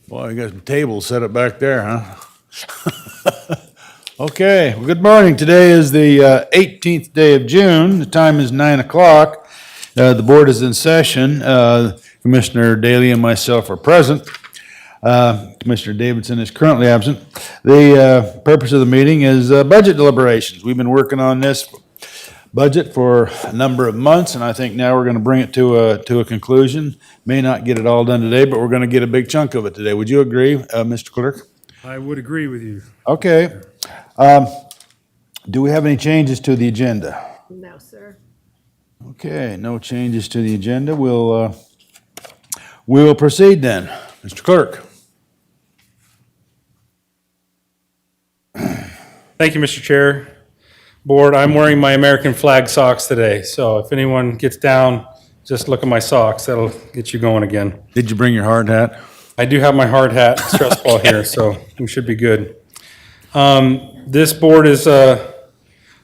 Well, you got some tables set up back there, huh? Okay, well, good morning. Today is the 18th day of June. The time is 9 o'clock. The board is in session. Commissioner Daly and myself are present. Commissioner Davidson is currently absent. The purpose of the meeting is budget deliberations. We've been working on this budget for a number of months, and I think now we're going to bring it to a conclusion. May not get it all done today, but we're going to get a big chunk of it today. Would you agree, Mr. Clerk? I would agree with you. Okay. Do we have any changes to the agenda? No, sir. Okay, no changes to the agenda. We'll proceed then. Mr. Clerk. Thank you, Mr. Chair. Board, I'm wearing my American flag socks today, so if anyone gets down, just look at my socks. That'll get you going again. Did you bring your hard hat? I do have my hard hat stress ball here, so we should be good. This board is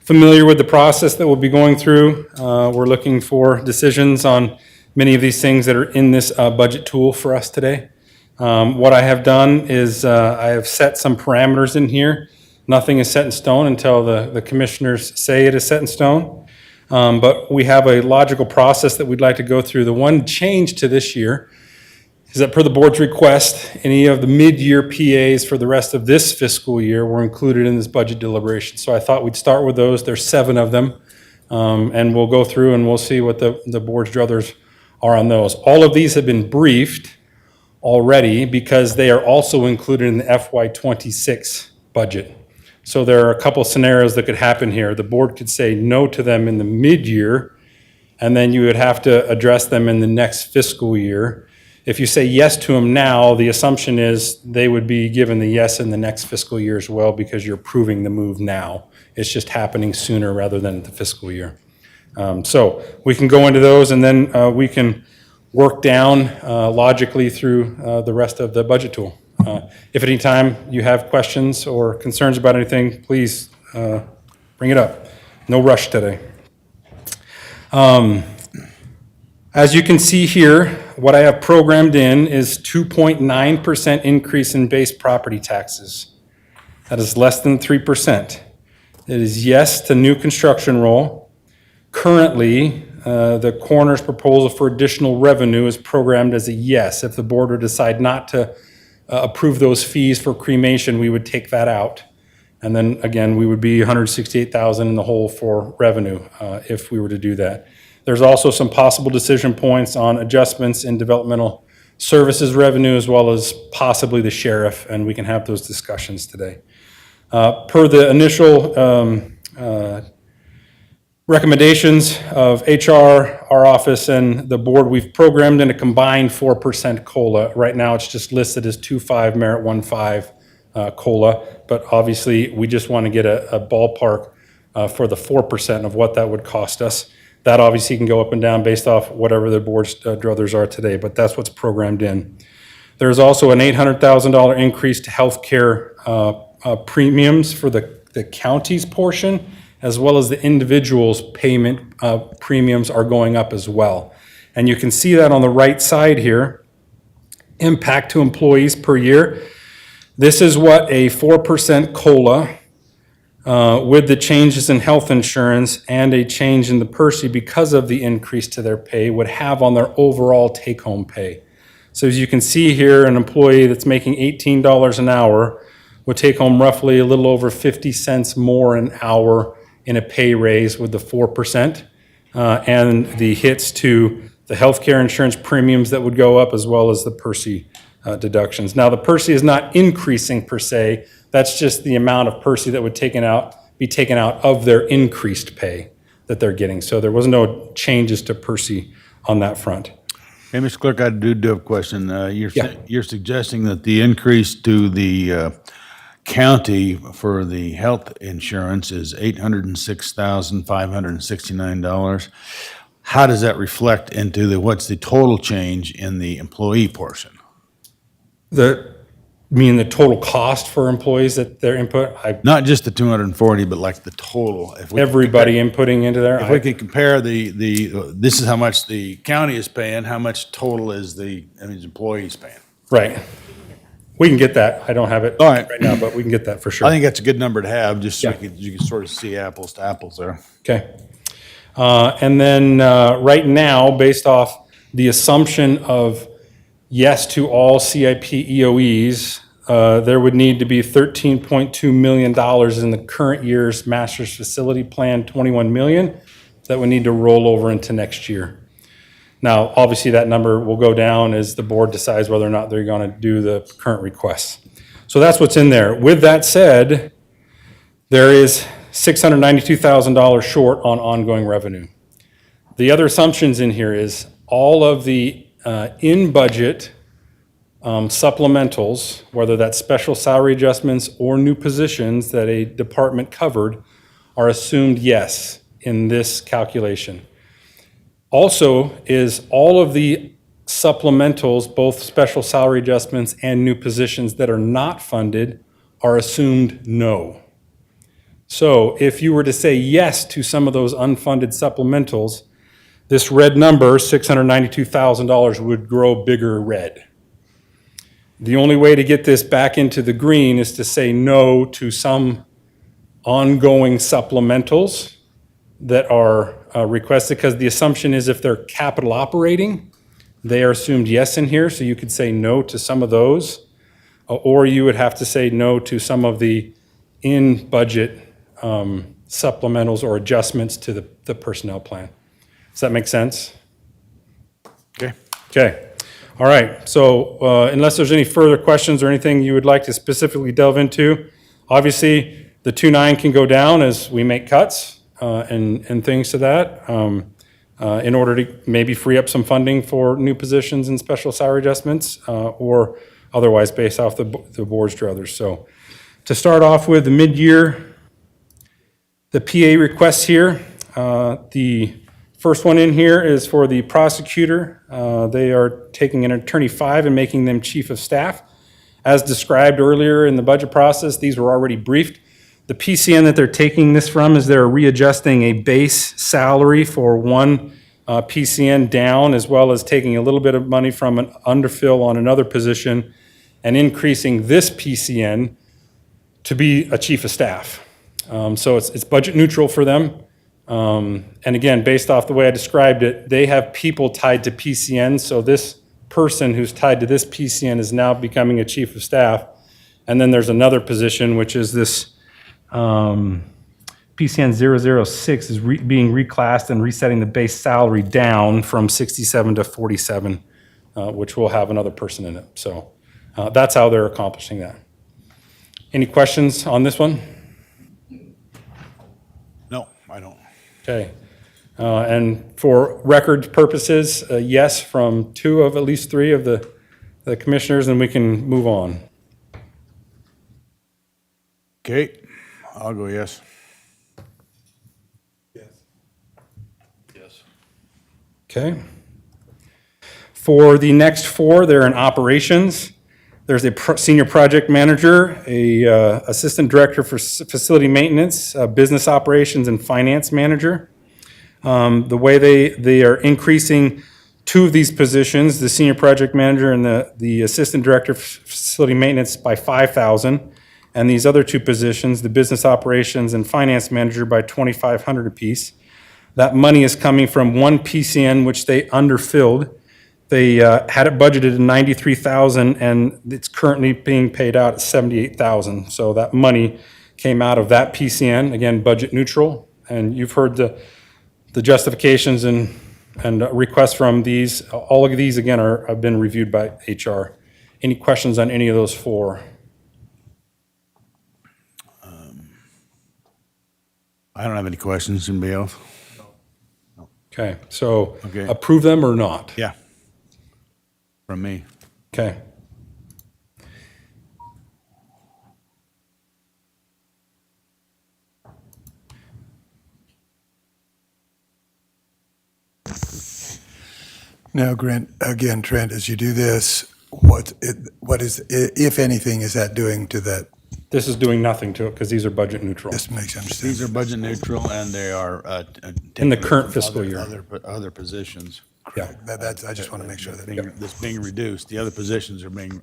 familiar with the process that we'll be going through. We're looking for decisions on many of these things that are in this budget tool for us today. What I have done is I have set some parameters in here. Nothing is set in stone until the commissioners say it is set in stone. But we have a logical process that we'd like to go through. The one change to this year is that per the board's request, any of the mid-year PAs for the rest of this fiscal year were included in this budget deliberation. So I thought we'd start with those. There's 7 of them. And we'll go through and we'll see what the board's druthers are on those. All of these have been briefed already because they are also included in the FY26 budget. So there are a couple scenarios that could happen here. The board could say no to them in the mid-year, and then you would have to address them in the next fiscal year. If you say yes to them now, the assumption is they would be given the yes in the next fiscal year as well because you're approving the move now. It's just happening sooner rather than the fiscal year. So we can go into those, and then we can work down logically through the rest of the budget tool. If at any time you have questions or concerns about anything, please bring it up. No rush today. As you can see here, what I have programmed in is 2.9% increase in base property taxes. That is less than 3%. It is yes to new construction roll. Currently, the coroner's proposal for additional revenue is programmed as a yes. If the board would decide not to approve those fees for cremation, we would take that out. And then again, we would be $168,000 in the hole for revenue if we were to do that. There's also some possible decision points on adjustments in developmental services revenue as well as possibly the sheriff, and we can have those discussions today. Per the initial recommendations of HR, our office, and the board, we've programmed in a combined 4% COLA. Right now, it's just listed as 2.5 merit 1.5 COLA, but obviously, we just want to get a ballpark for the 4% of what that would cost us. That obviously can go up and down based off whatever the board's druthers are today, but that's what's programmed in. There's also an $800,000 increase to healthcare premiums for the county's portion, as well as the individual's payment premiums are going up as well. And you can see that on the right side here, impact to employees per year. This is what a 4% COLA with the changes in health insurance and a change in the PERSI because of the increase to their pay would have on their overall take-home pay. So as you can see here, an employee that's making $18 an hour would take home roughly a little over 50 cents more an hour in a pay raise with the 4%, and the hits to the healthcare insurance premiums that would go up as well as the PERSI deductions. Now the PERSI is not increasing per se, that's just the amount of PERSI that would be taken out of their increased pay that they're getting. So there was no changes to PERSI on that front. Hey, Mr. Clerk, I do have a question. You're suggesting that the increase to the county for the health insurance is $806,569. How does that reflect into what's the total change in the employee portion? The total cost for employees that their input? Not just the 240, but like the total. If we Everybody inputting into there? If we could compare this is how much the county is paying, how much total is the employees paying? Right. We can get that. I don't have it All right. right now, but we can get that for sure. I think that's a good number to have, just so Yeah. you can sort of see apples to apples there. Okay. And then right now, based off the assumption of yes to all CIP EOEs, there would need to be $13.2 million in the current year's master's facility plan, 21 million, that would need to roll over into next year. Now, obviously, that number will go down as the board decides whether or not they're going to do the current requests. So that's what's in there. With that said, there is $692,000 short on ongoing revenue. The other assumptions in here is all of the in-budget supplementals, whether that's special salary adjustments or new positions that a department covered, are assumed yes in this calculation. Also is all of the supplementals, both special salary adjustments and new positions that are not funded, are assumed no. So if you were to say yes to some of those unfunded supplementals, this red number, $692,000, would grow bigger red. The only way to get this back into the green is to say no to some ongoing supplementals that are requested, because the assumption is if they're capital operating, they are assumed yes in here, so you could say no to some of those, or you would have to say no to some of the in-budget supplementals or adjustments to the personnel plan. Does that make sense? Okay. Okay. All right. So unless there's any further questions or anything you would like to specifically delve into, obviously the 2.9 can go down as we make cuts and things to that in order to maybe free up some funding for new positions and special salary adjustments or otherwise based off the board's druthers. So to start off with the mid-year, the PA requests here, the first one in here is for the prosecutor. They are taking an attorney 5 and making them chief of staff. As described earlier in the budget process, these were already briefed. The PCN that they're taking this from is they're readjusting a base salary for one PCN down, as well as taking a little bit of money from an underfill on another position and increasing this PCN to be a chief of staff. So it's budget neutral for them. And again, based off the way I described it, they have people tied to PCN. So this person who's tied to this PCN is now becoming a chief of staff. And then there's another position, which is this PCN 006 is being reclassed and resetting the base salary down from 67 to 47, which will have another person in it. So that's how they're accomplishing that. Any questions on this one? No, I don't. Okay. And for record purposes, yes from 2 of at least 3 of the commissioners, and we can move on. Okay, I'll go yes. Yes. Okay. For the next 4, they're in operations. There's a senior project manager, a assistant director for facility maintenance, business operations, and finance manager. The way they are increasing 2 of these positions, the senior project manager and the assistant director for facility maintenance, by 5,000, and these other 2 positions, the business operations and finance manager, by 2,500 apiece. That money is coming from one PCN, which they underfilled. They had it budgeted at 93,000, and it's currently being paid out at 78,000. So that money came out of that PCN, again, budget neutral. And you've heard the justifications and requests from these. All of these, again, have been reviewed by HR. Any questions on any of those 4? I don't have any questions. Anybody else? Okay, so Okay. approve them or not? Yeah. From me. Okay. Now, Grant, again, Trent, as you do this, what is, if anything, is that doing to that? This is doing nothing to it because these are budget neutral. Just makes you understand. These are budget neutral, and they are In the taken current from fiscal year. Other positions. Correct. That's, I just want to make sure that. That's being reduced. The other positions are being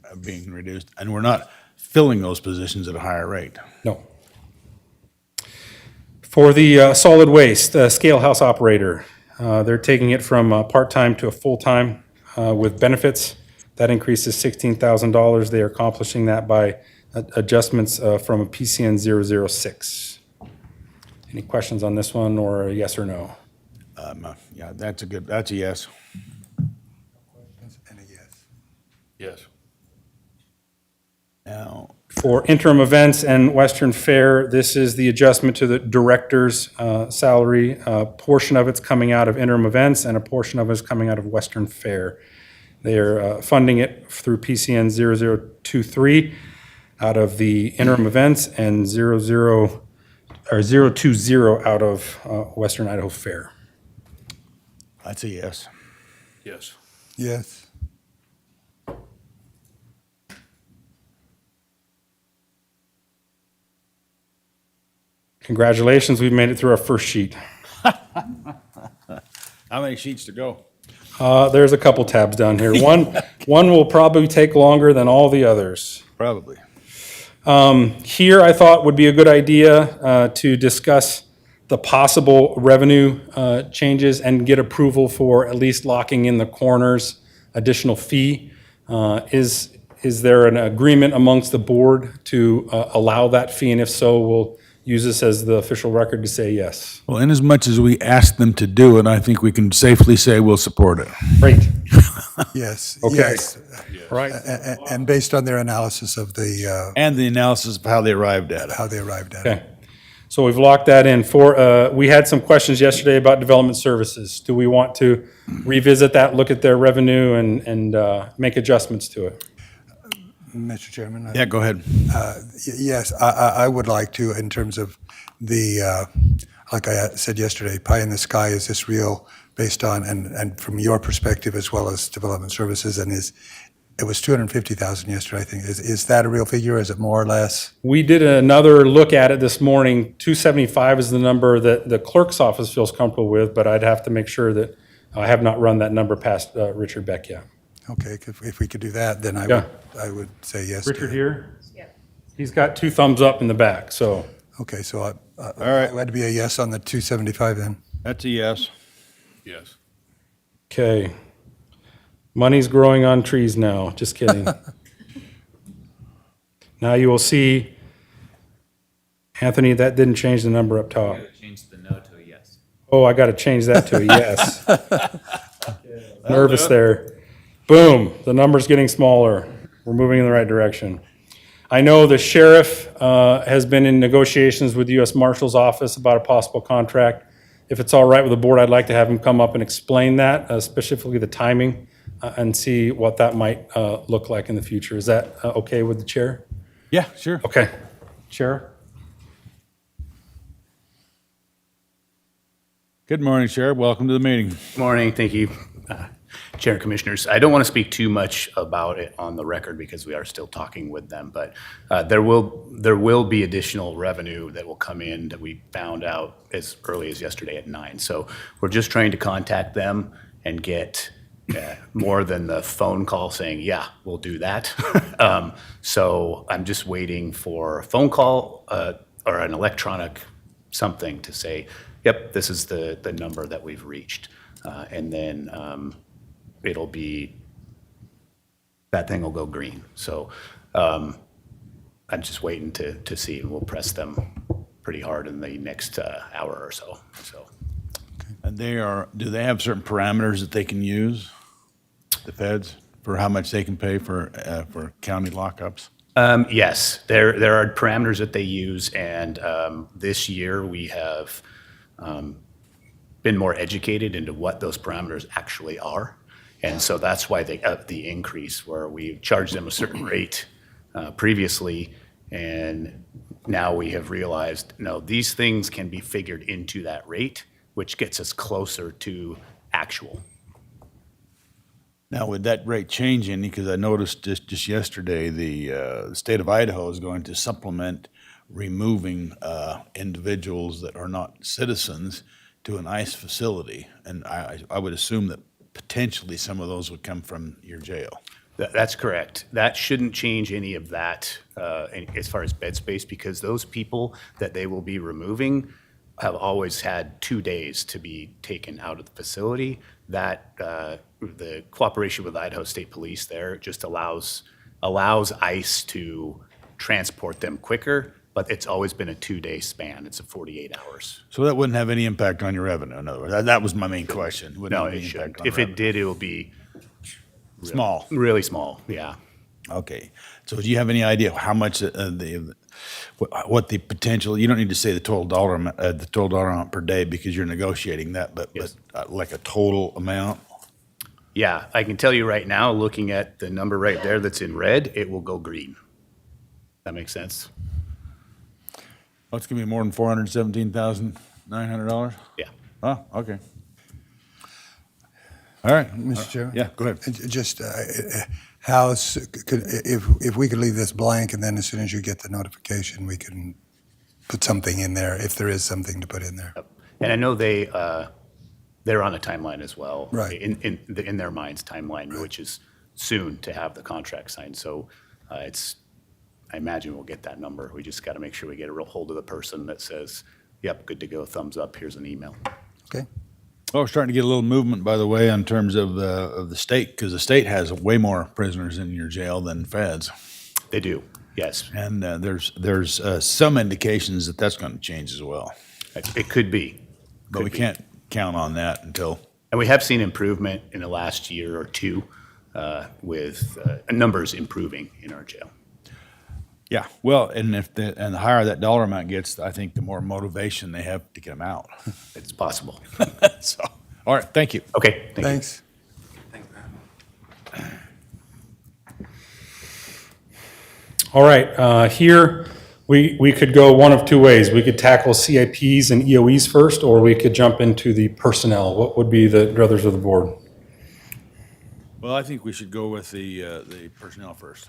reduced, and we're not filling those positions at a higher rate. No. For the solid waste, scale house operator, they're taking it from part-time to a full-time with benefits. That increases $16,000. They are accomplishing that by adjustments from a PCN 006. Any questions on this one, or a yes or no? Yeah, that's a yes. And a yes. Yes. Now, For interim events and Western Fair, this is the adjustment to the director's salary. A portion of it's coming out of interim events, and a portion of it is coming out of Western Fair. They are funding it through PCN 0023 out of the interim events, and 020 out of Western Idaho Fair. that's a yes. Yes. Yes. Congratulations, we've made it through our first sheet. How many sheets to go? There's a couple tabs down here. One will probably take longer than all the others. Probably. Here, I thought would be a good idea to discuss the possible revenue changes and get approval for at least locking in the coroner's additional fee. Is there an agreement amongst the board to allow that fee? And if so, we'll use this as the official record to say yes. Well, inasmuch as we asked them to do it, I think we can safely say we'll support it. Great. Yes. Okay. Yes. Right. And based on their analysis of the, And the analysis of how they arrived at it. how they arrived at it. Okay. So we've locked that in. We had some questions yesterday about development services. Do we want to revisit that, look at their revenue, and make adjustments to it? Mr. Chairman? Yeah, go ahead. Yes, I would like to, in terms of the, like I said yesterday, pie in the sky, is this real based on, and from your perspective as well as development services, and it was 250,000 yesterday, I think. Is that a real figure? Is it more or less? We did another look at it this morning. 275 is the number that the clerk's office feels comfortable with, but I'd have to make sure that I have not run that number past Richard Beck yet. Okay, if we could do that, then Yeah. I would say yes. to Richard it. here? He's got 2 thumbs up in the back, so. Okay, so right. it had to be a yes on the 275 then. That's a yes. Yes. Okay. Money's growing on trees now, just kidding. Now you will see, Anthony, that didn't change the number up top. Change the no to a yes. Oh, I gotta change that to a yes. Nervous there. Boom, the number's getting smaller. We're moving in the right direction. I know the sheriff has been in negotiations with the U.S. Marshal's office about a possible contract. If it's all right with the board, I'd like to have him come up and explain that, specifically the timing, and see what that might look like in the future. Is that okay with the chair? Yeah, sure. Okay. Chair? Good morning, Sheriff. Welcome to the meeting. Morning, thank you, Chair and Commissioners. I don't want to speak too much about it on the record because we are still talking with them, but there will be additional revenue that will come in that we found out as early as yesterday at 9. So we're just trying to contact them and get more than the phone call saying, yeah, we'll do that. So I'm just waiting for a phone call or an electronic something to say, yep, this is the number that we've reached. And then it'll be, that thing will go green. So I'm just waiting to see, and we'll press them pretty hard in the next hour or so. And do they have certain parameters that they can use, the feds, for how much they can pay for county lockups? Yes, there are parameters that they use, and this year we have been more educated into what those parameters actually are. And so that's why the increase, where we charged them a certain rate previously, and now we have realized, no, these things can be figured into that rate, which gets us closer to actual. Now, would that rate change any? Because I noticed just yesterday, the state of Idaho is going to supplement removing individuals that are not citizens to an ICE facility. And I would assume that potentially some of those would come from your jail. That's correct. That shouldn't change any of that as far as bed space, because those people that they will be removing have always had 2 days to be taken out of the facility. That the cooperation with Idaho State Police there just allows ICE to transport them quicker, but it's always been a 2-day span. It's a 48 hours. So that wouldn't have any impact on your revenue, in other words. That was my main question. Wouldn't No, have it any impact shouldn't. on If it revenue. did, it will be Small. really small, yeah. Okay. So do you have any idea how much what the potential, you don't need to say the total dollar amount per day because you're negotiating that, but like a total amount? Yeah, I can tell you right now, looking at the number right there that's in red, it will go green. That makes sense? Oh, it's gonna be more than $417,900? Yeah. Oh, okay. All right. Mr. Chairman? Yeah, go ahead. Just, if we could leave this blank, and then as soon as you get the notification, we can put something in there, if there is something to put in there. And I know they're on a timeline as well. Right. In their minds, timeline, which is soon to have the contract signed. So I imagine we'll get that number. We just got to make sure we get a real hold of the person that says, yep, good to go, thumbs up, here's an email. Okay? Oh, we're starting to get a little movement, by the way, in terms of the state, because the state has way more prisoners in your jail than feds. They do, yes. And there's some indications that that's going to change as well. It could be. But we can't count on that until, And we have seen improvement in the last year or two with numbers improving in our jail. yeah, well, and the higher that dollar amount gets, I think the more motivation they have to get them out. It's possible. So, all right, thank you. Okay, thank you. Thanks. All right, here, we could go one of two ways. We could tackle CIPs and EOEs first, or we could jump into the personnel. What would be the druthers of the board? Well, I think we should go with the personnel first.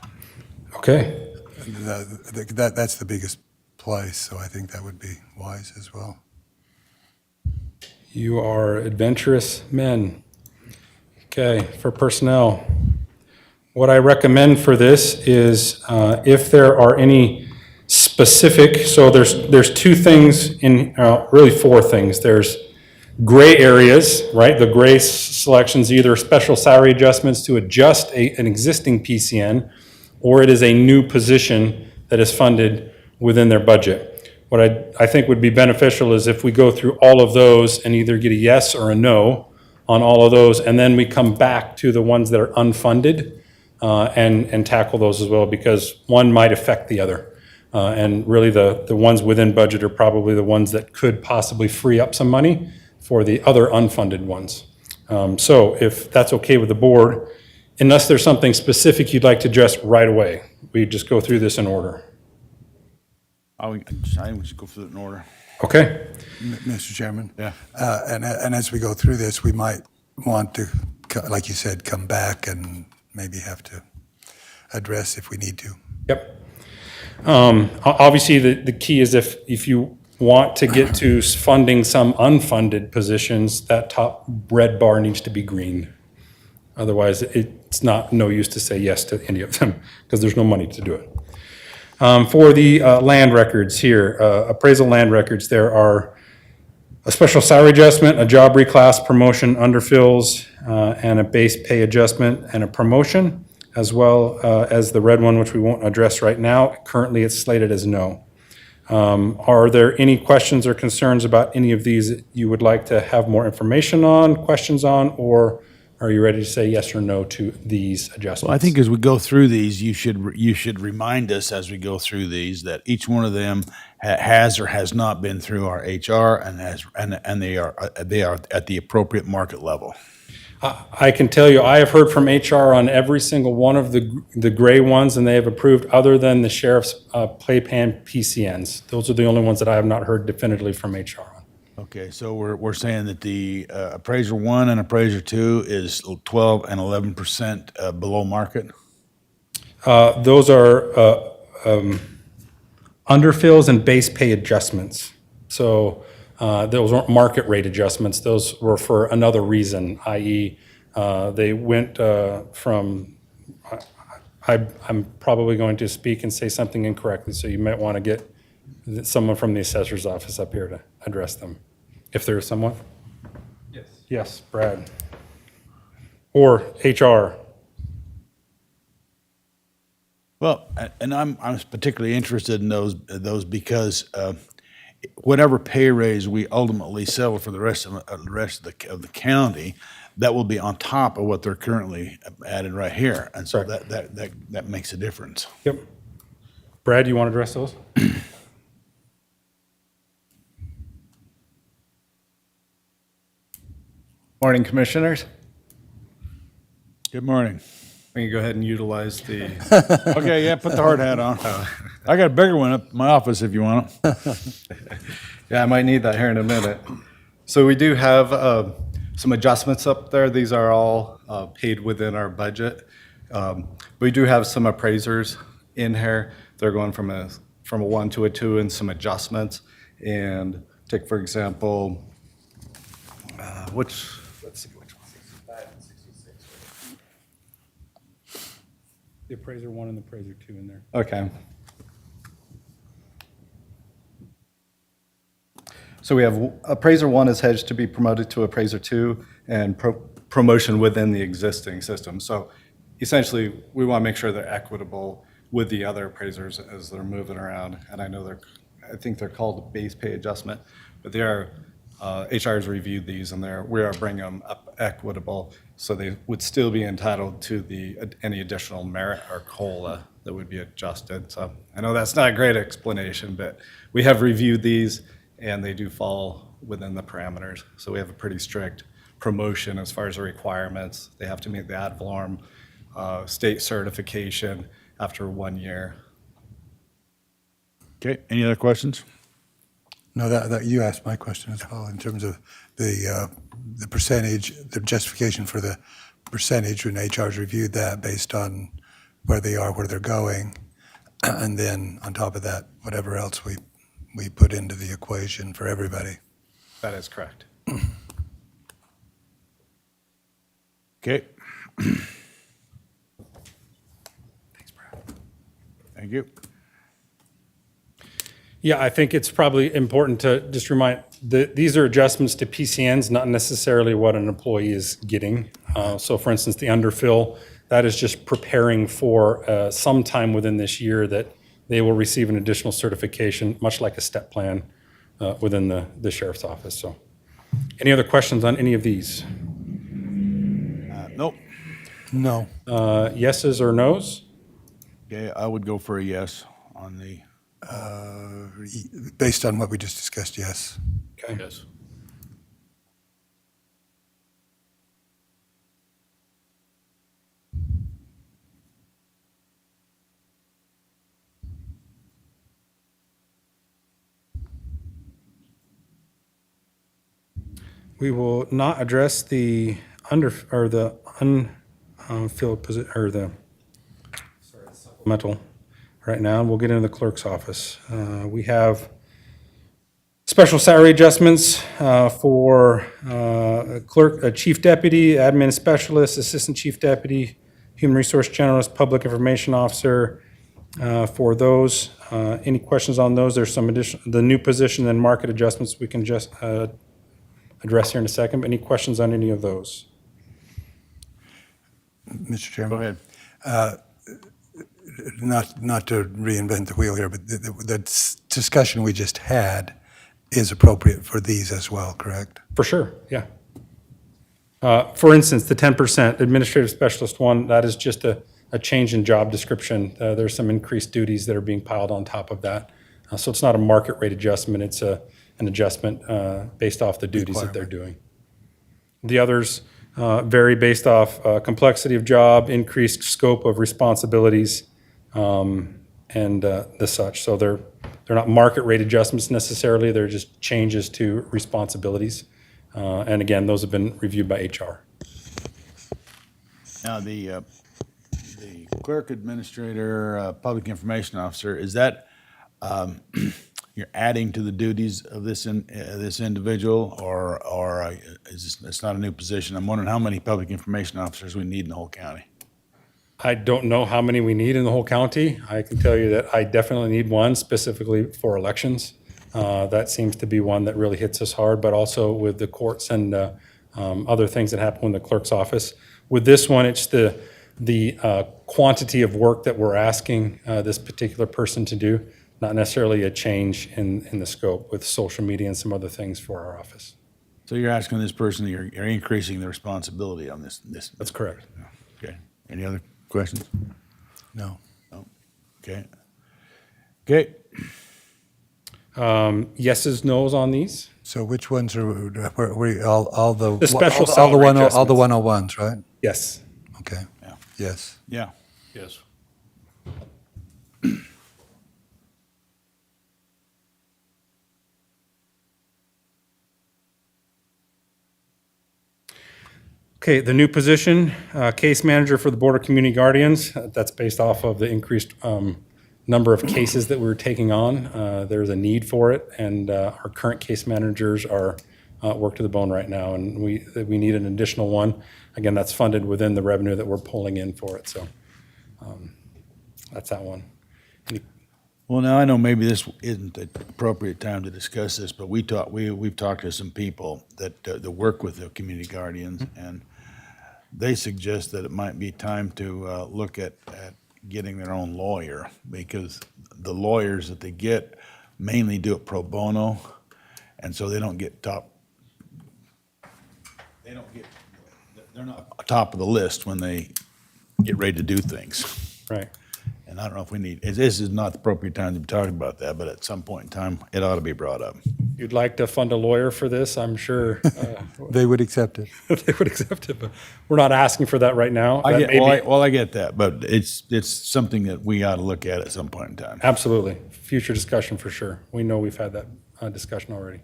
Okay, That's the biggest place, so I think that would be wise as well. you are adventurous men. Okay, for personnel. What I recommend for this is if there are any specific, so there's two things in, really four things. There's gray areas, right? The gray selections, either special salary adjustments to adjust an existing PCN, or it is a new position that is funded within their budget. What I think would be beneficial is if we go through all of those and either get a yes or a no on all of those, and then we come back to the ones that are unfunded and tackle those as well, because one might affect the other. And really the ones within budget are probably the ones that could possibly free up some money for the other unfunded ones. So if that's okay with the board, unless there's something specific you'd like to address right away, we just go through this in order. I think we should go through it in order. Okay? Mr. Chairman? Yeah. And as we go through this, we might want to, like you said, come back and maybe have to address if we need to. Yep. Obviously, the key is if you want to get to funding some unfunded positions, that top red bar needs to be green. Otherwise, it's no use to say yes to any of them because there's no money to do it. For the land records here, appraisal land records, there are a special salary adjustment, a job reclass, promotion, underfills, and a base pay adjustment and a promotion, as well as the red one, which we won't address right now. Currently, it's slated as no. Are there any questions or concerns about any of these that you would like to have more information on, questions on, or are you ready to say yes or no to these adjustments? Well, I think as we go through these, you should remind us as we go through these that each one of them has or has not been through our HR and they are at the appropriate market level. I can tell you, I have heard from HR on every single one of the gray ones, and they have approved other than the sheriff's playpan PCNs. Those are the only ones that I have not heard definitively from HR on. Okay, so we're saying that the appraiser 1 and appraiser 2 is 12 and 11% below market? Those are underfills and base pay adjustments. So those weren't market rate adjustments. Those were for another reason, i.e. They went from, I'm probably going to speak and say something incorrectly, so you might want to get someone from the assessor's office up here to address them, if there is someone. Yes. Yes, Brad. Or HR. Well, and I'm particularly interested in those because whatever pay raise we ultimately settle for the rest of the county, that will be on top of what they're currently added right here, and so that makes a difference. Yep. Brad, you want to address those? Morning, Commissioners. Good morning. We can go ahead and utilize the, Okay, yeah, put the hard hat on. I got a bigger one up in my office if you want it. yeah, I might need that here in a minute. So we do have some adjustments up there. These are all paid within our budget. We do have some appraisers in here. They're going from a 1 to a 2 and some adjustments. And take, for example, let's see which one. The appraiser 1 and the appraiser 2 in there. Okay. So we have appraiser 1 is hedged to be promoted to appraiser 2 and promotion within the existing system. So essentially, we want to make sure they're equitable with the other appraisers as they're moving around. And I think they're called base pay adjustment, but they are, HR has reviewed these and we are bringing them up equitable. So they would still be entitled to any additional merit or COLA that would be adjusted. So I know that's not a great explanation, but we have reviewed these and they do fall within the parameters. So we have a pretty strict promotion as far as the requirements. They have to meet the ad valorem state certification after 1 year. Okay, any other questions? No, that you asked my question as well in terms of the percentage, the justification for the percentage when HR's reviewed that based on where they are, where they're going, and then on top of that, whatever else we put into the equation for everybody. That is correct. Okay. Thanks, Brad. Thank you. Yeah, I think it's probably important to just remind that these are adjustments to PCNs, not necessarily what an employee is getting. So for instance, the underfill, that is just preparing for sometime within this year that they will receive an additional certification, much like a step plan within the sheriff's office. So any other questions on any of these? Nope. No. Yeses or nos? Okay, I would go for a yes on the, Based on what we just discussed, yes. Okay. Yes. We will not address the unfilled position, or the supplemental right now. We'll get into the clerk's office. We have special salary adjustments for clerk, chief deputy, admin specialist, assistant chief deputy, human resource generalist, public information officer. For those, any questions on those? There's some additional, the new position and market adjustments we can just address here in a second. But any questions on any of those? Mr. Chairman? go ahead. Not to reinvent the wheel here, but the discussion we just had is appropriate for these as well, correct? For sure, yeah. For instance, the 10% administrative specialist one, that is just a change in job description. There's some increased duties that are being piled on top of that. So it's not a market rate adjustment, it's an adjustment based off the duties that they're doing. The others vary based off complexity of job, increased scope of responsibilities, and the such. So they're not market rate adjustments necessarily, they're just changes to responsibilities. And again, those have been reviewed by HR. Now, the clerk administrator, public information officer, is that, you're adding to the duties of this individual, or it's not a new position? I'm wondering how many public information officers we need in the whole county. I don't know how many we need in the whole county. I can tell you that I definitely need one specifically for elections. That seems to be one that really hits us hard, but also with the courts and other things that happen in the clerk's office. With this one, it's the quantity of work that we're asking this particular person to do, not necessarily a change in the scope with social media and some other things for our office. So you're asking this person, you're increasing the responsibility on this. That's correct. Okay. Any other questions? No. Okay. Okay. Yeses, nos on these? So which ones are, all the? The special all the salary all the adjustments. 101s, right? Yes. Okay. Yeah. Yes. Yeah. Yes. Okay, the new position, case manager for the Board of Community Guardians, that's based off of the increased number of cases that we're taking on. There's a need for it, and our current case managers are worked to the bone right now, and we need an additional one. Again, that's funded within the revenue that we're pulling in for it, so that's that one. Well, now I know maybe this isn't the appropriate time to discuss this, but we've talked to some people that work with the community guardians, and they suggest that it might be time to look at getting their own lawyer, because the lawyers that they get mainly do it pro bono, and so they don't get they're not top of the list when they get ready to do things. Right. And I don't know if we need, this is not the appropriate time to be talking about that, but at some point in time, it ought to be brought up. You'd like to fund a lawyer for this, I'm sure They would accept it. they would accept it, but we're not asking for that right now. I That get, may be- well, I get that, but it's something that we ought to look at some point in time. Absolutely. Future discussion for sure. We know we've had that discussion already.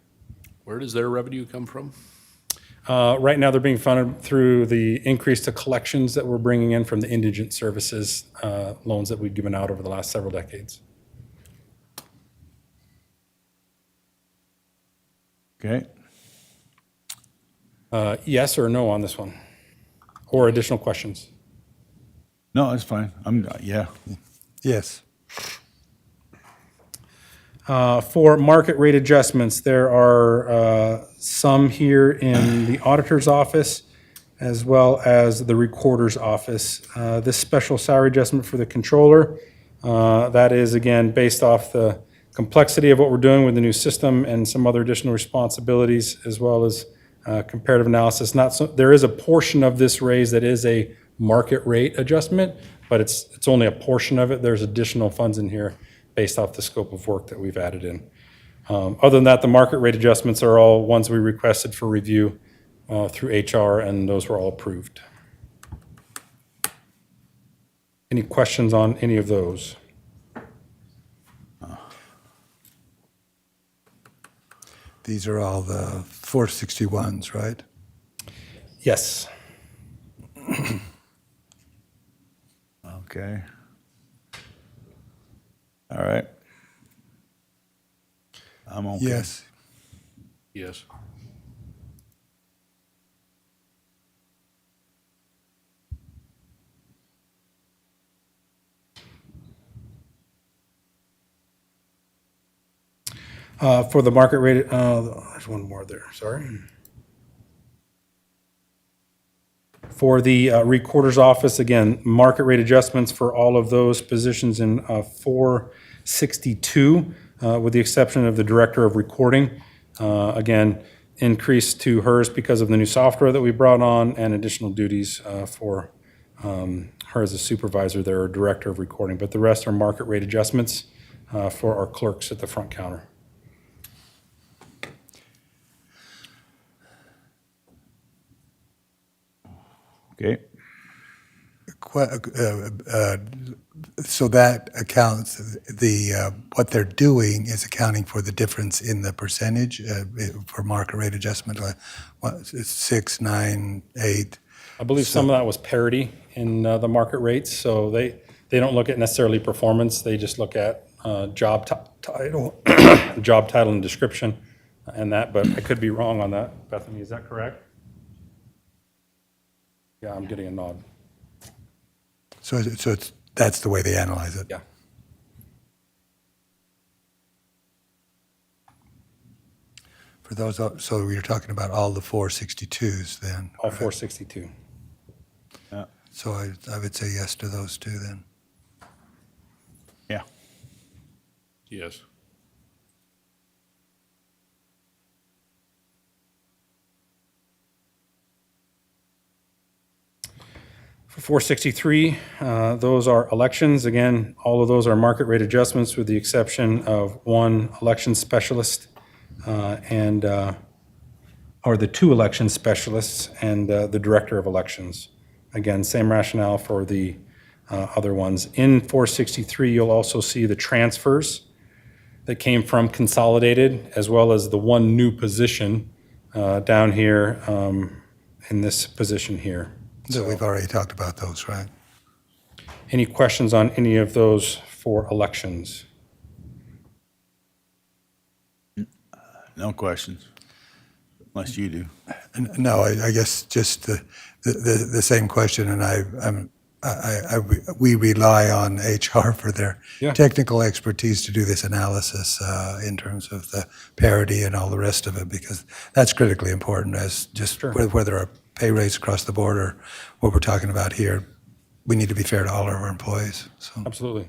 Where does their revenue come from? Right now, they're being funded through the increase to collections that we're bringing in from the indigent services loans that we've given out over the last several decades. Okay? Yes or no on this one? Or additional questions? No, that's fine. Yeah. Yes. For market rate adjustments, there are some here in the auditor's office as well as the recorder's office. This special salary adjustment for the controller, that is again based off the complexity of what we're doing with the new system and some other additional responsibilities as well as comparative analysis. There is a portion of this raise that is a market rate adjustment, but it's only a portion of it. There's additional funds in here based off the scope of work that we've added in. Other than that, the market rate adjustments are all ones we requested for review through HR, and those were all approved. Any questions on any of those? These are all the 461s, right? Yes. Okay. All right. I'm okay. Yes. Yes. For the market rate, there's one more there, sorry. For the recorder's office, again, market rate adjustments for all of those positions in 462, with the exception of the director of recording. Again, increase to hers because of the new software that we brought on and additional duties for her as a supervisor there or director of recording. But the rest are market rate adjustments for our clerks at the front counter. Okay. So that accounts, what they're doing is accounting for the difference in the percentage for market rate adjustment, what, 6, 9, 8? I believe some of that was parity in the market rates, so they don't look at necessarily performance, they just look at job title, job title and description and that, but I could be wrong on that. Bethany, is that correct? Yeah, I'm getting a nod. So that's the way they analyze it. Yeah. For those, so you're talking about all the 462s then? All correct? 462. So I would say yes to those two then. Yeah. Yes. For 463, those are elections. Again, all of those are market rate adjustments with the exception of one election specialist or the two election specialists and the director of elections. Again, same rationale for the other ones. In 463, you'll also see the transfers that came from consolidated, as well as the one new position down here in this position here. So we've already talked about those, right? Any questions on any of those for elections? No questions, unless you do. No, I guess just the same question, and we rely on HR for their Yeah. technical expertise to do this analysis in terms of the parity and all the rest of it, because that's critically important as just Sure. whether a pay raise across the board or what we're talking about here. We need to be fair to all of our employees. Absolutely.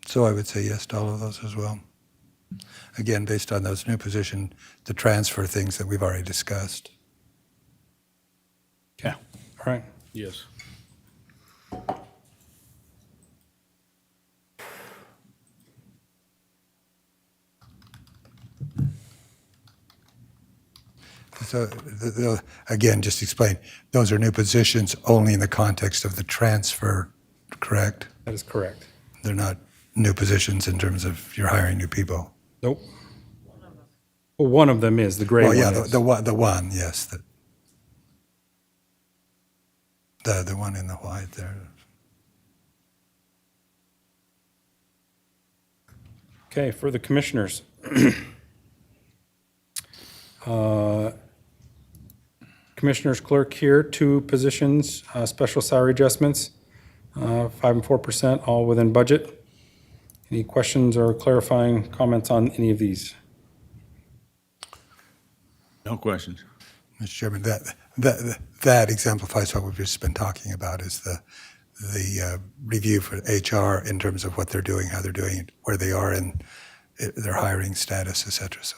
So I would say yes to all of those as well. Again, based on those new position, the transfer things that we've already discussed. Yeah. All right. Yes. So, again, just explain, those are new positions only in the context of the transfer, correct? That is correct. They're not new positions in terms of you're hiring new people? Nope. Well, one of them is, the gray Well, one yeah, is. the one, yes. The one in the white there. Okay, for the commissioners. Commissioners clerk here, two positions, special salary adjustments, 5 and 4%, all within budget. Any questions or clarifying comments on any of these? No questions. Mr. Chairman, that exemplifies what we've just been talking about, is the review for HR in terms of what they're doing, how they're doing it, where they are in their hiring status, et cetera. So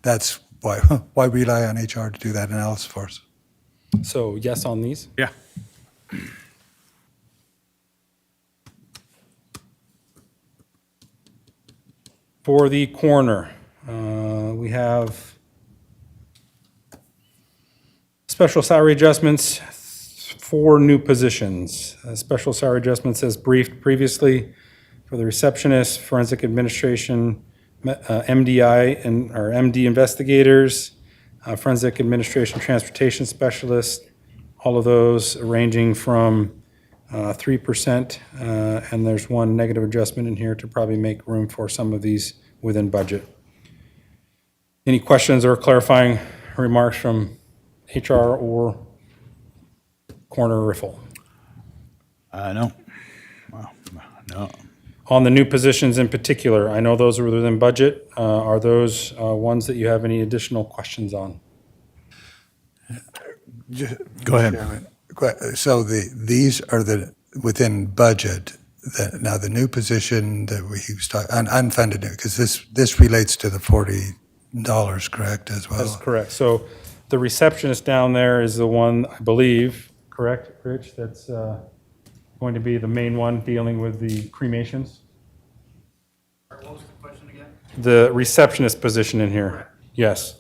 that's why we rely on HR to do that analysis for us. So yes on these? Yeah. For the coroner, we have special salary adjustments, 4 new positions. Special salary adjustments as briefed previously for the receptionist, forensic administration, MDI or MD investigators, forensic administration transportation specialist, all of those ranging from 3%, and there's one negative adjustment in here to probably make room for some of these within budget. Any questions or clarifying remarks from HR or Coroner Riffle? No. Well, no. On the new positions in particular, I know those are within budget. Are those ones that you have any additional questions on? Go ahead. Chairman, so these are within budget. Now, the new position that he was talking, unfunded, because this relates to the $40, correct, as well? That's correct. So the receptionist down there is the one, I believe, correct, Rich? That's going to be the main one dealing with the cremations? What was the question again? The receptionist position in here, yes.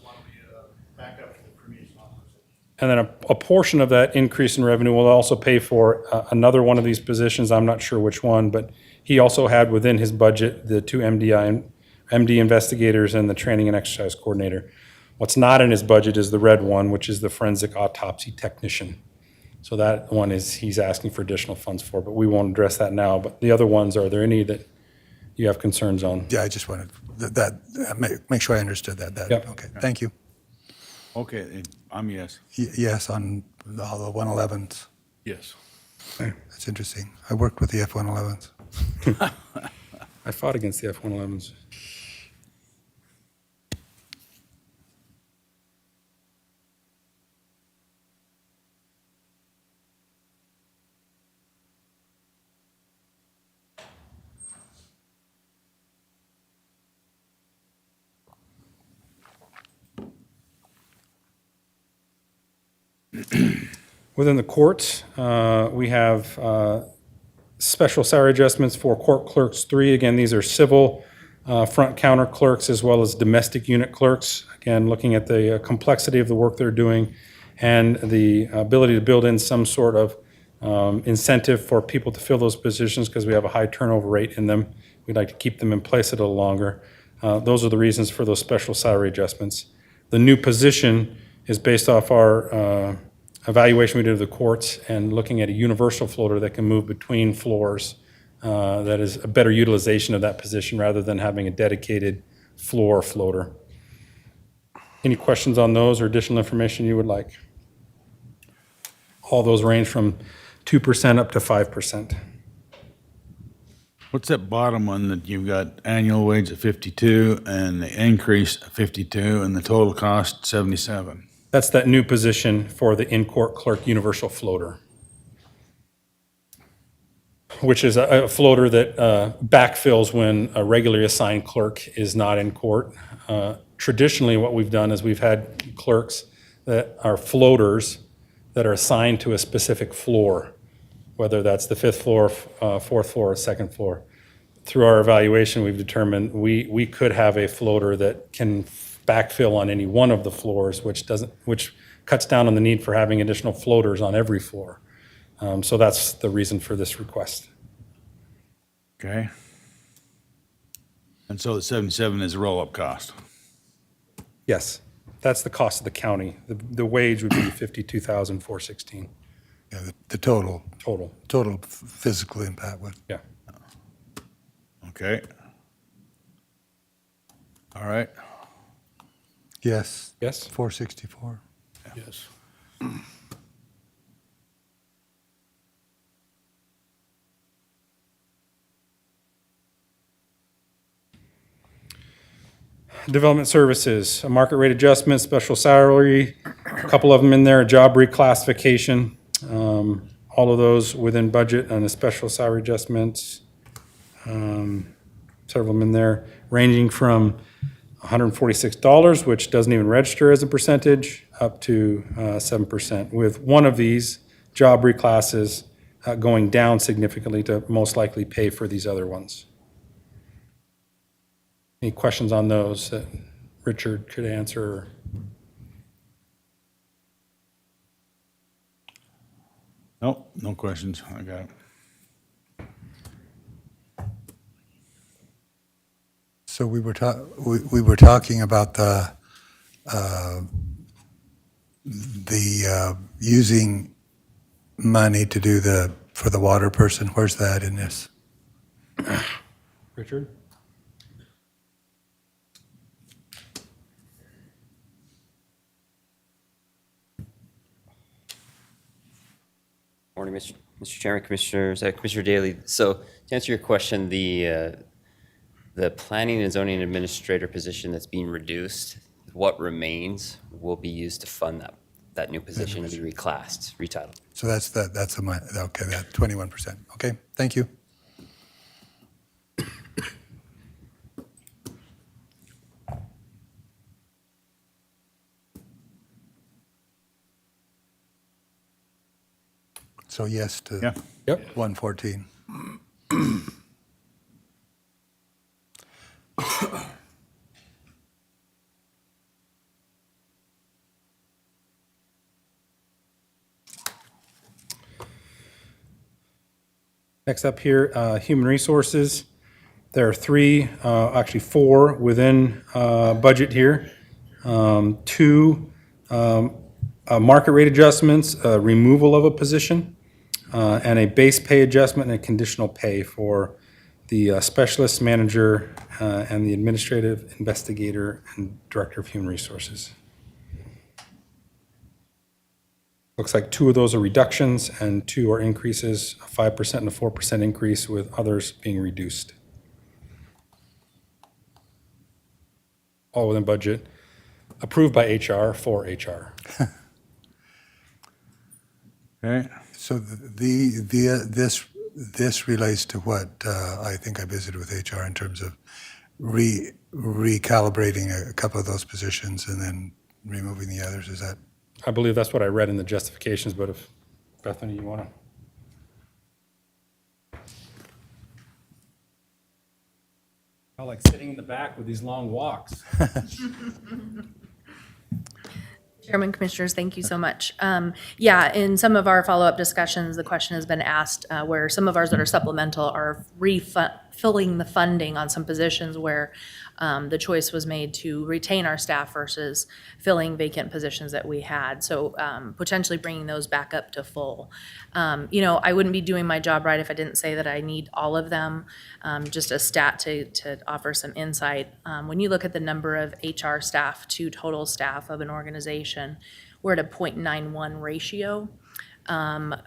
And then a portion of that increase in revenue will also pay for another one of these positions. I'm not sure which one, but he also had within his budget the 2 MD investigators and the training and exercise coordinator. What's not in his budget is the red one, which is the forensic autopsy technician. So that one is, he's asking for additional funds for, but we won't address that now. But the other ones, are there any that you have concerns on? Yeah, I just wanted make sure I understood that. Yep. Okay, thank you. Okay, I'm yes. Yes, on all the 111s. Yes. That's interesting. I worked with the F-111s. I fought against the F-111s. Within the courts, we have special salary adjustments for court clerks 3. Again, these are civil front counter clerks as well as domestic unit clerks. Again, looking at the complexity of the work they're doing and the ability to build in some sort of incentive for people to fill those positions because we have a high turnover rate in them. We'd like to keep them in place a little longer. Those are the reasons for those special salary adjustments. The new position is based off our evaluation we did of the courts and looking at a universal floater that can move between floors. That is a better utilization of that position rather than having a dedicated floor floater. Any questions on those or additional information you would like? All those range from 2% up to 5%. What's that bottom one that you've got annual wage at 52 and the increase at 52 and the total cost 77? That's that new position for the in-court clerk universal floater, which is a floater that backfills when a regularly assigned clerk is not in court. Traditionally, what we've done is we've had clerks that are floaters that are assigned to a specific floor, whether that's the 5th floor, 4th floor, or 2nd floor. Through our evaluation, we've determined we could have a floater that can backfill on any one of the floors, which cuts down on the need for having additional floaters on every floor. So that's the reason for this request. Okay. And so the 77 is a roll-up cost. Yes, that's the cost of the county. The wage would be $52,416 Yeah, the total physical impact would. Yeah. Okay. All right. Yes. Yes? 464. Yes. Development services, a market rate adjustment, special salary, a couple of them in there, a job reclassification. All of those within budget and a special salary adjustments. Several of them in there, ranging from $146, which doesn't even register as a percentage, up to 7%, with one of these job reclasses going down significantly to most likely pay for these other ones. Any questions on those that Richard could answer? Nope, no questions. I got it. So we were talking about the using money to do for the water person. Where's that in this? Richard? Morning, Mr. Chairman, Commissioners, Commissioner Daly. So to answer your question, the planning and zoning administrator position that's being reduced, what remains will be used to fund that new position to be reclassed, retitled. So that's the money. Okay, that 21%. Okay, thank you. So yes to Yeah. Yep. 114. Next up here, human resources. There are three, actually four within budget here. Two market rate adjustments, removal of a position, and a base pay adjustment and a conditional pay for the specialist manager and the administrative investigator and director of human resources. Looks like 2 of those are reductions and 2 are increases, a 5% and a 4% increase, with others being reduced. All within budget, approved by HR for HR. Okay, So this relates to what I think I visited with HR in terms of recalibrating a couple of those positions and then removing the others. Is that? I believe that's what I read in the justifications, but if, Bethany, you want to? I like sitting in the back with these long walks. Chairman, Commissioners, thank you so much. Yeah, in some of our follow-up discussions, the question has been asked where some of ours that are supplemental are filling the funding on some positions where the choice was made to retain our staff versus filling vacant positions that we had. So potentially bringing those back up to full. I wouldn't be doing my job right if I didn't say that I need all of them. Just a stat to offer some insight. When you look at the number of HR staff to total staff of an organization, we're at a 0.91 ratio.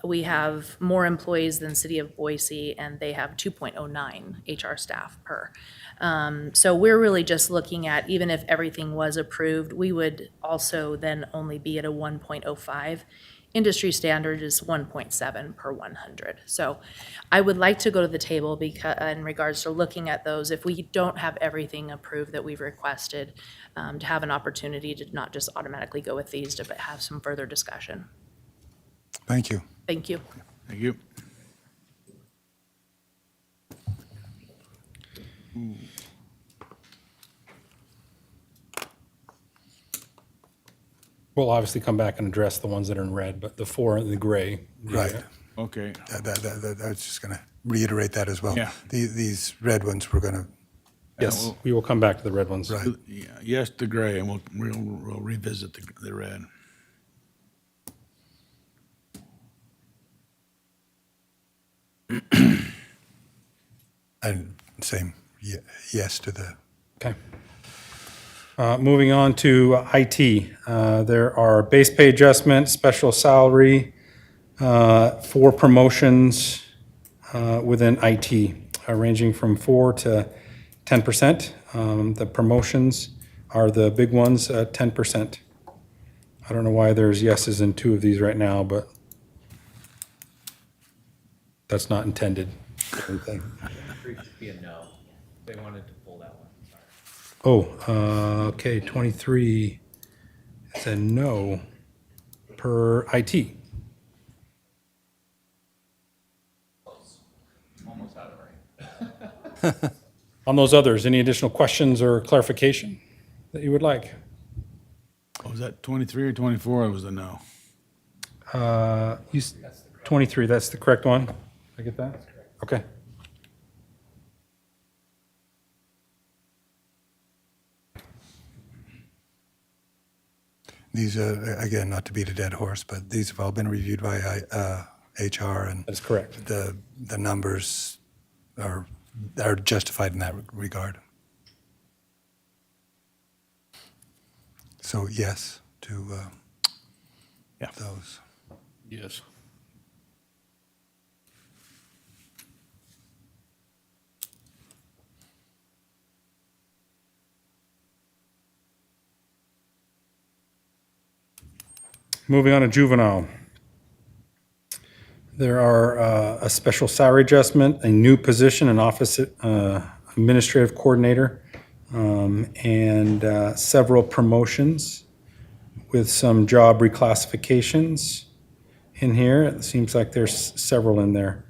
We have more employees than City of Boise, and they have 2.09 HR staff per. So we're really just looking at, even if everything was approved, we would also then only be at a 1.05. Industry standard is 1.7 per 100. So I would like to go to the table because, in regards to looking at those, if we don't have everything approved that we've requested, to have an opportunity to not just automatically go with these, but have some further discussion. Thank you. Thank you. thank you. We'll obviously come back and address the ones that are in red, but the 4 in the gray. Right. Okay, I was just going to reiterate that as well. Yeah. These red ones we're going to, Yes, we will come back to the red ones. Right. yeah, yes to gray, and we'll revisit the red. and same, yes to the, Okay. Moving on to IT. There are base pay adjustments, special salary, 4 promotions within IT, ranging from 4 to 10%. The promotions are the big ones, 10%. I don't know why there's yeses in 2 of these right now, but that's not intended. Anything. Three should be a no. They wanted to pull that one, sorry. Oh, okay, 23 is a no per IT. Almost out of range. On those others, any additional questions or clarification that you would like? Was that 23 or 24? It was a no. 23, that's the correct one? I get that? Okay. these are, again, not to beat a dead horse, but these have all been reviewed by HR, and That's correct. the numbers are justified in that regard. So yes to Yeah. those. Yes. Moving on to juvenile. There are a special salary adjustment, a new position, an office administrative coordinator, and several promotions with some job reclassifications in here. It seems like there's several in there.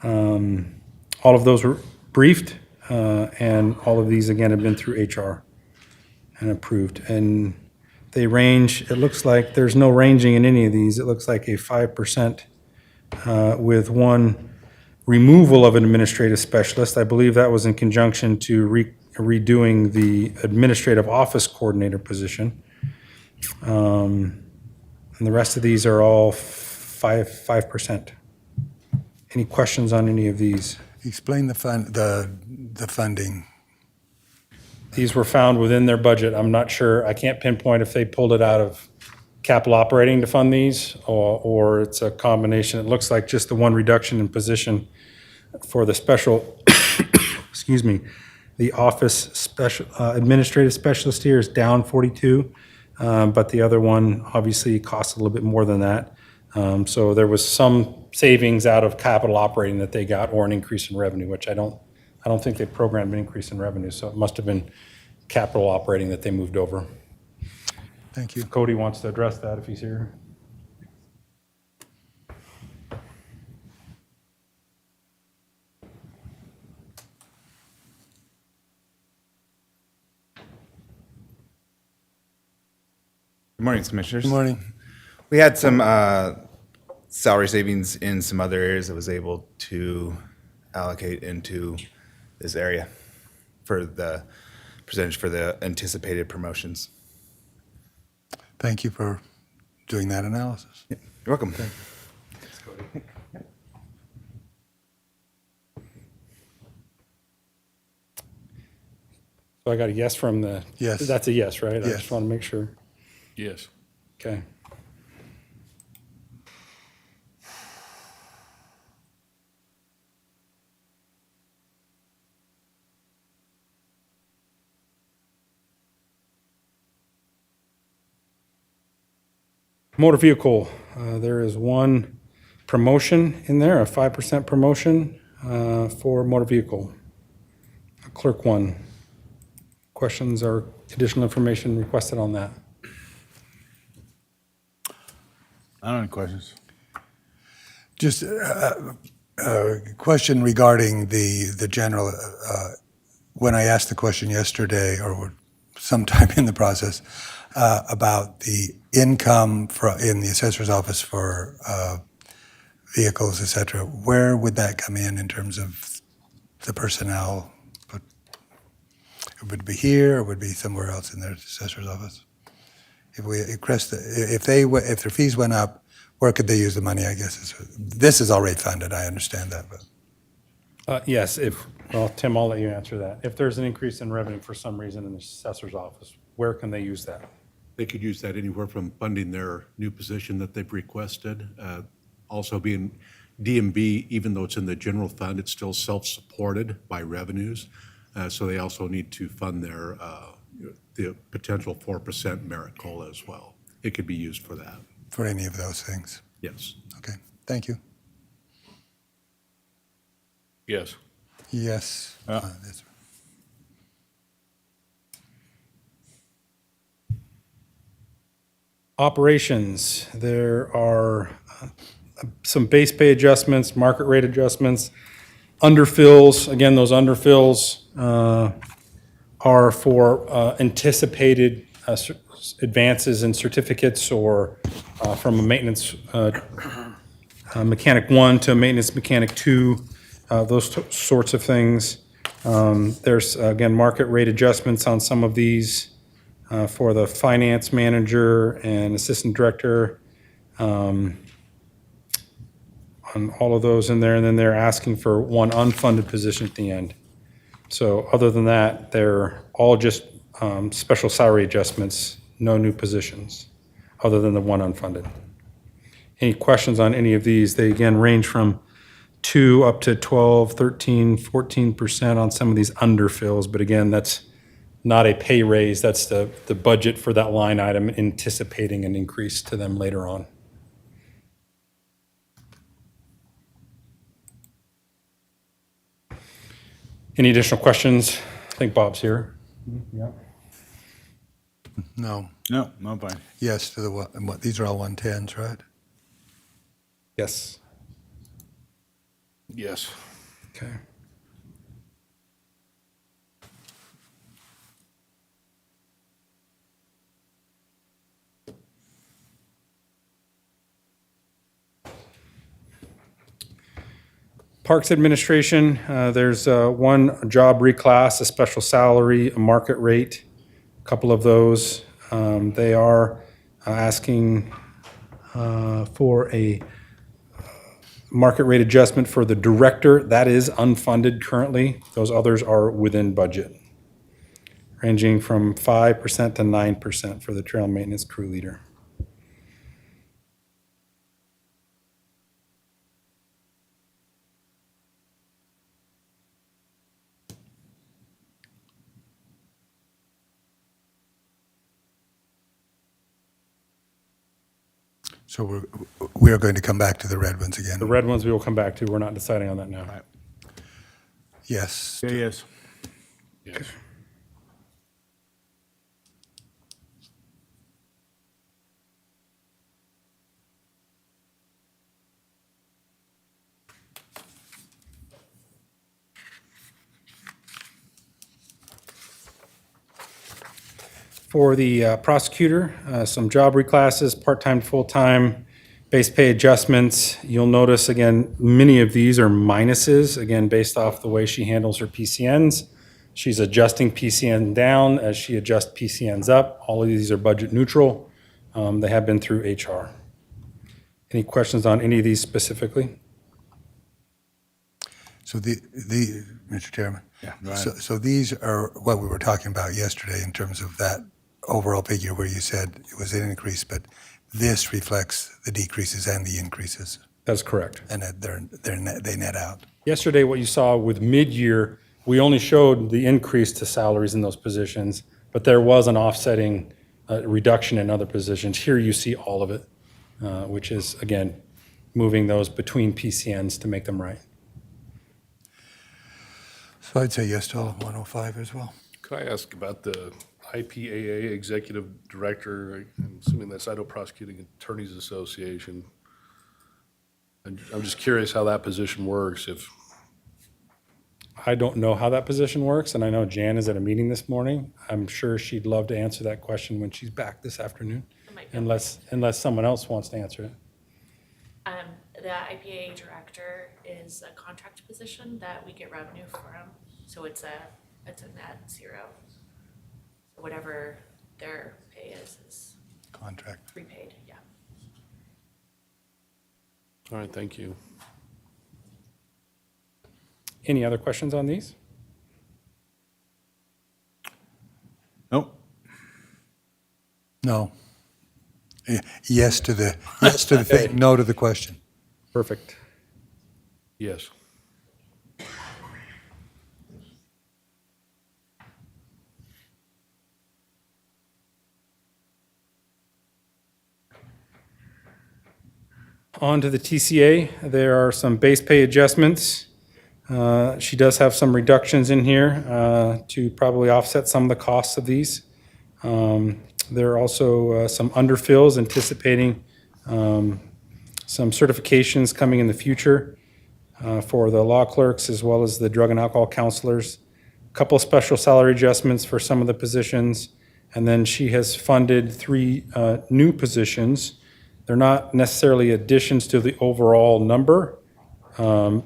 All of those were briefed, and all of these, again, have been through HR and approved. And they range, it looks like there's no ranging in any of these. It looks like a 5% with one removal of an administrative specialist. I believe that was in conjunction to redoing the administrative office coordinator position. And the rest of these are all 5%. Any questions on any of these? Explain the funding. These were found within their budget. I'm not sure, I can't pinpoint if they pulled it out of capital operating to fund these, or it's a combination. It looks like just the one reduction in position for the special, excuse me, the office special, administrative specialist here is down 42, but the other one obviously costs a little bit more than that. So there was some savings out of capital operating that they got, or an increase in revenue, which I don't think they programmed an increase in revenue, so it must have been capital operating that they moved over. Thank you. Cody wants to address that if he's here. Good morning, Commissioners. Good morning. We had some salary savings in some other areas that was able to allocate into this area for the percentage for the anticipated promotions. Thank you for doing that analysis. You're welcome. So I got a yes from the. Yes. That's a yes, right? I Yes. just want to make sure. Yes. Okay. Motor vehicle, there is one promotion in there, a 5% promotion for motor vehicle. Clerk one. Questions or additional information requested on that? I don't have any questions. Just a question regarding the general, when I asked the question yesterday, or sometime in the process, about the income in the assessor's office for vehicles, et cetera, where would that come in terms of the personnel? Would it be here, or would it be somewhere else in their assessor's office? If their fees went up, where could they use the money, I guess? This is already funded, I understand that, but. Yes, well, Tim, I'll let you answer that. If there's an increase in revenue for some reason in the assessor's office, where can they use that? They could use that anywhere from funding their new position that they've requested. Also being DMB, even though it's in the general fund, it's still self-supported by revenues. So they also need to fund their the potential 4% merit COLA as well. It could be used for that. For any of those things? Yes. Okay, thank you. Yes. Yes. That's Operations, there are some base pay adjustments, market rate adjustments, underfills. Again, those underfills are for anticipated advances in certificates, or from a maintenance mechanic 1 to a maintenance mechanic 2, those sorts of things. There's, again, market rate adjustments on some of these. For the finance manager and assistant director, on all of those in there, and then they're asking for one unfunded position at the end. So other than that, they're all just special salary adjustments, no new positions, other than the one unfunded. Any questions on any of these? They, again, range from 2 up to 12, 13, 14% on some of these underfills, but again, that's not a pay raise, that's the budget for that line item, anticipating an increase to them later on. Any additional questions? I think Bob's here. Yeah. No. No, I'm fine. Yes to these are all 110s, right? Yes. Yes. Okay. Parks Administration, there's one job reclass, a special salary, a market rate, a couple of those. They are asking for a market rate adjustment for the director. That is unfunded currently. Those others are within budget, ranging from 5% to 9% for the trail maintenance crew leader. So we're going to come back to the red ones again. The red ones we will come back to. We're not deciding on that now. Yes. Yes. Yes. For the prosecutor, some job reclasses, part-time to full-time, base pay adjustments. You'll notice, again, many of these are minuses, again, based off the way she handles her PCNs. She's adjusting PCN down as she adjusts PCNs up. All of these are budget neutral. They have been through HR. Any questions on any of these specifically? So Mr. Chairman? Right. So these are what we were talking about yesterday in terms of that overall figure where you said it was an increase, but this reflects the decreases and the increases, That's correct. and that they net out. Yesterday, what you saw with mid-year, we only showed the increase to salaries in those positions, but there was an offsetting reduction in other positions. Here you see all of it, which is, again, moving those between PCNs to make them right. So I'd say yes to all of 105 as well. Could I ask about the IPAA Executive Director? I'm assuming that's Idaho Prosecuting Attorneys Association. And I'm just curious how that position works. If I don't know how that position works, and I know Jan is at a meeting this morning. I'm sure she'd love to answer that question when she's back this afternoon, unless someone else wants to answer it. The IPA director is a contract position that we get revenue from, so it's a net zero. So whatever their pay is Contract. prepaid, yeah. all right, thank you. Any other questions on these? Nope. No. Yes to the thing, no to the question. Perfect. Yes. On to the TCA, there are some base pay adjustments. She does have some reductions in here to probably offset some of the costs of these. There are also some underfills, anticipating some certifications coming in the future for the law clerks as well as the drug and alcohol counselors. A couple of special salary adjustments for some of the positions. And then she has funded 3 new positions. They're not necessarily additions to the overall number,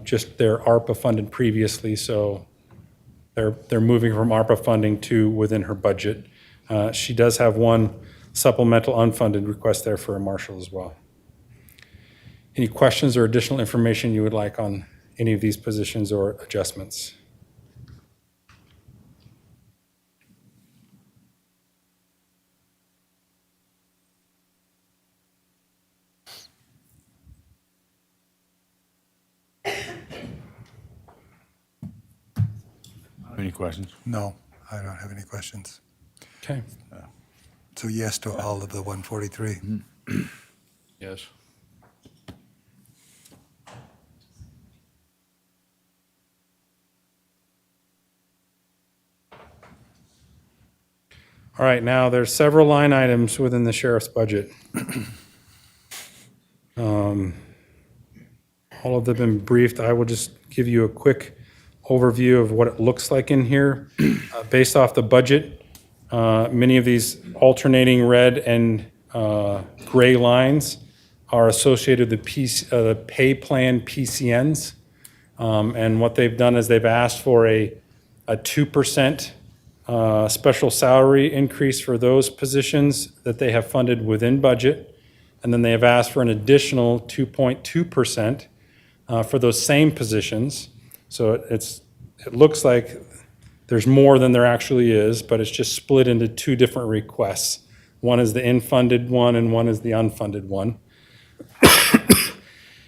just they're ARPA funded previously, so they're moving from ARPA funding to within her budget. She does have one supplemental unfunded request there for a marshal as well. Any questions or additional information you would like on any of these positions or adjustments? Any questions? No, I don't have any questions. Okay. So yes to all of the 143. Yes. All right, now there's several line items within the sheriff's budget. All of them have been briefed. I will just give you a quick overview of what it looks like in here. Based off the budget, many of these alternating red and gray lines are associated with the pay plan PCNs. And what they've done is they've asked for a 2% special salary increase for those positions that they have funded within budget. And then they have asked for an additional 2.2% for those same positions. So it looks like there's more than there actually is, but it's just split into two different requests. One is the in-funded one and one is the unfunded one.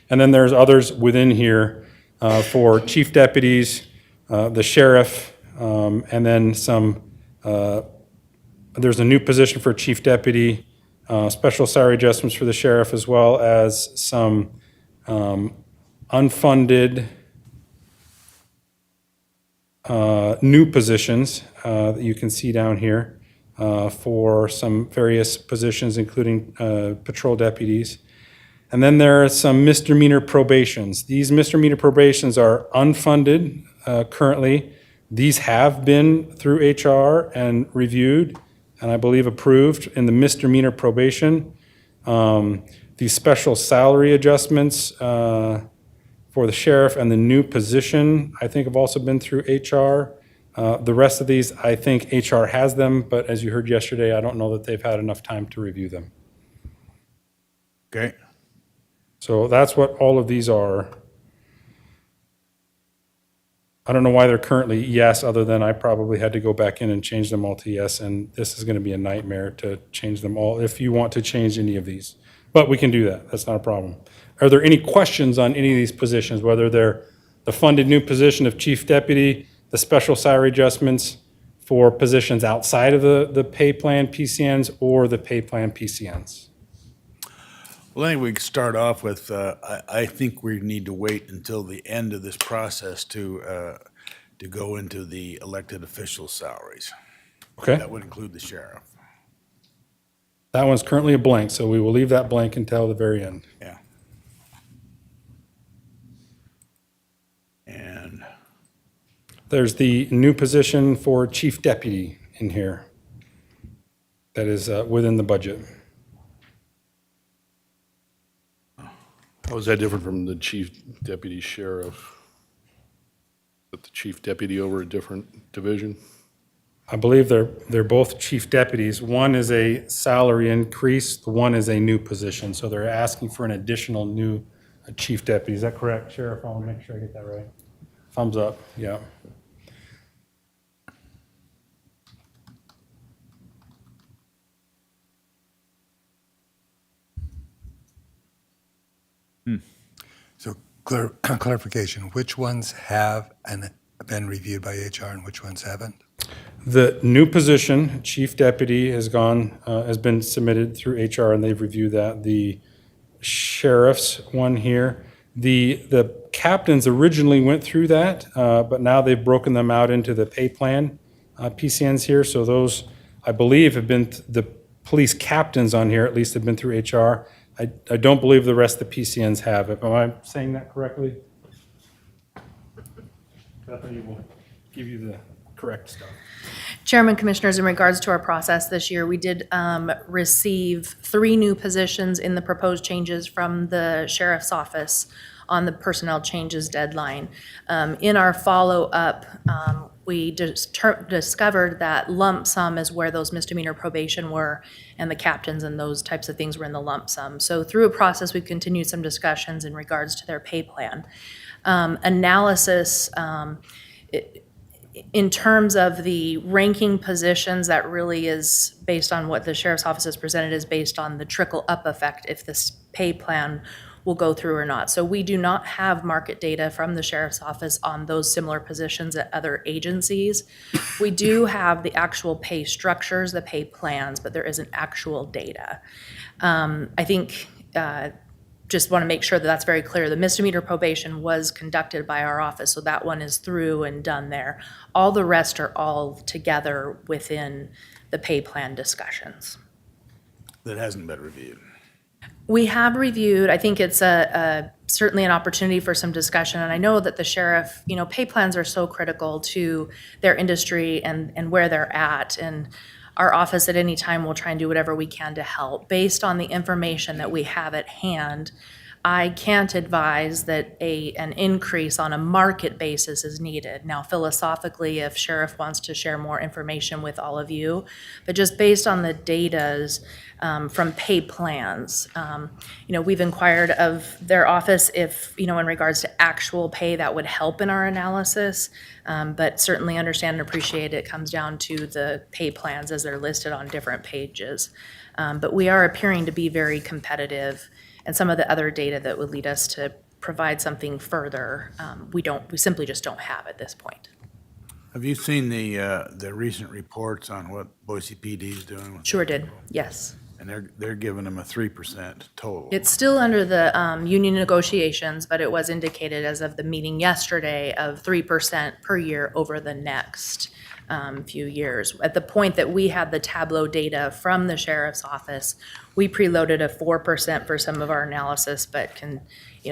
And then there's others within here for chief deputies, the sheriff, and then there's a new position for chief deputy, special salary adjustments for the sheriff, as well as some unfunded new positions that you can see down here for some various positions, including patrol deputies. And then there are some misdemeanor probations. These misdemeanor probations are unfunded currently. These have been through HR and reviewed, and I believe approved in the misdemeanor probation. These special salary adjustments for the sheriff and the new position, I think, have also been through HR. The rest of these, I think HR has them, but as you heard yesterday, I don't know that they've had enough time to review them. Okay. So that's what all of these are. I don't know why they're currently yes, other than I probably had to go back in and change them all to yes, and this is going to be a nightmare to change them all if you want to change any of these. But we can do that. That's not a problem. Are there any questions on any of these positions, whether they're the funded new position of chief deputy, the special salary adjustments for positions outside of the pay plan PCNs or the pay plan PCNs? Well, I think we can start off with, I think we need to wait until the end of this process to go into the elected official salaries. Okay. That would include the sheriff. That one's currently a blank, so we will leave that blank until the very end. Yeah. And There's the new position for chief deputy in here that is within the budget. How is that different from the chief deputy sheriff? Is the chief deputy over a different division? I believe they're both chief deputies. One is a salary increase, the one is a new position. So they're asking for an additional new chief deputy. Is that correct, Sheriff? I want to make sure I get that right. Thumbs up, yeah. So clarification, which ones have been reviewed by HR and which ones haven't? The new position, chief deputy, has been submitted through HR and they've reviewed that. The sheriff's one here. The captains originally went through that, but now they've broken them out into the pay plan PCNs here. So those, I believe, have been, the police captains on here at least have been through HR. I don't believe the rest of the PCNs have it. Am I saying that correctly? Bethany will give you the correct stuff. Chairman, Commissioners, in regards to our process this year, we did receive 3 new positions in the proposed changes from the Sheriff's Office on the personnel changes deadline. In our follow-up, we discovered that lump sum is where those misdemeanor probation were, and the captains and those types of things were in the lump sum. So through a process, we've continued some discussions in regards to their pay plan. Analysis, in terms of the ranking positions, that really is based on what the Sheriff's Office has presented, is based on the trickle-up effect if this pay plan will go through or not. So we do not have market data from the Sheriff's Office on those similar positions at other agencies. We do have the actual pay structures, the pay plans, but there isn't actual data. I think just want to make sure that that's very clear. The misdemeanor probation was conducted by our office, so that one is through and done there. All the rest are all together within the pay plan discussions. that hasn't been reviewed. We have reviewed, I think it's certainly an opportunity for some discussion, and I know that the sheriff, pay plans are so critical to their industry and where they're at, and our office at any time will try and do whatever we can to help. Based on the information that we have at hand, I can't advise that an increase on a market basis is needed. Now, philosophically, if Sheriff wants to share more information with all of you, but just based on the datas from pay plans, we've inquired of their office if, in regards to actual pay, that would help in our analysis. But certainly understand and appreciate it comes down to the pay plans as they're listed on different pages. But we are appearing to be very competitive, and some of the other data that would lead us to provide something further, we simply just don't have at this point. Have you seen the recent reports on what Boise PD is doing? With Sure their did, yes. And they're giving them a 3% total. It's still under the union negotiations, but it was indicated as of the meeting yesterday of 3% per year over the next few years. At the point that we had the Tableau data from the sheriff's office, we preloaded a 4% for some of our analysis, but can,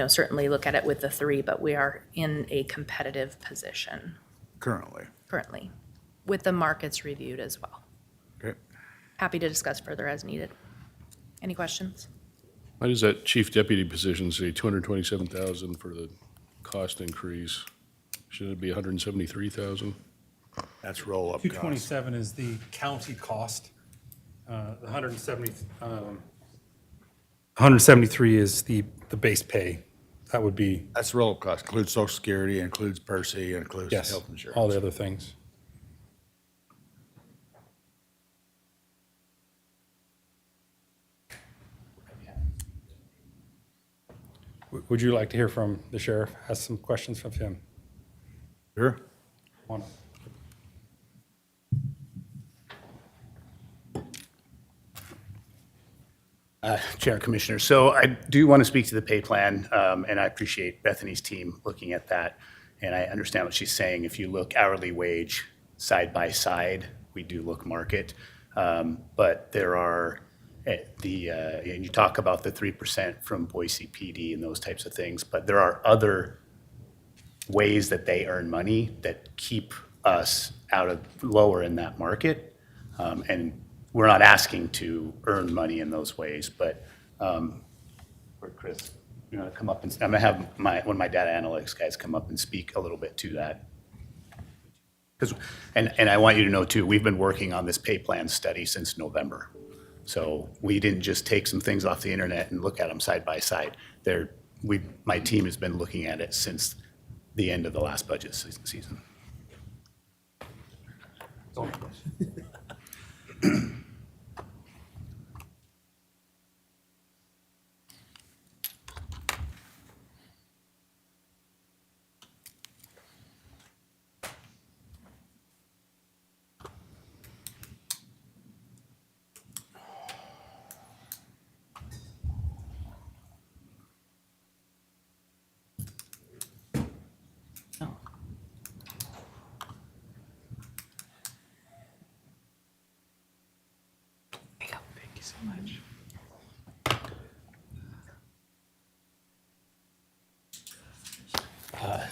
certainly look at it with the 3, but we are in a competitive position currently, with the markets reviewed as well. Okay. Happy to discuss further as needed. Any questions? Why does that chief deputy position say 227,000 for the cost increase? Shouldn't it be 173,000? That's roll-up cost. 227 is the county cost. The 173 is the base pay. That would be, That's roll-up cost, includes social security, includes Percy, includes yes, health insurance. all the other things. Would you like to hear from the sheriff? Has some questions from him. Sure. Come on up. Chair and Commissioner, so I do want to speak to the pay plan, and I appreciate Bethany's team looking at that. And I understand what she's saying. If you look hourly wage side by side, we do look market. But there are, and you talk about the 3% from Boise PD and those types of things, but there are other ways that they earn money that keep us lower in that market. And we're not asking to earn money in those ways, but, or Chris, you want to come up and, I'm gonna have one of my data analytics guys come up and speak a little bit to that. And I want you to know too, we've been working on this pay plan study since November. So we didn't just take some things off the internet and look at them side by side. My team has been looking at it since the end of the last budget season.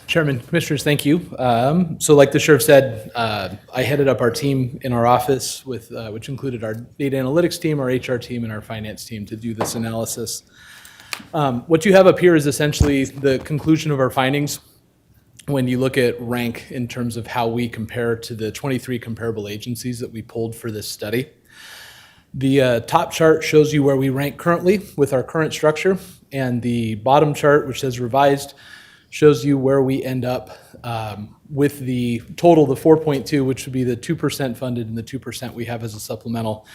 Chairman, Commissioners, thank you. So like the sheriff said, I headed up our team in our office with, which included our data analytics team, our HR team, and our finance team to do this analysis. What you have up here is essentially the conclusion of our findings when you look at rank in terms of how we compare to the 23 comparable agencies that we pulled for this study. The top chart shows you where we rank currently with our current structure, and the bottom chart, which says revised, shows you where we end up with the total, the 4.2, which would be the 2% funded and the 2% we have as a supplemental.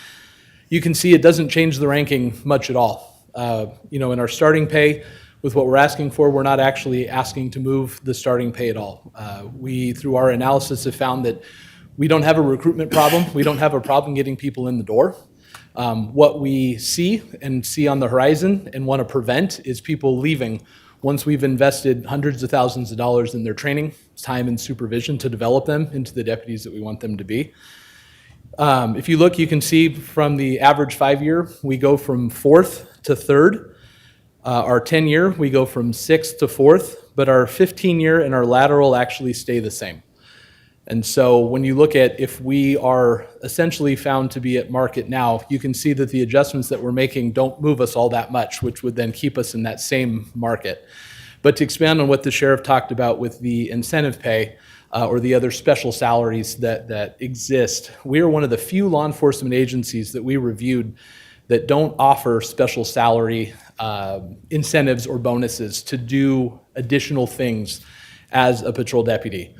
You can see it doesn't change the ranking much at all. In our starting pay, with what we're asking for, we're not actually asking to move the starting pay at all. We, through our analysis, have found that we don't have a recruitment problem. We don't have a problem getting people in the door. What we see on the horizon and want to prevent is people leaving once we've invested hundreds of thousands of dollars in their training, time, and supervision to develop them into the deputies that we want them to be. If you look, you can see from the average 5-year, we go from 4th to 3rd. Our 10-year, we go from 6th to 4th, but our 15-year and our lateral actually stay the same. And so when you look at if we are essentially found to be at market now, you can see that the adjustments that we're making don't move us all that much, which would then keep us in that same market. But to expand on what the sheriff talked about with the incentive pay or the other special salaries that exist, we are one of the few law enforcement agencies that we reviewed that don't offer special salary incentives or bonuses to do additional things as a patrol deputy.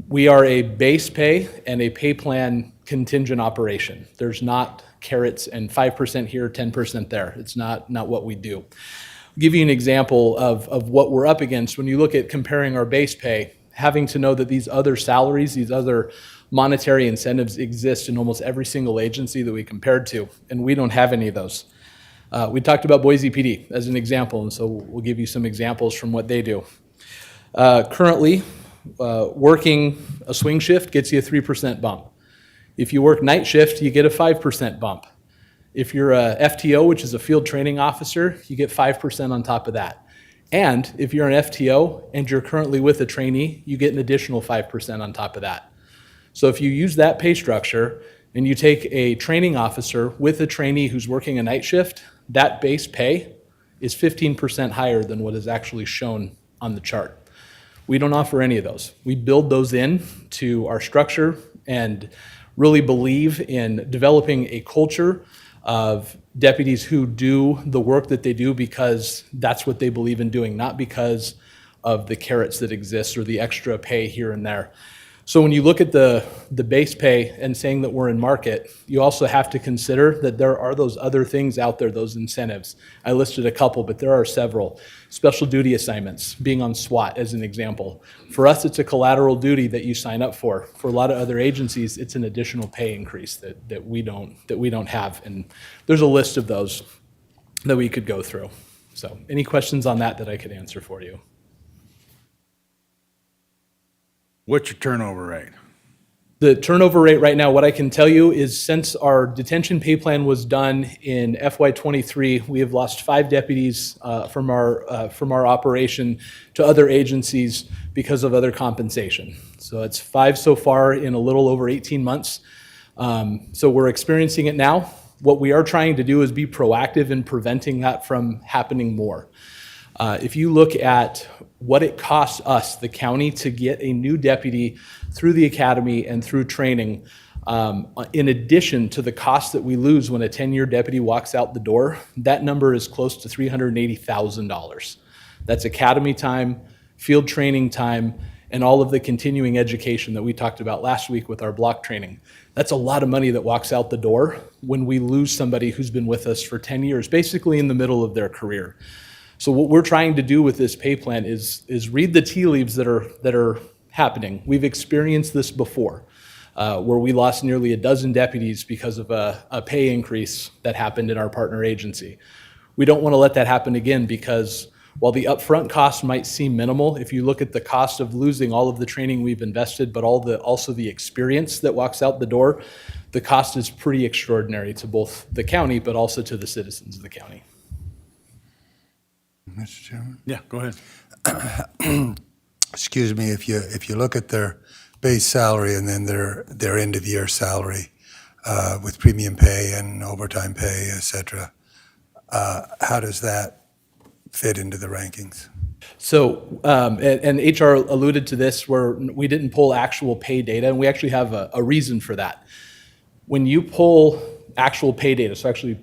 We are a base pay and a pay plan contingent operation. There's not carrots and 5% here, 10% there. It's not what we do. I'll give you an example of what we're up against. When you look at comparing our base pay, having to know that these other salaries, these other monetary incentives exist in almost every single agency that we compared to, and we don't have any of those. We talked about Boise PD as an example, and so we'll give you some examples from what they do. Currently, working a swing shift gets you a 3% bump. If you work night shift, you get a 5% bump. If you're a FTO, which is a field training officer, you get 5% on top of that. And if you're an FTO and you're currently with a trainee, you get an additional 5% on top of that. So if you use that pay structure and you take a training officer with a trainee who's working a night shift, that base pay is 15% higher than what is actually shown on the chart. We don't offer any of those. We build those in to our structure and really believe in developing a culture of deputies who do the work that they do because that's what they believe in doing, not because of the carrots that exist or the extra pay here and there. So when you look at the base pay and saying that we're in market, you also have to consider that there are those other things out there, those incentives. I listed a couple, but there are several. Special duty assignments, being on SWAT as an example. For us, it's a collateral duty that you sign up for. For a lot of other agencies, it's an additional pay increase that we don't have. And there's a list of those that we could go through. So any questions on that I could answer for you? What's your turnover rate? The turnover rate right now, what I can tell you is since our detention pay plan was done in FY23, we have lost 5 deputies from our operation to other agencies because of other compensation. So it's 5 so far in a little over 18 months. So we're experiencing it now. What we are trying to do is be proactive in preventing that from happening more. If you look at what it costs us, the county, to get a new deputy through the academy and through training, in addition to the cost that we lose when a 10-year deputy walks out the door, that number is close to $380,000. That's academy time, field training time, and all of the continuing education that we talked about last week with our block training. That's a lot of money that walks out the door when we lose somebody who's been with us for 10 years, basically in the middle of their career. So what we're trying to do with this pay plan is read the tea leaves that are happening. We've experienced this before, where we lost nearly a dozen deputies because of a pay increase that happened in our partner agency. We don't want to let that happen again because while the upfront cost might seem minimal, if you look at the cost of losing all of the training we've invested, but also the experience that walks out the door, the cost is pretty extraordinary to both the county, but also to the citizens of the county. Mr. Chairman? Yeah, go ahead. Excuse me, if you look at their base salary and then their end of year salary with premium pay and overtime pay, et cetera, how does that fit into the rankings? So, and HR alluded to this where we didn't pull actual pay data, and we actually have a reason for that. When you pull actual pay data, so actually,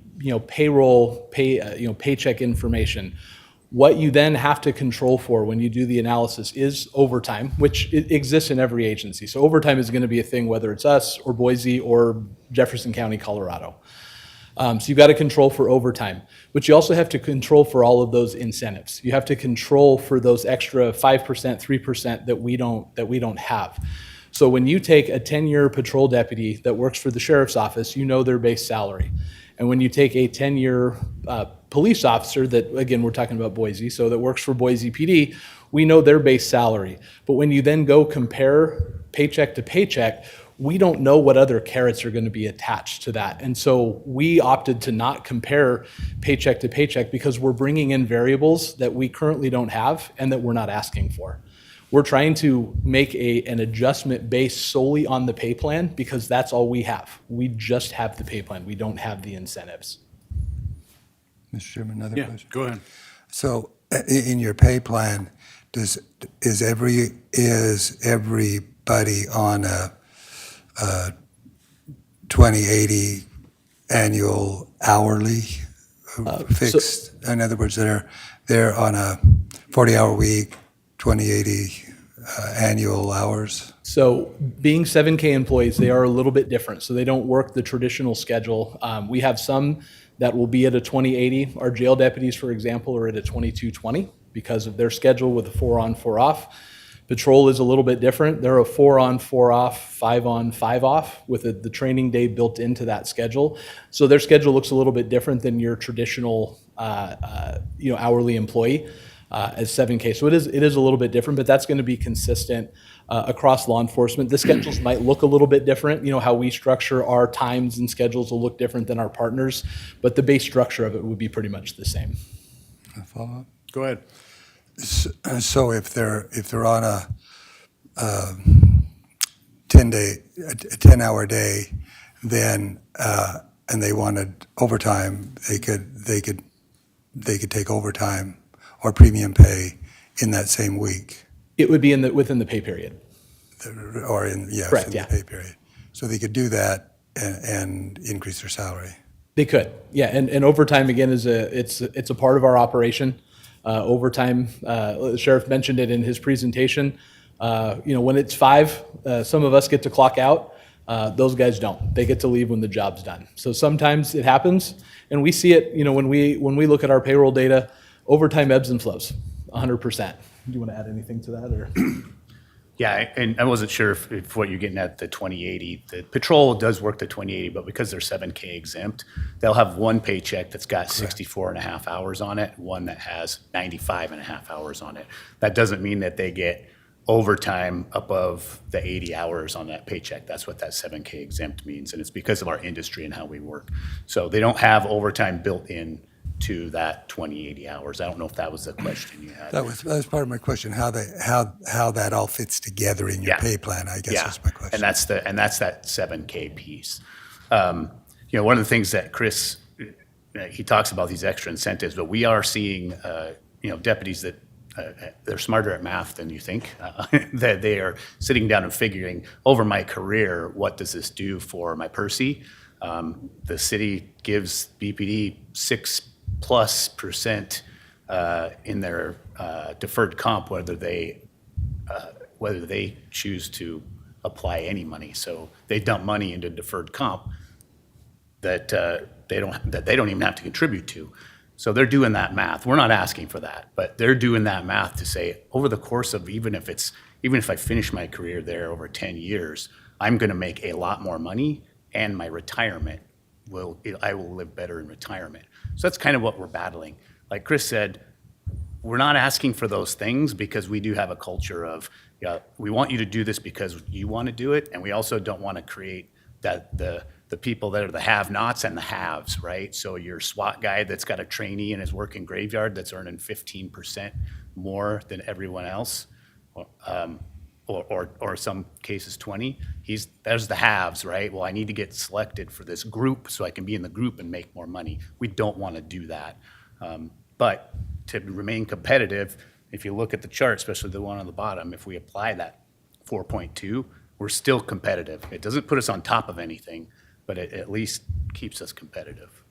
payroll, paycheck information, what you then have to control for when you do the analysis is overtime, which exists in every agency. So overtime is going to be a thing whether it's us or Boise or Jefferson County, Colorado. So you've got to control for overtime, but you also have to control for all of those incentives. You have to control for those extra 5%, 3% that we don't have. So when you take a 10-year patrol deputy that works for the sheriff's office, you know their base salary. And when you take a 10-year police officer that, again, we're talking about Boise, so that works for Boise PD, we know their base salary. But when you then go compare paycheck to paycheck, we don't know what other carrots are going to be attached to that. And so we opted to not compare paycheck to paycheck because we're bringing in variables that we currently don't have and that we're not asking for. We're trying to make an adjustment based solely on the pay plan because that's all we have. We just have the pay plan. We don't have the incentives. Mr. Chairman, another Yeah, question. go ahead. So in your pay plan, is everybody on a 2080 annual hourly fixed? In other words, they're on a 40-hour week, 2080 annual hours? So being 7K employees, they are a little bit different. So they don't work the traditional schedule. We have some that will be at a 2080. Our jail deputies, for example, are at a 2220 because of their schedule with a 4 on, 4 off. Patrol is a little bit different. They're a 4 on, 4 off, 5 on, 5 off with the training day built into that schedule. So their schedule looks a little bit different than your traditional hourly employee as 7K. So it is a little bit different, but that's going to be consistent across law enforcement. The schedules might look a little bit different. How we structure our times and schedules will look different than our partners, but the base structure of it would be pretty much the same. A follow-up? Go ahead. So if they're on a 10-hour day, then and they wanted overtime, they could take overtime or premium pay in that same week, It would be within the pay period. or in Correct, in yeah. the pay period. So they could do that and increase their salary. They could, yeah, and overtime again is it's a part of our operation. Overtime, the sheriff mentioned it in his presentation. When it's 5, some of us get to clock out. Those guys don't. They get to leave when the job's done. So sometimes it happens, and we see it. When we look at our payroll data, overtime ebbs and flows, 100%. Do you want to add anything to that, or? Yeah, and I wasn't sure if what you're getting at, the 2080, the patrol does work the 2080, but because they're 7K exempt, they'll have one paycheck that's got 64 and a half hours on it, one that has 95 and a half hours on it. That doesn't mean that they get overtime above the 80 hours on that paycheck. That's what that 7K exempt means, and it's because of our industry and how we work. So they don't have overtime built in to that 2080 hours. I don't know if that was the question you had. That was part of my question, how that all fits together in your Yeah. pay plan, I guess Yeah, is my question. and that's that 7K piece. One of the things that Chris, he talks about these extra incentives, but we are seeing, deputies that they're smarter at math than you think. That they are sitting down and figuring over my career, what does this do for my Percy? The city gives BPD 6+% in their deferred comp, whether they choose to apply any money. So they dump money into deferred comp that they don't even have to contribute to. So they're doing that math. We're not asking for that, but they're doing that math to say over the course of even if I finish my career there over 10 years, I'm going to make a lot more money, and my retirement I will live better in retirement. So that's kind of what we're battling. Like Chris said, we're not asking for those things because we do have a culture of, we want you to do this because you want to do it, and we also don't want to create that the people that are the have-nots and the haves, right? So your SWAT guy that's got a trainee and is working graveyard that's earning 15% more than everyone else, or some cases 20. There's the haves, right? Well, I need to get selected for this group so I can be in the group and make more money. We don't want to do that. But to remain competitive, if you look at the chart, especially the one on the bottom, if we apply that 4.2, we're still competitive. It doesn't put us on top of anything, but it at least keeps us competitive.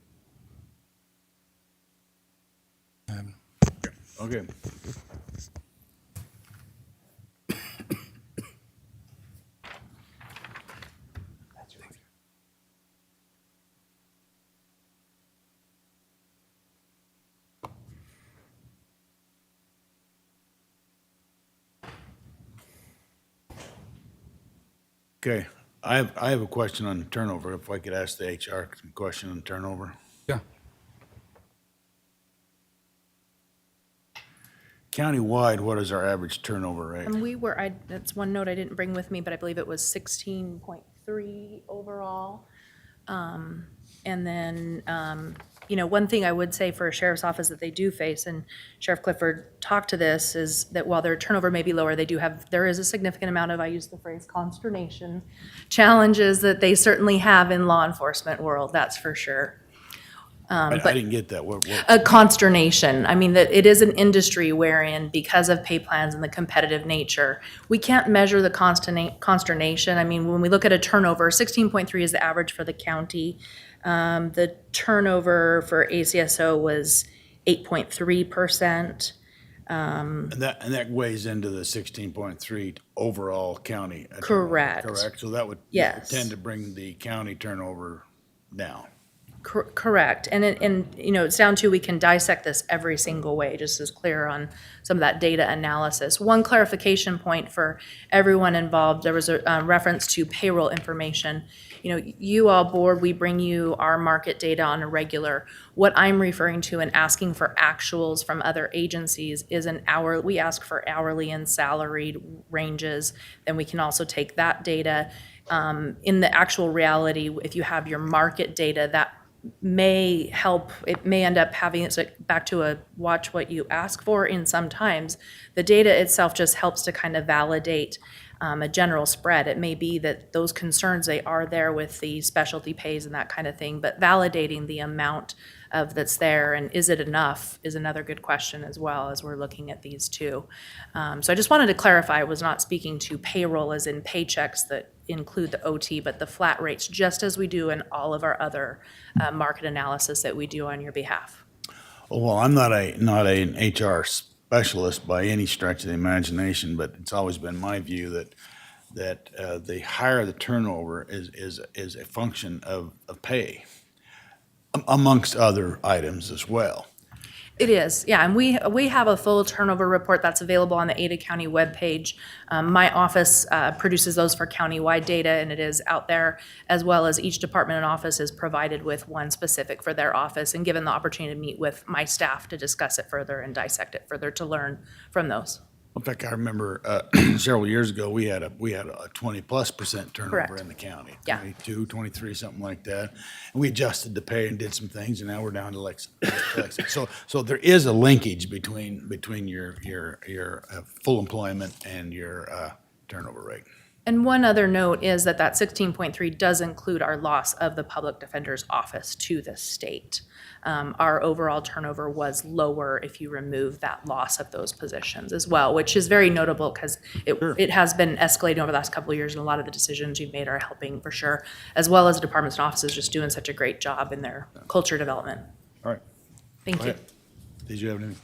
Okay. Okay, I have a question on turnover, if I could ask the HR some question on turnover. Yeah. Countywide, what is our average turnover rate? And that's one note I didn't bring with me, but I believe it was 16.3 overall. And then, one thing I would say for a sheriff's office that they do face, and Sheriff Clifford talked to this, is that while their turnover may be lower, there is a significant amount of, I use the phrase consternation, challenges that they certainly have in law enforcement world, that's for sure. I didn't get that. What? A consternation. I mean, that it is an industry wherein, because of pay plans and the competitive nature, we can't measure the consternation. I mean, when we look at a turnover, 16.3 is the average for the county. The turnover for ACSO was 8.3%. And that weighs into the 16.3 overall county. Correct. Correct. So that would Yes. tend to bring the county turnover down. Correct. And it's down to, we can dissect this every single way, just as clear on some of that data analysis. One clarification point for everyone involved, there was a reference to payroll information. You all board, we bring you our market data on a regular. What I'm referring to and asking for actuals from other agencies is we ask for hourly and salaried ranges. Then we can also take that data. In the actual reality, if you have your market data, that may help. It may end up having, it's like back to a watch what you ask for in sometimes. The data itself just helps to kind of validate a general spread. It may be that those concerns, they are there with the specialty pays and that kind of thing, but validating the amount of that's there and is it enough is another good question as well, as we're looking at these two. So I just wanted to clarify, I was not speaking to payroll as in paychecks that include the OT, but the flat rates, just as we do in all of our other market analysis that we do on your behalf. Well, I'm not an HR specialist by any stretch of the imagination, but it's always been my view that the higher the turnover is a function of pay, amongst other items as well. It is, yeah, and we have a full turnover report that's available on the Ada County webpage. My office produces those for countywide data, and it is out there, as well as each department and office is provided with one specific for their office, and given the opportunity to meet with my staff to discuss it further and dissect it further to learn from those. In fact, I remember several years ago, we had a 20+% turnover Correct. in the county. Yeah. 22, 23, something like that. And we adjusted the pay and did some things, and now we're down to like so there is a linkage between your full employment and your turnover rate. And one other note is that 16.3 does include our loss of the public defender's office to the state. Our overall turnover was lower if you remove that loss of those positions as well, which is very notable because it has been escalating over the last couple of years, and a lot of the decisions you've made are helping for sure, as well as departments and offices just doing such a great job in their culture development. All right. Thank Go you. ahead. Did you have anything?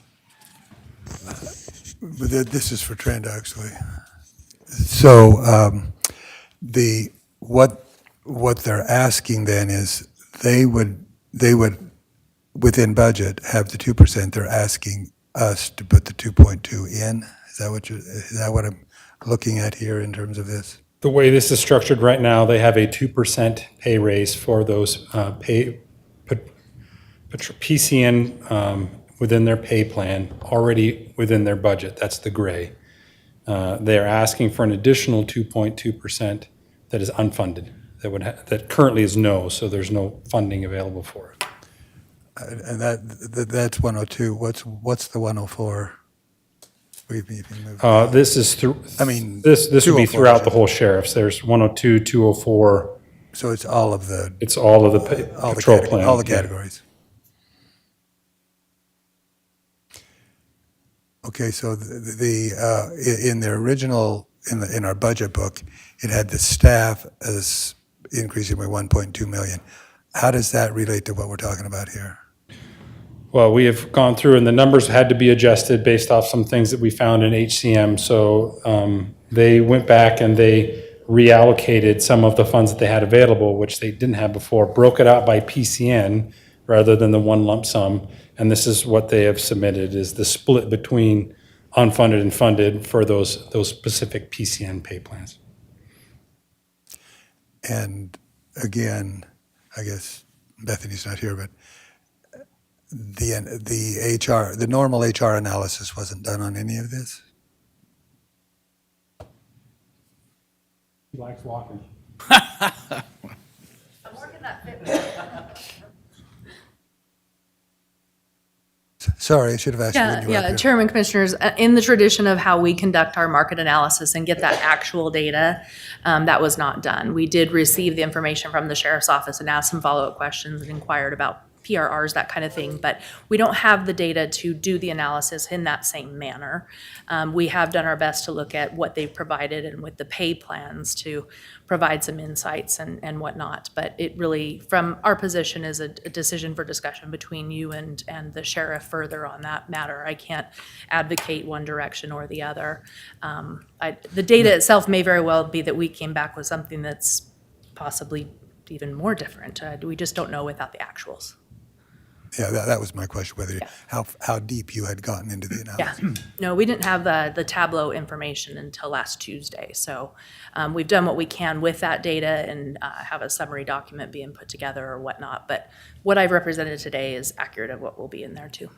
But this is for Trent, actually. So what they're asking then is they would within budget have the 2%. They're asking us to put the 2.2 in. Is that what I'm looking at here in terms of this? The way this is structured right now, they have a 2% pay raise for those PCN within their pay plan, already within their budget. That's the gray. They're asking for an additional 2.2% that is unfunded, that currently is no, so there's no funding available for it. And that's 102. What's the 104? This is through. I mean, this would be 204, throughout the whole sheriff's. There's 102, 204. So it's all of the It's all of the patrol plan. all the categories. Okay, so in their original in our budget book, it had the staff as increasing by 1.2 million. How does that relate to what we're talking about here? Well, we have gone through, and the numbers had to be adjusted based off some things that we found in HCM. So they went back and they reallocated some of the funds that they had available, which they didn't have before, broke it out by PCN rather than the one lump sum. And this is what they have submitted, is the split between unfunded and funded for those specific PCN pay plans. And again, I guess Bethany's not here, but the normal HR analysis wasn't done on any of this? He likes walking. I'm working that fitness. Sorry, I should have asked you when Yeah, you were up yeah, here. Chairman, Commissioners, in the tradition of how we conduct our market analysis and get that actual data, that was not done. We did receive the information from the sheriff's office and asked some follow-up questions and inquired about PRRs, that kind of thing, but we don't have the data to do the analysis in that same manner. We have done our best to look at what they've provided and with the pay plans to provide some insights and whatnot, but it really, from our position, is a decision for discussion between you and the sheriff further on that matter. I can't advocate one direction or the other. The data itself may very well be that we came back with something that's possibly even more different. We just don't know without the actuals. Yeah, that was my question, whether, how deep you had gotten into the Yeah, analysis. no, we didn't have the Tableau information until last Tuesday. So we've done what we can with that data and have a summary document being put together or whatnot. But what I've represented today is accurate of what will be in there too.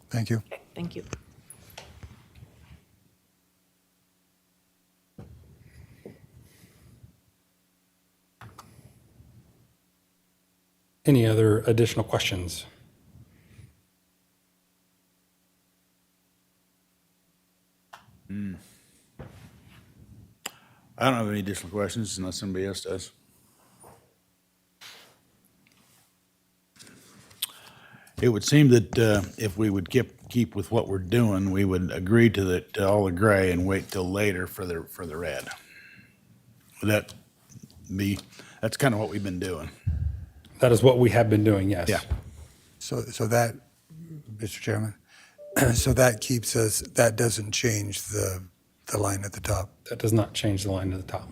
Thank you. Okay, thank you. Any other additional questions? I don't have any additional questions unless somebody else does. It would seem that if we would keep with what we're doing, we would agree to all the gray and wait till later for the red. Would that be, that's kind of what we've been doing. That is what we have been doing, yes. Yeah. So that, Mr. Chairman, so that keeps us, that doesn't change the line at the top. That does not change the line at the top.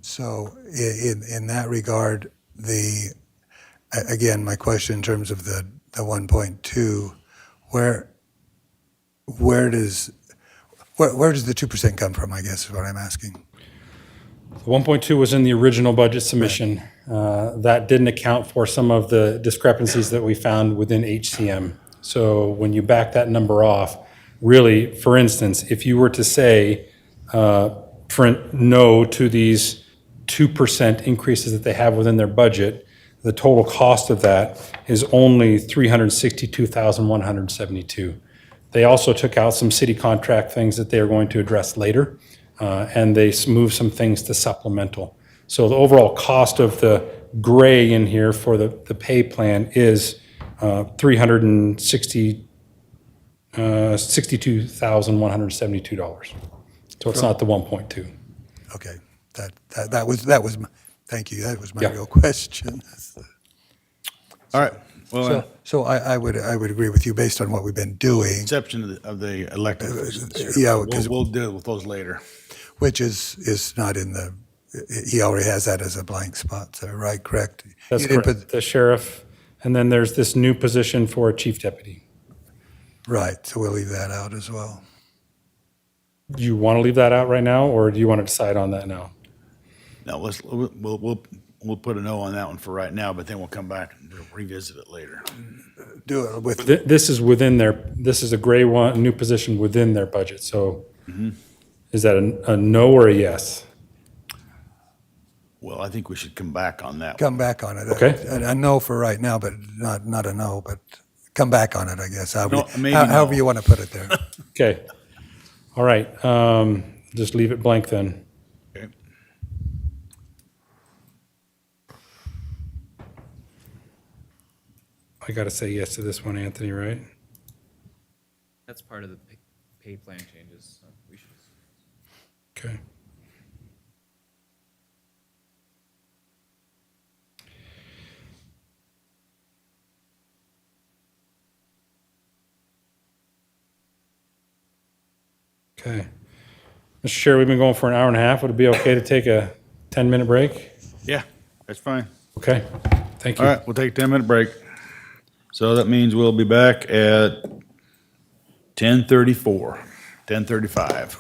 So in that regard, again, my question in terms of the 1.2, where does the 2% come from, I guess is what I'm asking. The 1.2 was in the original budget submission. That didn't account for some of the discrepancies that we found within HCM. So when you back that number off, really, for instance, if you were to say no to these 2% increases that they have within their budget, the total cost of that is only $362,172. They also took out some city contract things that they are going to address later, and they moved some things to supplemental. So the overall cost of the gray in here for the pay plan is $62,172. So it's not the 1.2. Okay, that was, thank you, that was my Yeah. real question. All right. Well, So I would agree with you based on what we've been doing, exception of the elected officials. yeah, 'cause- We'll deal with those later. which is not in the, he already has that as a blank spot, so, right, correct? That's You didn't correct. put- The sheriff, and then there's this new position for a chief deputy. Right, so we'll leave that out as well. Do you want to leave that out right now, or do you want to decide on that now? No, we'll put a no on that one for right now, but then we'll come back and revisit it later. Do it with, This is within this is a gray one, a new position within their budget, so is that a no or a yes? Well, I think we should come back on that. come back on it. Okay. A no for right now, but not a no, but come back on it, I guess, No, maybe however no. you want to put it there. Okay, all right, just leave it blank then. Okay. I got to say yes to this one, Anthony, right? That's part of the pay plan changes, so we should. Okay. Okay. Mr. Chair, we've been going for an hour and a half. Would it be okay to take a 10-minute break? Yeah, that's fine. Okay, thank you. All right, we'll take a 10-minute break. So that means we'll be back at 10:34, 10:35.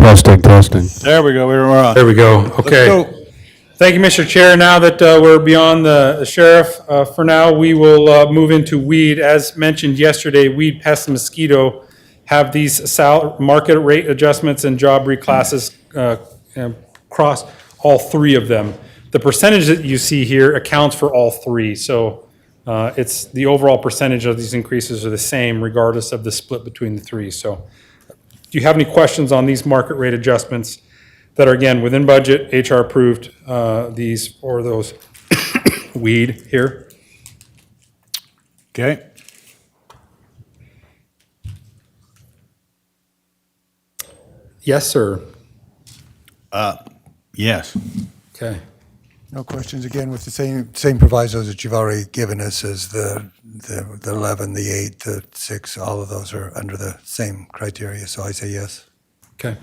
Testing, testing. There we go, we were on. There we go. Okay. Let's go. Thank you, Mr. Chair. Now that we're beyond the sheriff, for now, we will move into weed. As mentioned yesterday, weed, pest, and mosquito have these market rate adjustments and job reclasses across all three of them. The percentage that you see here accounts for all three. So it's the overall percentage of these increases are the same regardless of the split between the three. So do you have any questions on these market rate adjustments that are, again, within budget, HR approved these for those weed here? Okay. Yes, sir. Yes. Okay. No questions, again, with the same provisos that you've already given us as the 11, the 8, the 6, all of those are under the same criteria, so I say yes. Okay.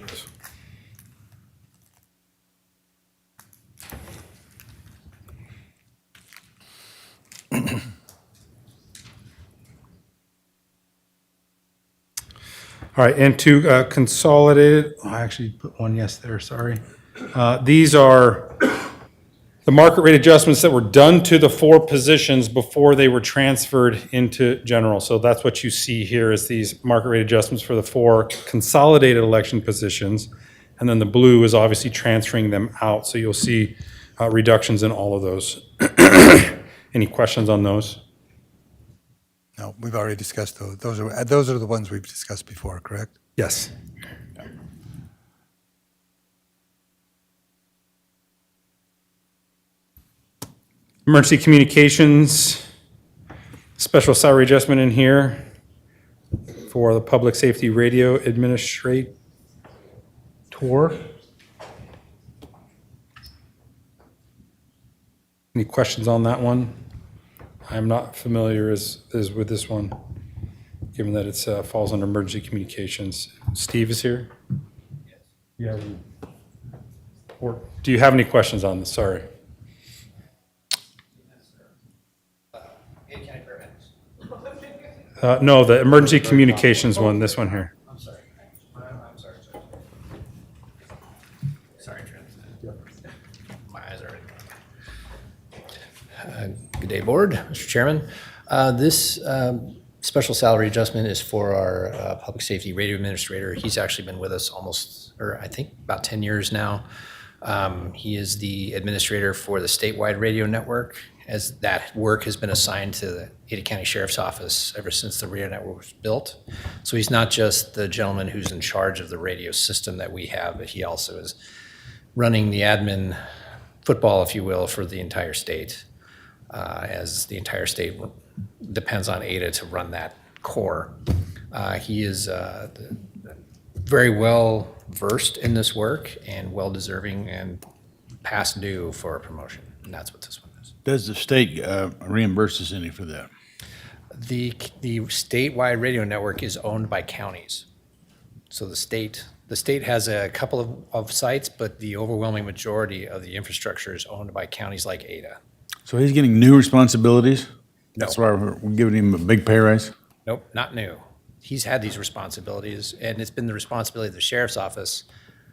All right, and to consolidated, I actually put one yes there, sorry. These are the market rate adjustments that were done to the four positions before they were transferred into general. So that's what you see here is these market rate adjustments for the four consolidated election positions. And then the blue is obviously transferring them out. So you'll see reductions in all of those. Any questions on those? No, we've already discussed those. Those are the ones we've discussed before, correct? Yes. Emergency communications, special salary adjustment in here for the public safety radio administrator. Any questions on that one? I'm not familiar as with this one, given that it falls under emergency communications. Steve is here? Yes. Do you have any questions on this? Sorry. No, the emergency communications one, this one here. I'm sorry. I'm sorry. Sorry, Trent. My eyes are already. Good day, Board, Mr. Chairman. This special salary adjustment is for our public safety radio administrator. He's actually been with us I think about 10 years now. He is the administrator for the statewide radio network, as that work has been assigned to the Ada County Sheriff's Office ever since the radio network was built. So he's not just the gentleman who's in charge of the radio system that we have, but he also is running the admin football, if you will, for the entire state, as the entire state depends on Ada to run that core. He is very well versed in this work and well deserving and past due for a promotion, and that's what this one is. Does the state reimburse us any for that? The statewide radio network is owned by counties. So the state has a couple of sites, but the overwhelming majority of the infrastructure is owned by counties like Ada. So he's getting new responsibilities? No. That's why we're giving him a big pay raise? Nope, not new. He's had these responsibilities, and it's been the responsibility of the sheriff's office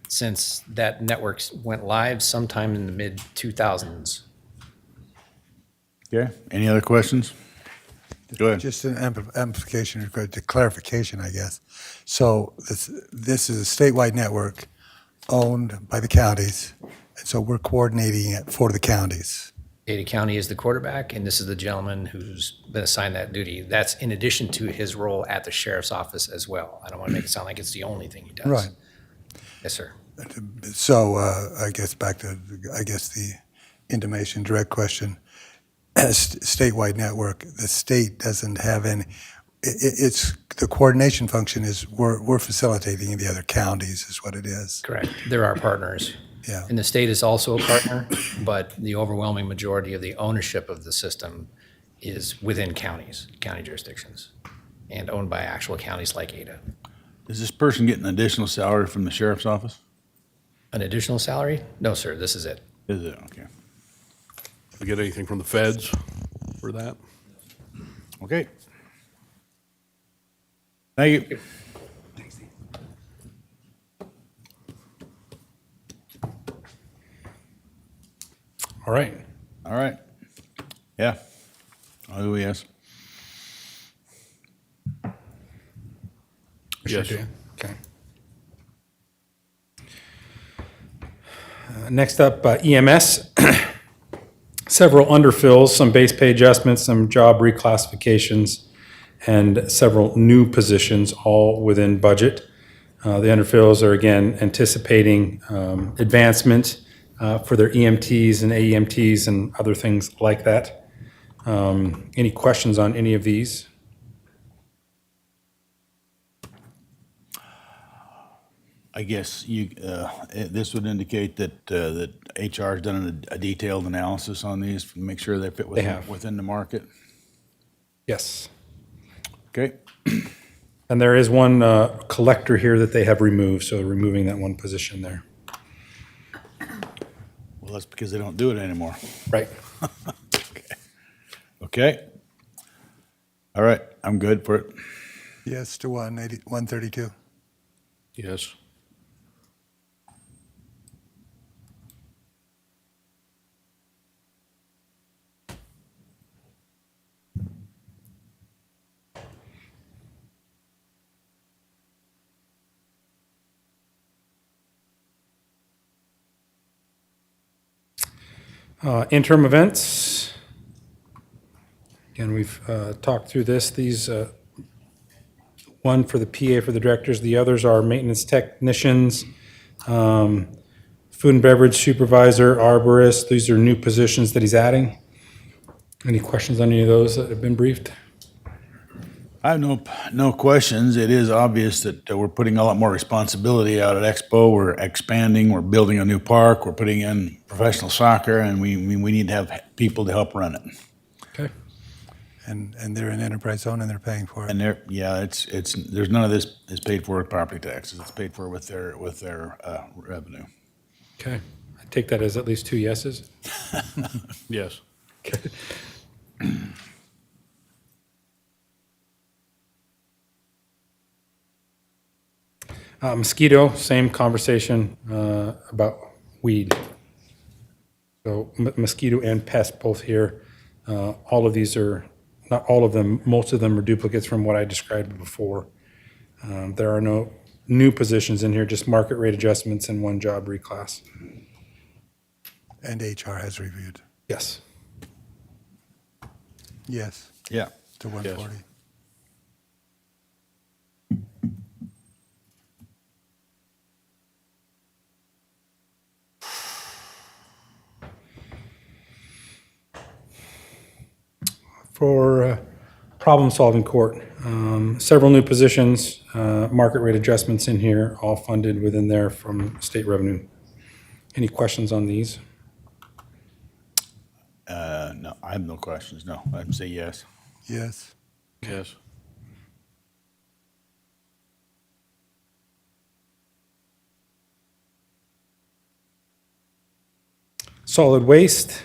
since that network went live sometime in the mid-2000s. Okay, any other questions? Go ahead. Just an amplification, to clarification, I guess. So this is a statewide network owned by the counties, and so we're coordinating it for the counties. Ada County is the quarterback, and this is the gentleman who's been assigned that duty. That's in addition to his role at the sheriff's office as well. I don't want to make it sound like it's the only thing he does. Right. Yes, sir. So I guess back to, the intimation, direct question. As statewide network, the state doesn't have any, it's, the coordination function is we're facilitating the other counties is what it is. Correct. They're our partners. Yeah. And the state is also a partner, but the overwhelming majority of the ownership of the system is within counties, county jurisdictions, and owned by actual counties like Ada. Does this person get an additional salary from the sheriff's office? An additional salary? No, sir, this is it. Is it? Okay. We get anything from the feds for that? Okay. Thank you. All right. All right. Yeah. I'll do a yes. Yes. Okay. Next up, EMS. Several underfills, some base pay adjustments, some job reclassifications, and several new positions, all within budget. The underfills are, again, anticipating advancement for their EMTs and AEMTs and other things like that. Any questions on any of these? I guess this would indicate that HR has done a detailed analysis on these to make sure they fit within the market. Yes. Okay. And there is one collector here that they have removed, so removing that one position there. Well, that's because they don't do it anymore. Right. Okay. All right. I'm good for it. Yes to 132. Yes. Interim events. Again, we've talked through this. These, one for the PA for the directors, the others are maintenance technicians, food and beverage supervisor, arborist. These are new positions that he's adding. Any questions on any of those that have been briefed? I have no questions. It is obvious that we're putting a lot more responsibility out at Expo. We're expanding, we're building a new park, we're putting in professional soccer, and we need to have people to help run it. Okay. And they're in enterprise zone and they're paying for it. And there's none of this is paid for with property taxes. It's paid for with their revenue. Okay. I take that as at least 2 yeses. Yes. Okay. Mosquito, same conversation about weed. So mosquito and pest both here. All of these are, not all of them, most of them are duplicates from what I described before. There are no new positions in here, just market rate adjustments and one job reclass. And HR has reviewed. Yes. Yes Yeah. to 140. For problem-solving court, several new positions, market rate adjustments in here, all funded within there from state revenue. Any questions on these? No, I have no questions. No, I'd say yes. Yes. Yes. Solid waste,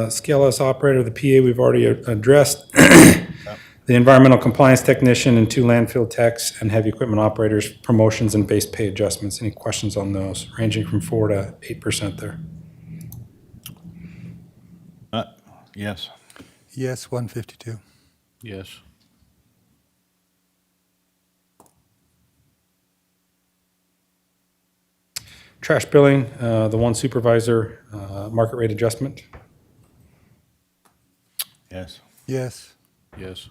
scale-less operator, the PA we've already addressed. The environmental compliance technician and 2 landfill techs and heavy equipment operators, promotions and base pay adjustments. Any questions on those, ranging from 4 to 8% there? Yes. Yes, 152. Yes. Trash billing, the 1 supervisor, market rate adjustment. Yes. Yes. Yes.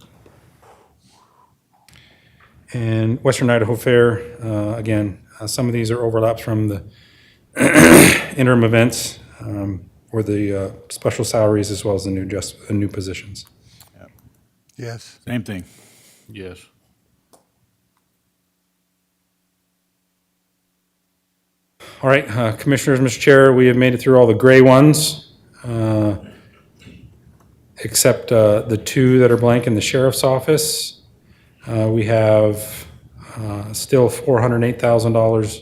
And Western Idaho Fair, again, some of these are overlaps from the interim events or the special salaries as well as the new positions. Yes. Same thing. Yes. All right, Commissioners, Mr. Chair, we have made it through all the gray ones, except the 2 that are blank in the sheriff's office. We have still $408,000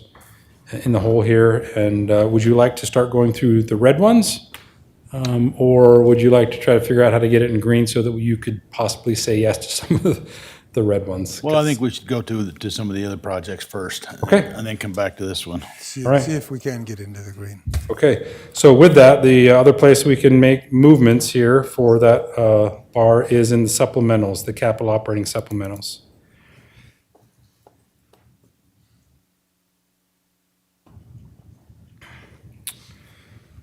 in the hole here. And would you like to start going through the red ones? Or would you like to try to figure out how to get it in green so that you could possibly say yes to some of the red ones. Well, I think we should go to some of the other projects first. Okay. And then come back to this one. See All right. see if we can get into the green. Okay, so with that, the other place we can make movements here for that bar is in the supplementals, the capital operating supplementals.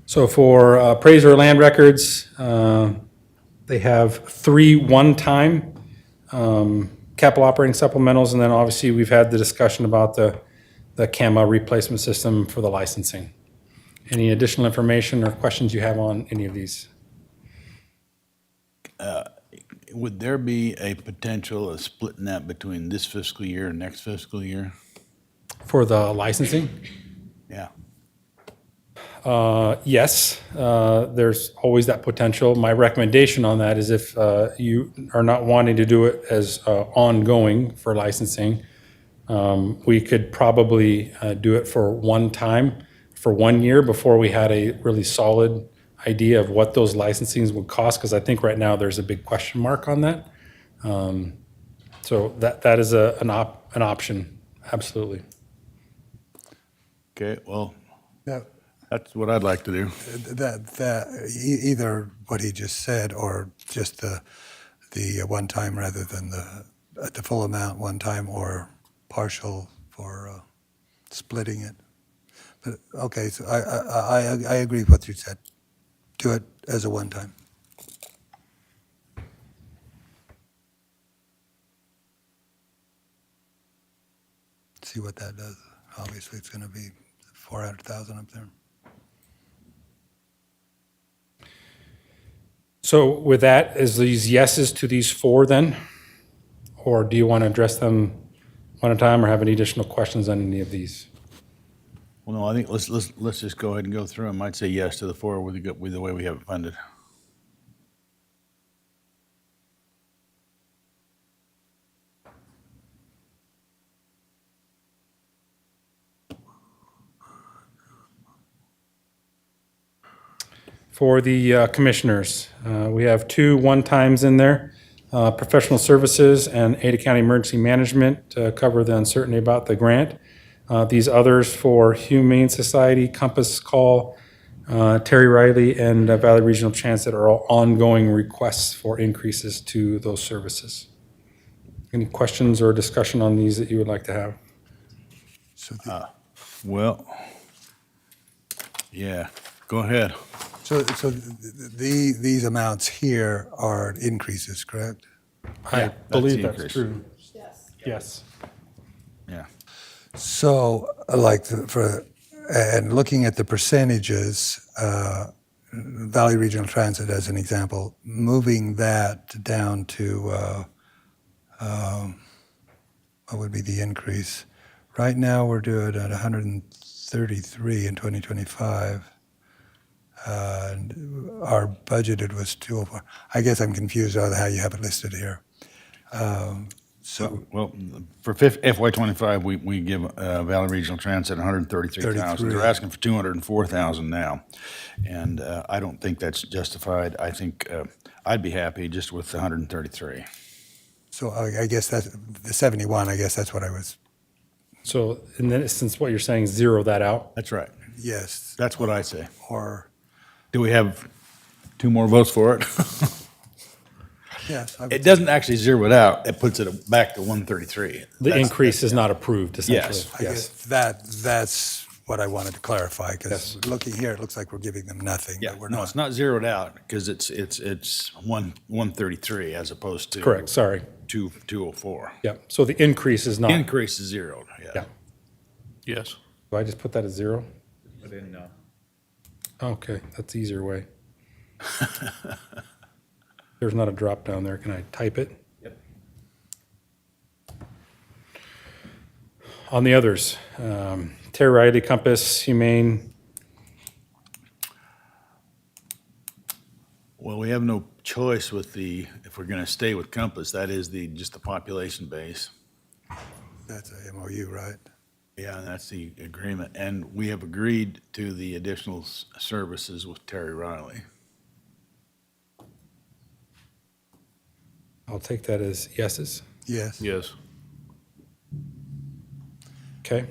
So for appraiser land records, they have 3 one-time capital operating supplementals, and then obviously we've had the discussion about the CAMA replacement system for the licensing. Any additional information or questions you have on any of these? Would there be a potential of splitting that between this fiscal year and next fiscal year? For the licensing? Yeah. Yes, there's always that potential. My recommendation on that is if you are not wanting to do it as ongoing for licensing, we could probably do it for one time, for 1 year, before we had a really solid idea of what those licensings would cost, because I think right now there's a big question mark on that. So that is an option, absolutely. Okay, well, Yeah, that's what I'd like to do. either what he just said or just the one time rather than the full amount one time or partial for splitting it. But, okay, so I agree with what you said. Do it as a one time. See what that does. Obviously, it's going to be 400,000 up there. So with that, is these yeses to these 4 then? Or do you want to address them one at a time or have any additional questions on any of these? Well, no, I think let's just go ahead and go through them. I'd say yes to the 4 with the way we have it funded. For the commissioners, we have 2 one-times in there. Professional services and Ada County Emergency Management to cover the uncertainty about the grant. These others for Humane Society, Compass Call, Terry Riley, and Valley Regional Transit are all ongoing requests for increases to those services. Any questions or discussion on these that you would like to have? So Well, yeah, go ahead. these amounts here are increases, correct? I believe the that's increase. true. Yes. Yeah. So, and looking at the percentages, Valley Regional Transit as an example, moving that down to, what would be the increase? Right now, we're doing at 133 in 2025. And our budgeted was 204. I guess I'm confused on how you have it listed here. Well, for FY25, we give Valley Regional Transit 133,000. 33. They're asking for 204,000 now. And I don't think that's justified. I think I'd be happy just with the 133. So I guess that's the 71, I guess that's what I was, So in this instance, what you're saying is zero that out? That's right. yes. That's what I say. Or, Do we have 2 more votes for it? yes. I would It doesn't actually zero it out. It puts it back to 133. The increase is not approved, essentially. Yes. I guess that's what I wanted to clarify, because Yes. looking here, it looks like we're giving them nothing, Yeah, but we're no, not. it's not zeroed out because it's 133 as opposed to. Correct, sorry. 204. Yeah, so the increase is not. Increase is zeroed, Yeah. yeah. Yes. Do I just put that as zero? Put in no. Okay, that's the easier way. There's not a drop down there. Can I type it? Yep. On the others, Terry Riley, Compass, Humane, Well, we have no choice with if we're going to stay with Compass, that is just the population base. That's a MOU, right? Yeah, and that's the agreement. And we have agreed to the additional services with Terry Riley. I'll take that as yeses. Yes. Yes. Okay.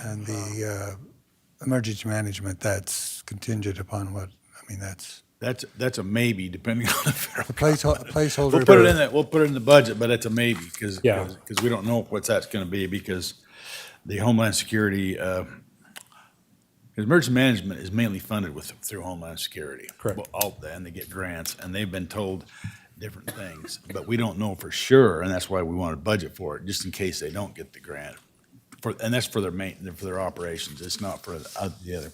And the emergency management, that's contingent upon what, That's a maybe, depending on the federal. a placeholder. We'll put it in that, we'll put it in the budget, but it's a maybe, because, Yeah. we don't know what that's gonna be, because the Homeland Security, emergency management is mainly funded through Homeland Security. Correct. Well, and they get grants, and they've been told different things, but we don't know for sure, and that's why we want to budget for it, just in case they don't get the grant. And that's for their operations, it's not for the other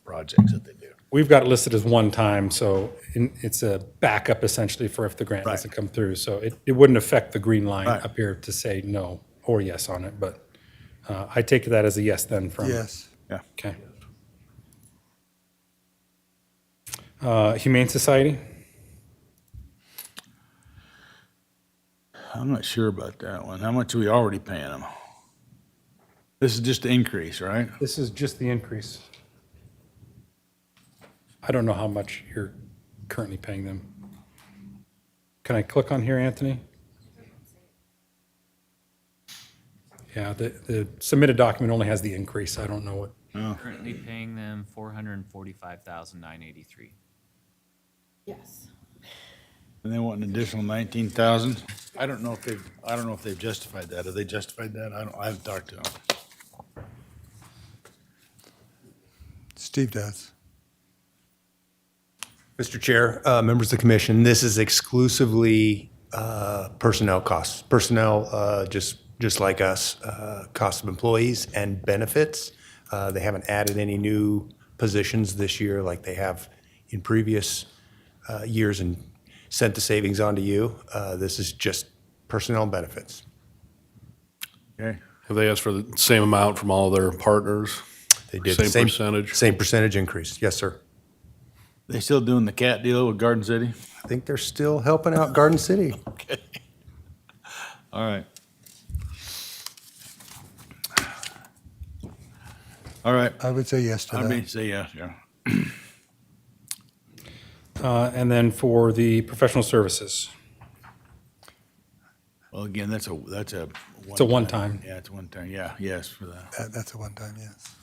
projects that they do. We've got it listed as one time, so it's a backup essentially for if the grant Right. doesn't come through. So it wouldn't affect the green line Right. up here to say no or yes on it, but I take that as a yes then from. Yes. Yeah. Okay. Humane Society? I'm not sure about that one. How much are we already paying them? This is just the increase, right? This is just the increase. I don't know how much you're currently paying them. Can I click on here, Anthony? Yeah, the submitted document only has the increase. I don't know what. Currently paying them $445,983. Yes. And they want an additional 19,000? I don't know if they've justified that. Have they justified that? I haven't talked to them. Steve does. Mr. Chair, members of the commission, this is exclusively personnel costs. Personnel, just like us, cost of employees and benefits. They haven't added any new positions this year like they have in previous years and sent the savings on to you. This is just personnel and benefits. Okay. Have they asked for the same amount from all their partners? They did. Same percentage? Same percentage increase. Yes, sir. They still doing the cat deal with Garden City? I think they're still helping out Garden City. Okay. All right. All right. I would say yes to I that. mean, say yes, yeah. And then for the professional services, Well, again, that's a. it's a one-time. Yeah, it's one time. Yeah, yes, for that. That's a one-time, yes.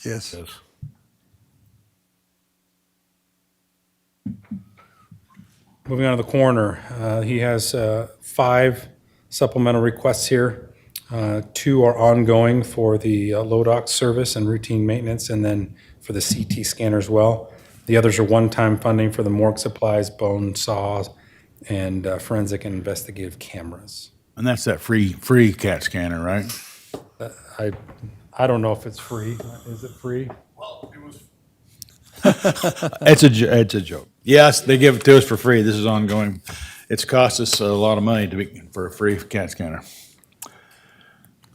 Yes. Yes. Moving on to the coroner, he has 5 supplemental requests here. 2 are ongoing for the LODOX service and routine maintenance, and then for the CT scanner as well. The others are one-time funding for the morgue supplies, bone saws, and forensic and investigative cameras. And that's that free CAT scanner, right? I don't know if it's free. Is it free? It's a joke. Yes, they give it to us for free. This is ongoing. It's cost us a lot of money for a free CAT scanner.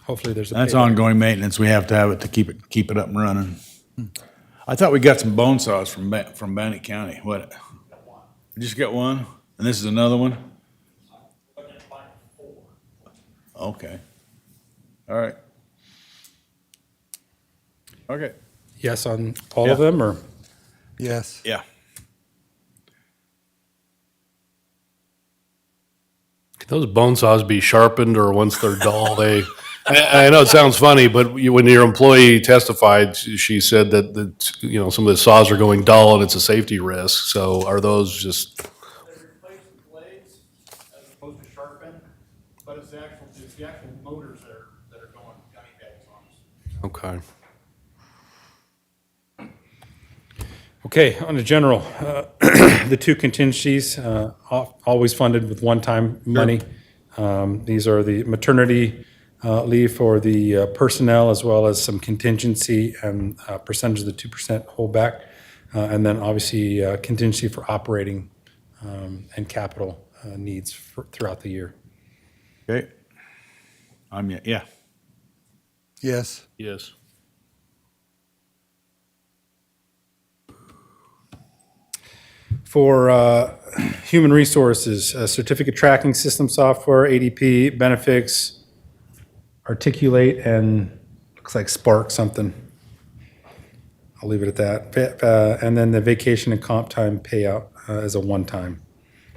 Hopefully there's a That's payback. ongoing maintenance. We have to have it to keep it up and running. I thought we got some bone saws from Bannock County. What? We just got one, and this is another one? Okay. All right. Okay. Yes on all of them, or? Yes. Yeah. Can those bone saws be sharpened, or once they're dull, I know it sounds funny, but when your employee testified, she said that some of the saws are going dull and it's a safety risk. So are those just? They replace the blades as opposed to sharpen, but it's the actual motors that are going gunny bags on us. Okay. Okay, on the general, the 2 contingencies, always funded with one-time money. These are the maternity leave for the personnel, as well as some contingency and percentage of the 2% holdback. And then obviously contingency for operating and capital needs throughout the year. Okay. Yeah. Yes. Yes. For human resources, certificate tracking system software, ADP, benefits, Articulate, and looks like Spark something. I'll leave it at that. And then the vacation and comp time payout is a one-time.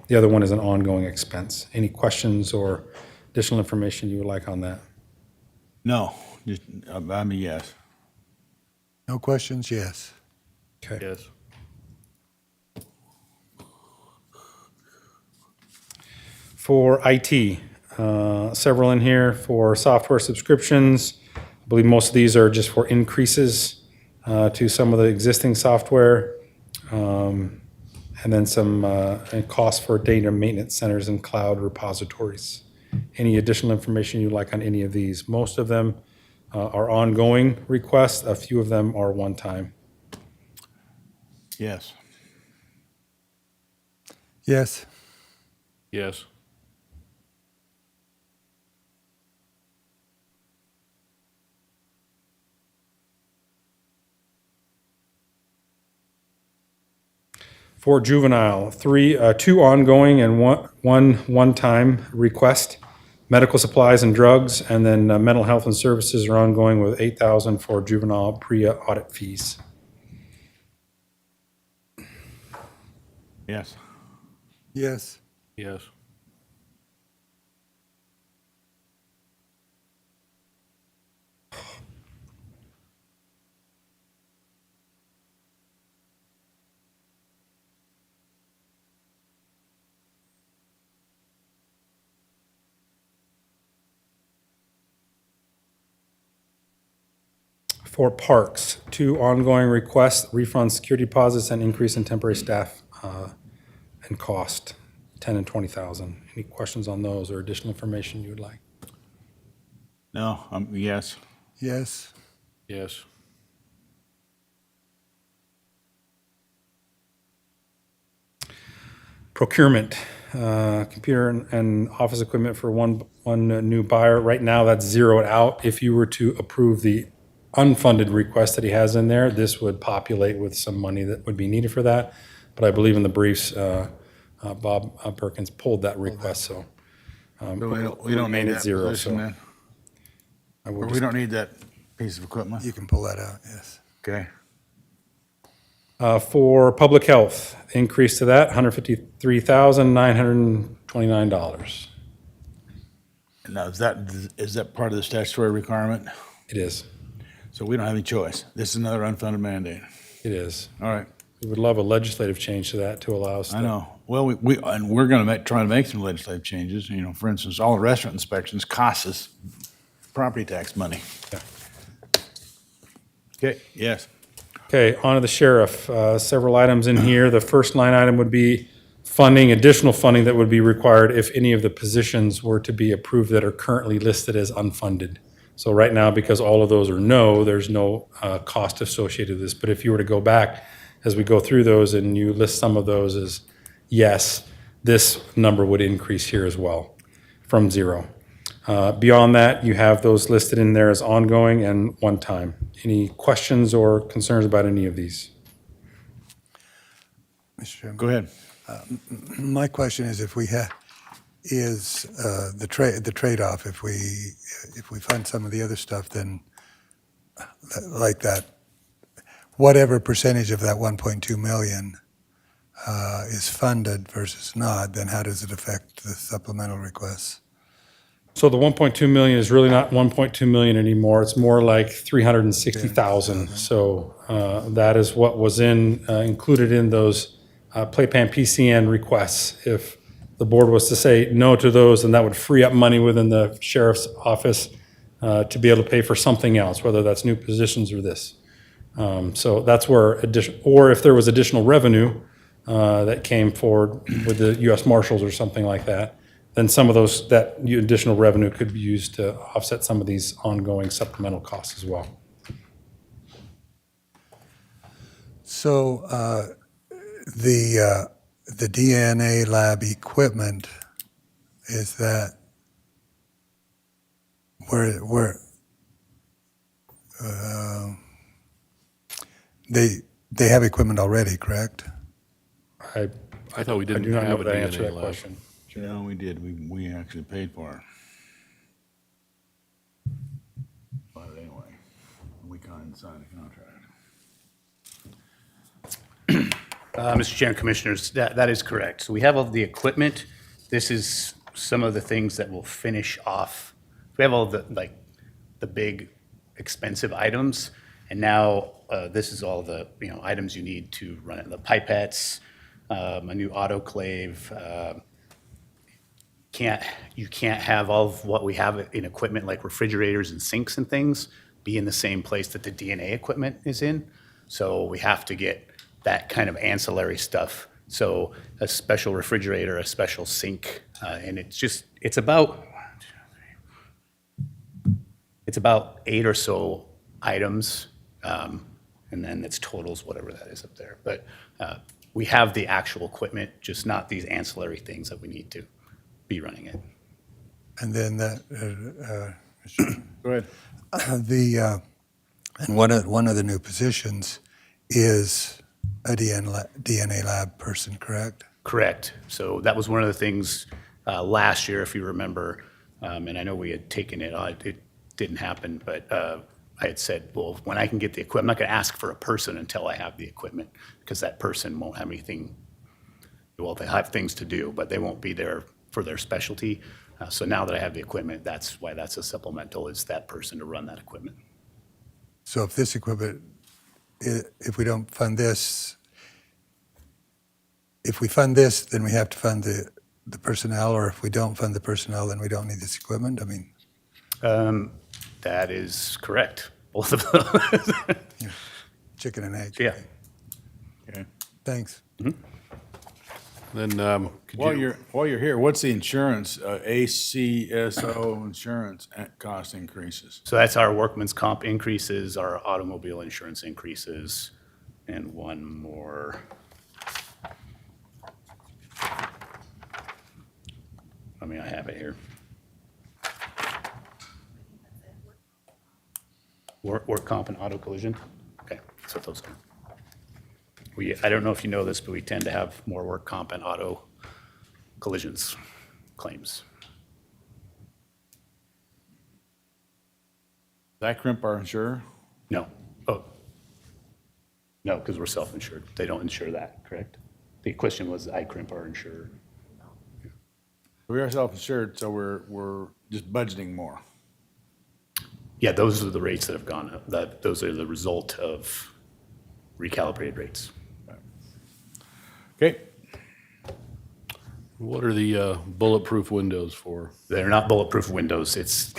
The other one is an ongoing expense. Any questions or additional information you would like on that? No, just, I'm a yes. No questions, yes. Okay. Yes. For IT, several in here for software subscriptions. I believe most of these are just for increases to some of the existing software. And then some costs for data maintenance centers and cloud repositories. Any additional information you'd like on any of these? Most of them are ongoing requests. A few of them are one-time. Yes. Yes. Yes. For juvenile, two ongoing and one-time request. Medical supplies and drugs, and then mental health and services are ongoing with $8,000 for juvenile PREA audit fees. Yes. Yes. Yes. For parks, two ongoing requests, refund security deposits and increase in temporary staff and cost, 10 and 20,000. Any questions on those or additional information you would like? No, yes. Yes. Yes. Procurement, computer and office equipment for one new buyer. Right now, that's zeroed out. If you were to approve the unfunded request that he has in there, this would populate with some money that would be needed for that. But I believe in the briefs, Bob Perkins pulled that request, so. So we don't remain need at that zero, position so then? I Or will we just- don't need that piece of equipment? You can pull that out, yes. Okay. For public health, increase to that, $153,929. Now, is that part of the statutory requirement? It is, So we don't have any choice. This is another unfunded mandate. it is. All right. We would love a legislative change to that to allow us to. I know. Well, and we're going to try to make some legislative changes. You know, for instance, all the restaurant inspections cost us property tax money. Yeah. Okay, yes. Okay, on to the sheriff. Several items in here. The first line item would be funding, additional funding that would be required if any of the positions were to be approved that are currently listed as unfunded. So right now, because all of those are no, there's no cost associated with this. But if you were to go back as we go through those and you list some of those as yes, this number would increase here as well from zero. Beyond that, you have those listed in there as ongoing and one time. Any questions or concerns about any of these? Mr. Chairman. Go ahead. My question is if we have, is the trade-off, if we fund some of the other stuff, then like that, whatever percentage of that 1.2 million is funded versus not, then how does it affect the supplemental requests? So the 1.2 million is really not 1.2 million anymore. It's more like 360,000. So that is what was included in those Playpan PCN requests. If the board was to say no to those, then that would free up money within the sheriff's office to be able to pay for something else, whether that's new positions or this. So that's where or if there was additional revenue that came forward with the U.S. Marshals or something like that, then some of that additional revenue could be used to offset some of these ongoing supplemental costs as well. So the DNA lab equipment, is that where they have equipment already, correct? I thought we I didn't do not know have a the answer to DNA that lab. question. No, we did. We actually paid for it. But anyway, we can't sign a contract. Mr. Chair and Commissioners, that is correct. So we have all the equipment. This is some of the things that will finish off. We have all the, like, the big expensive items, and now this is all the, items you need to run it. The pipettes, a new autoclave. You can't have all of what we have in equipment, like refrigerators and sinks and things, be in the same place that the DNA equipment is in. So we have to get that kind of ancillary stuff. So a special refrigerator, a special sink, and it's about 8 or so items, and then it's totals, whatever that is up there. But we have the actual equipment, just not these ancillary things that we need to be running it. And then that, Go ahead. and one of the new positions is a DNA lab person, correct? Correct. So that was one of the things last year, if you remember, and I know we had taken it, it didn't happen, but I had said, well, when I can get the equipment, I'm not going to ask for a person until I have the equipment, because that person won't have anything. Well, they have things to do, but they won't be there for their specialty. So now that I have the equipment, that's why that's a supplemental, is that person to run that equipment. So if this equipment, if we don't fund this, if we fund this, then we have to fund the personnel, or if we don't fund the personnel, then we don't need this equipment? I mean, That is correct, both of those. chicken and egg. Yeah. Okay. Thanks. Then, could While you, you're here, what's the insurance, ACSO insurance cost increases? So that's our workman's comp increases, our automobile insurance increases, and one more. I mean, I have it here. Work comp and auto collision? Okay, that's what those are. I don't know if you know this, but we tend to have more work comp and auto collisions claims. Does that crimp our insurer? No. Oh. No, because we're self-insured. They don't insure that, correct? The question was, I crimp our insurer. We are self-insured, so we're just budgeting more. Yeah, those are the rates that have gone up. Those are the result of recalibrated rates. Okay. what are the bulletproof windows for? They're not bulletproof windows. It's,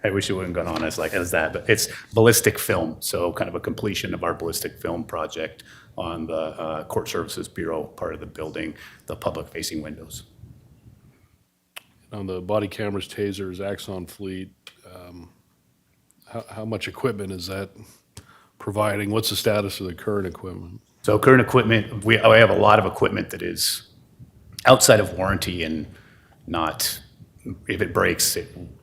I wish it wouldn't gone on as that, but it's ballistic film. So kind of a completion of our ballistic film project on the Court Services Bureau part of the building, the public-facing windows. On the body cameras, tasers, Axon fleet, how much equipment is that providing? What's the status of the current equipment? So current equipment, we have a lot of equipment that is outside of warranty and not, if it breaks,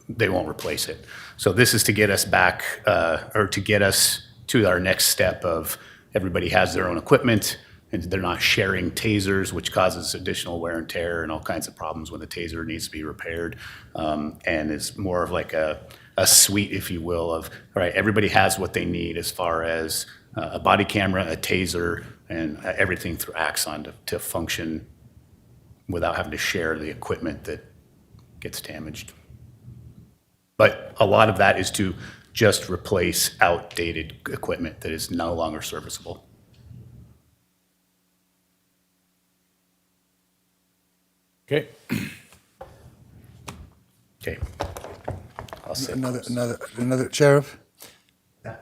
they won't replace it. So this is to get us back, or to get us to our next step of everybody has their own equipment and they're not sharing tasers, which causes additional wear and tear and all kinds of problems when the taser needs to be repaired. And it's more of like a suite, if you will, of, all right, everybody has what they need as far as a body camera, a taser, and everything through Axon to function without having to share the equipment that gets damaged. But a lot of that is to just replace outdated equipment that is no longer serviceable. Okay. Okay. I'll sit. Another, Sheriff?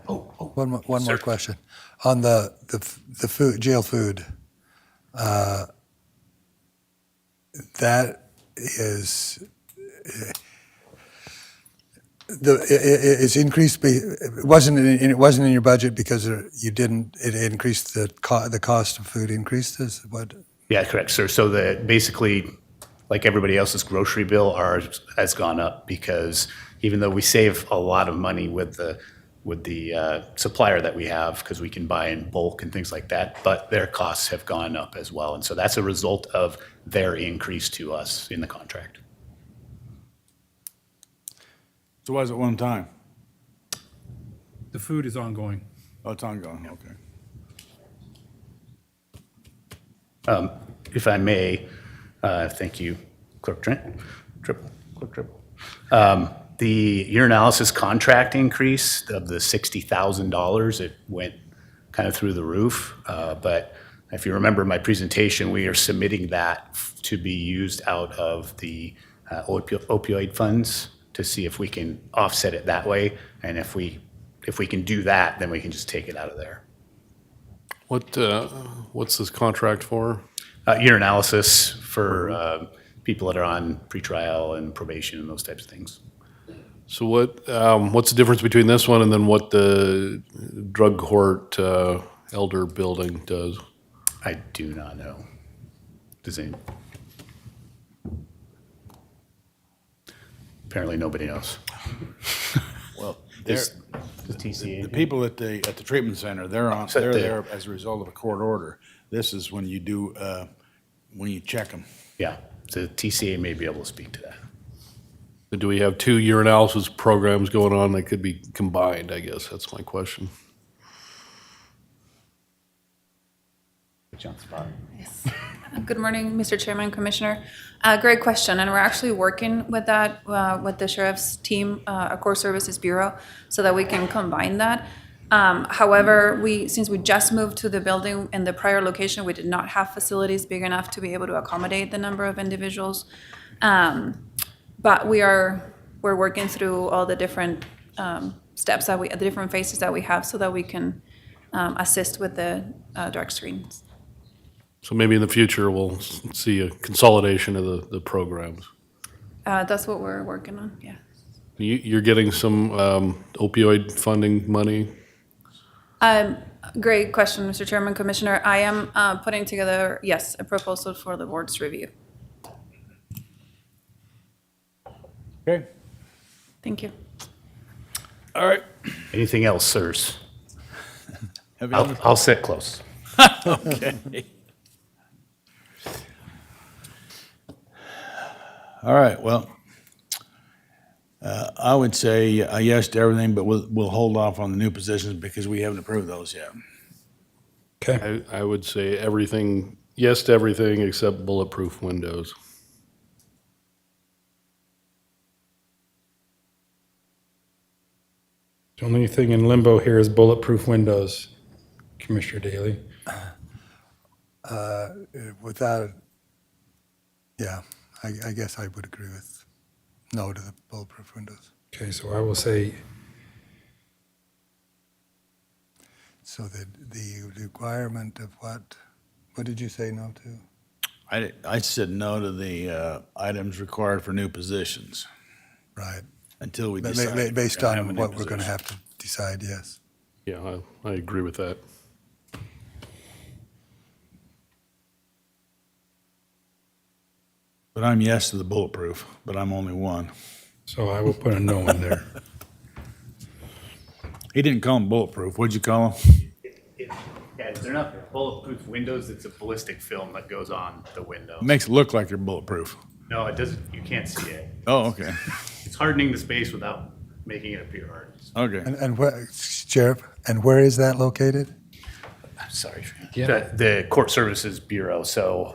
One more question. On the food, jail food, that is, it's increased, it wasn't in your budget because it increased the cost of food increased, is what? Yeah, correct, sir. So basically, like everybody else's grocery bill, ours has gone up because even though we save a lot of money with the supplier that we have, because we can buy in bulk and things like that, but their costs have gone up as well. And so that's a result of their increase to us in the contract. So was it one time? The food is ongoing. Oh, it's ongoing, okay. If I may, thank you, Clerk Trent. Triple, quick triple. The urinalysis contract increase of the $60,000, it went kind of through the roof. But if you remember my presentation, we are submitting that to be used out of the opioid funds to see if we can offset it that way. And if we can do that, then we can just take it out of there. What's this contract for? Urinalysis for people that are on pretrial and probation and those types of things. So what's the difference between this one and then what the drug court elder building does? I do not know. Does any? Apparently nobody knows. Well, Is the TCA? the people at the treatment center, they're there as a result of a court order. This is when you do, when you check them. Yeah, the TCA may be able to speak to that. Do we have two urinalysis programs going on that could be combined, I guess? That's my question. Good morning, Mr. Chairman, Commissioner. Great question, and we're actually working with that, with the sheriff's team, our Core Services Bureau, so that we can combine that. However, since we just moved to the building in the prior location, we did not have facilities big enough to be able to accommodate the number of individuals. But we're working through all the different steps the different phases that we have so that we can assist with the drug screens. So maybe in the future, we'll see a consolidation of the programs. That's what we're working on, yeah. You're getting some opioid funding money? Great question, Mr. Chairman, Commissioner. I am putting together, yes, a proposal for the board's review. Okay. Thank you. All right. Anything else, sirs? Have I'll sit close. Okay. All right, well, I would say a yes to everything, but we'll hold off on the new positions because we haven't approved those yet. Okay. I would say everything, yes to everything except bulletproof windows. The only thing in limbo here is bulletproof windows, Commissioner Daly. Without, yeah, I guess I would agree with no to the bulletproof windows. Okay, so I will say, So the requirement of what did you say no to? I said no to the items required for new positions Right. until we decide. if Based we're gonna have a on new what we're going to position. have to decide, yes. Yeah, I agree with that. But I'm yes to the bulletproof, but I'm only one. so I will put a no in there. He didn't call them bulletproof. What'd you call them? Yeah, they're not bulletproof windows, it's a ballistic film that goes on the window. Makes it look like they're bulletproof. No, it doesn't, you can't see it. Oh, okay. It's hardening the space without making it appear hard. Okay. And where, Sheriff, and where is that located? I'm sorry. Yeah. The Court Services Bureau, so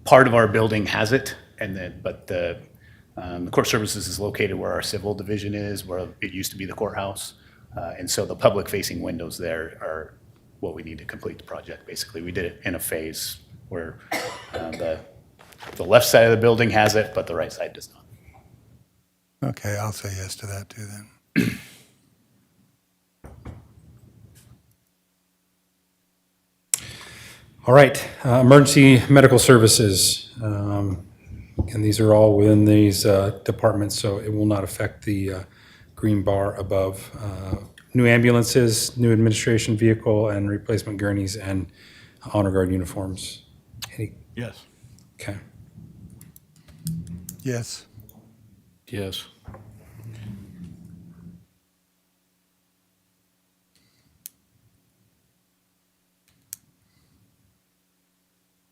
part of our building has it, and then, but the Court Services is located where our civil division is, where it used to be the courthouse. And so the public-facing windows there are what we need to complete the project, basically. We did it in a phase where the left side of the building has it, but the right side does not. Okay, I'll say yes to that too then. All right, emergency medical services. And these are all within these departments, so it will not affect the green bar above. New ambulances, new administration vehicle, and replacement gurneys and honor guard uniforms. Yes. Okay. Yes. Yes.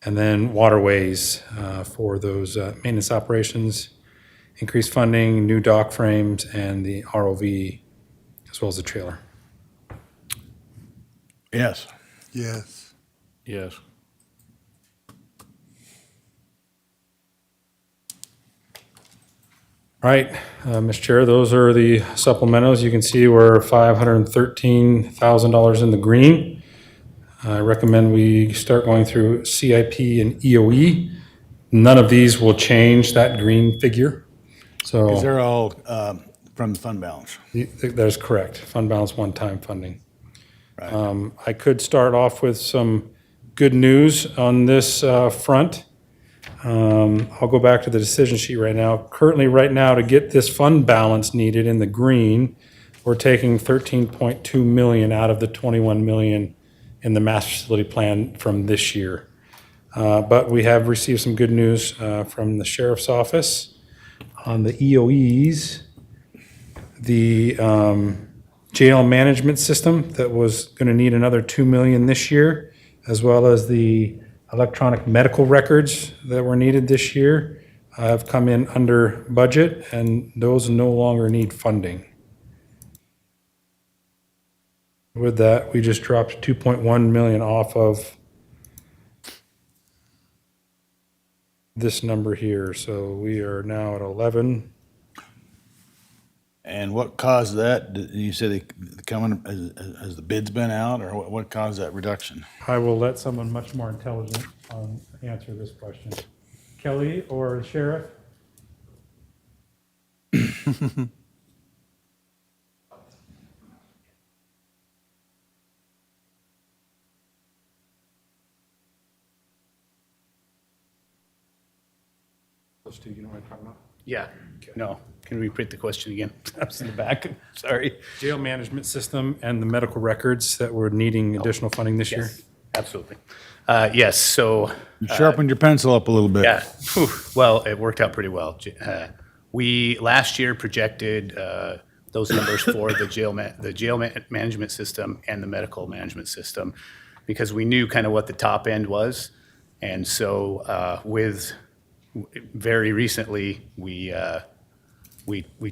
And then waterways for those maintenance operations, increased funding, new dock frames, and the ROV, as well as the trailer. Yes. Yes. Yes. All right, Mr. Chair, those are the supplementals. You can see we're $513,000 in the green. I recommend we start going through CIP and EOE. None of these will change that green figure. So Because they're all from the fund balance. that is correct. Fund balance one-time funding. I could start off with some good news on this front. I'll go back to the decision sheet right now. Currently, right now, to get this fund balance needed in the green, we're taking 13.2 million out of the 21 million in the master facility plan from this year. But we have received some good news from the sheriff's office on the EOEs. The jail management system that was going to need another 2 million this year, as well as the electronic medical records that were needed this year, have come in under budget, and those no longer need funding. With that, we just dropped 2.1 million off of this number here, so we are now at 11. And what caused that? You said they coming, has the bids been out, or what caused that reduction? I will let someone much more intelligent answer this question. Kelly or the sheriff? Those two, you know what I'm talking about? Yeah, no. Can we repeat the question again? I was in the back, sorry. Jail management system and the medical records that were needing additional funding this year? Yes, absolutely. Yes, so. You sharpened your pencil up a little bit. Yeah, whew, well, it worked out pretty well. We last year projected those numbers for the jail management system and the medical management system because we knew kind of what the top end was. And so very recently, we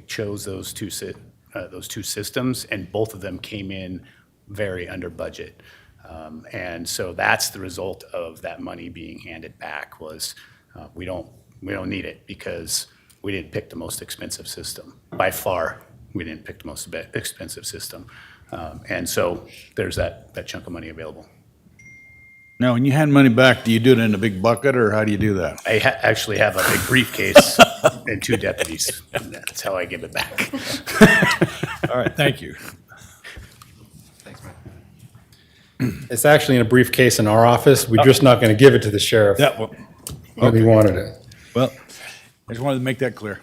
chose those two systems, and both of them came in very under budget. And so that's the result of that money being handed back was we don't need it because we didn't pick the most expensive system. By far, we didn't pick the most expensive system. And so there's that chunk of money available. Now, when you hand money back, do you do it in a big bucket, or how do you do that? I actually have a big briefcase and 2 deputies. That's how I give it back. All right, thank you. It's actually in a briefcase in our office. We're just not going to give it to the sheriff. Yeah, well, But he wanted it. well, I just wanted to make that clear.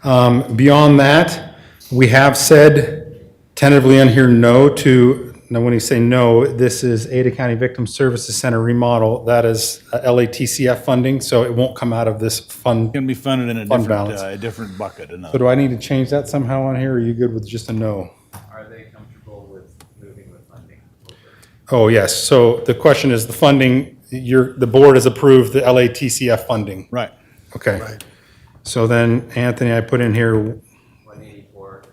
Beyond that, we have said tentatively on here no to, now when you say no, this is Ada County Victim Services Center remodel. That is LATCF funding, so it won't come out of this fund. It's going to be funded in a Fund different, balance. different bucket. So do I need to change that somehow on here, or are you good with just a no? Are they comfortable with moving with funding over? Oh, yes. So the question is the funding, the board has approved the LATCF funding. Right. Okay. Right. So then, Anthony, I put in here 184,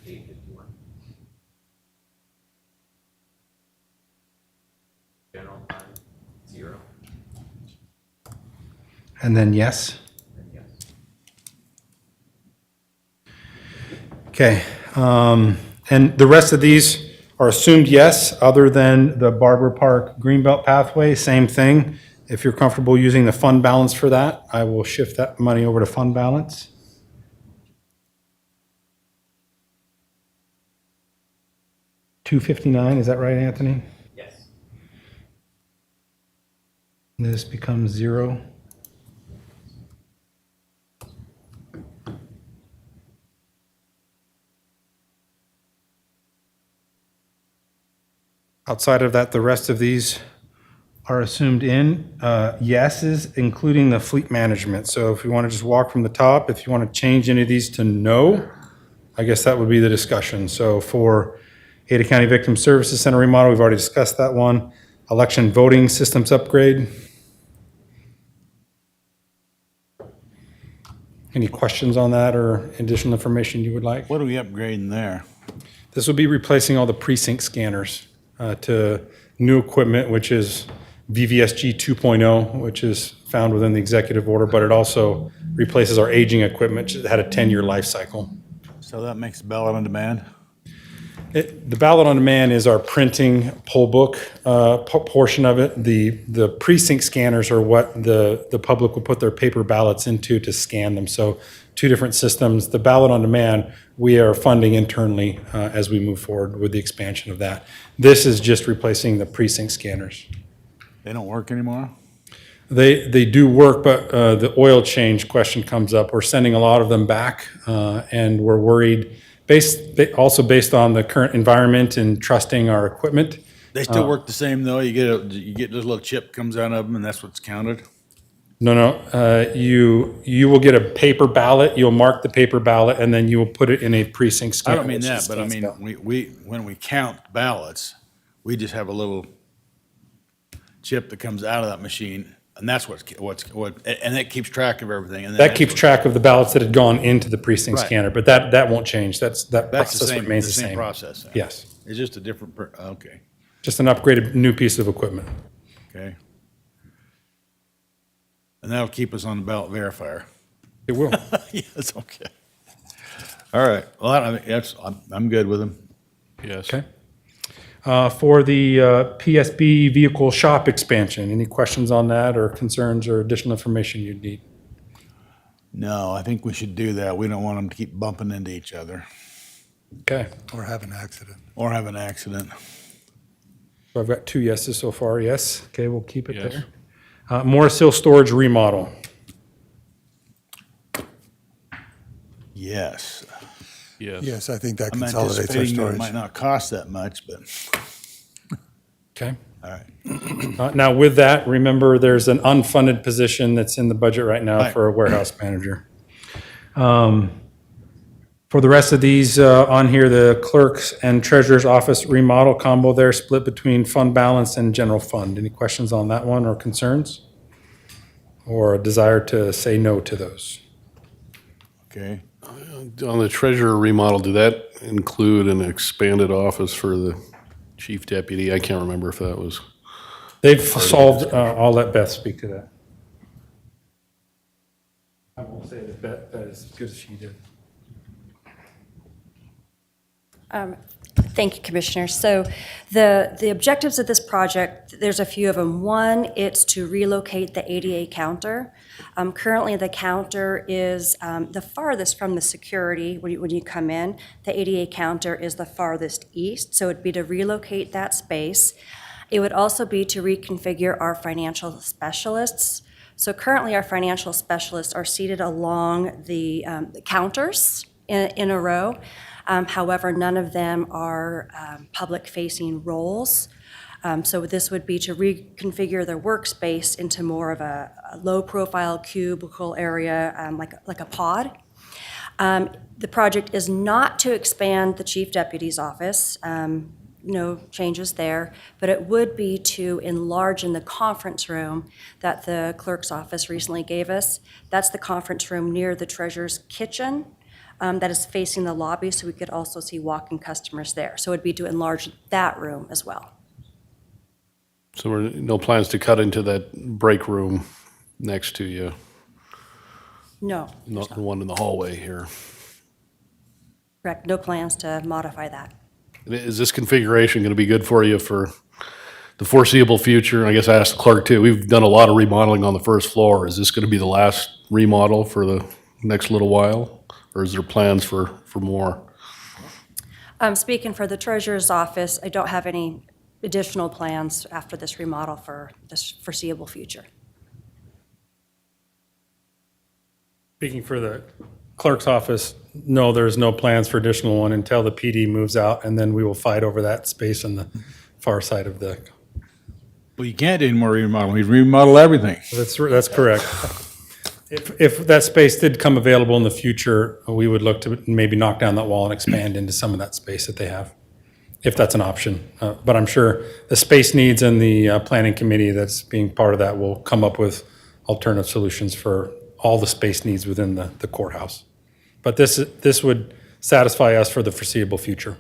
851. General fund, 0. and then yes. And yes. Okay. And the rest of these are assumed yes, other than the Barber Park Greenbelt pathway, same thing. If you're comfortable using the fund balance for that, I will shift that money over to fund balance. $259, is that right, Anthony? Yes. This becomes 0. Outside of that, the rest of these are assumed in yeses, including the fleet management. So if you want to just walk from the top, if you want to change any of these to no, I guess that would be the discussion. So for Ada County Victim Services Center remodel, we've already discussed that one. Election voting systems upgrade. Any questions on that or additional information you would like? What are we upgrading there? This will be replacing all the precinct scanners to new equipment, which is VVSG 2.0, which is found within the executive order, but it also replaces our aging equipment that had a 10-year life cycle. So that makes ballot on demand? The ballot on demand is our printing poll book portion of it. The precinct scanners are what the public will put their paper ballots into to scan them. So two different systems. The ballot on demand, we are funding internally as we move forward with the expansion of that. This is just replacing the precinct scanners. They don't work anymore? They do work, but the oil change question comes up. We're sending a lot of them back, and we're worried, also based on the current environment and trusting our equipment. They still work the same though? You get this little chip comes out of them and that's what's counted? No. You will get a paper ballot. You'll mark the paper ballot, and then you will put it in a precinct I scanner. don't mean which that, is but I mean, stamped. when we count ballots, we just have a little chip that comes out of that machine, and that's what, and it keeps track of everything. And then That keeps track of the ballots that had gone into the precinct Right. scanner, but that won't change. That That's the process same, remains the the same same. process. then. Yes, It's just a different, okay, just an upgraded new piece of equipment. okay. And that'll keep us on the ballot verifier. It will. Yes, okay. All right, well, I mean, I'm good with them. Yes. Okay. For the PSB vehicle shop expansion, any questions on that or concerns or additional information you'd need? No, I think we should do that. We don't want them to keep bumping into each other Okay. Or have an accident. or have an accident. So I've got 2 yeses so far, yes. Okay, we'll keep it Yes. there. Morris Hill Storage remodel. Yes. Yes. Yes, I think that I'm consolidates our anticipating that it storage. might not cost that much, but, Okay. all right. Now with that, remember there's an unfunded position that's in the budget right now Right. for a warehouse manager. For the rest of these on here, the clerk's and treasurer's office remodel combo there split between fund balance and general fund. Any questions on that one or concerns? Or a desire to say no to those? Okay. On the treasurer remodel, did that include an expanded office for the chief deputy? I can't remember if that was. They've solved, I'll let Beth speak to that. I won't say that Beth as good as she did. Thank you, Commissioner. So the objectives of this project, there's a few of them. One, it's to relocate the ADA counter. Currently, the counter is the farthest from the security when you come in. The ADA counter is the farthest east, so it'd be to relocate that space. It would also be to reconfigure our financial specialists. So currently, our financial specialists are seated along the counters in a row. However, none of them are public-facing roles. So this would be to reconfigure their workspace into more of a low-profile cubicle area, like a pod. The project is not to expand the chief deputy's office. No changes there, but it would be to enlarge in the conference room that the clerk's office recently gave us. That's the conference room near the treasurer's kitchen. That is facing the lobby, so we could also see walk-in customers there. So it'd be to enlarge that room as well. So we're, no plans to cut into that break room next to you, No, not the one in the hallway here. correct, no plans to modify that. Is this configuration going to be good for you for the foreseeable future? I guess I asked the clerk too. We've done a lot of remodeling on the first floor. Is this going to be the last remodel for the next little while? Or is there plans for more? Speaking for the treasurer's office, I don't have any additional plans after this remodel for this foreseeable future. Speaking for the clerk's office, no, there's no plans for additional one until the PD moves out, and then we will fight over that space on the far side of the. Well, you can't do any more remodeling. We remodel everything. That's correct. If that space did come available in the future, we would look to maybe knock down that wall and expand into some of that space that they have, if that's an option. But I'm sure the space needs and the planning committee that's being part of that will come up with alternative solutions for all the space needs within the courthouse. But this would satisfy us for the foreseeable future.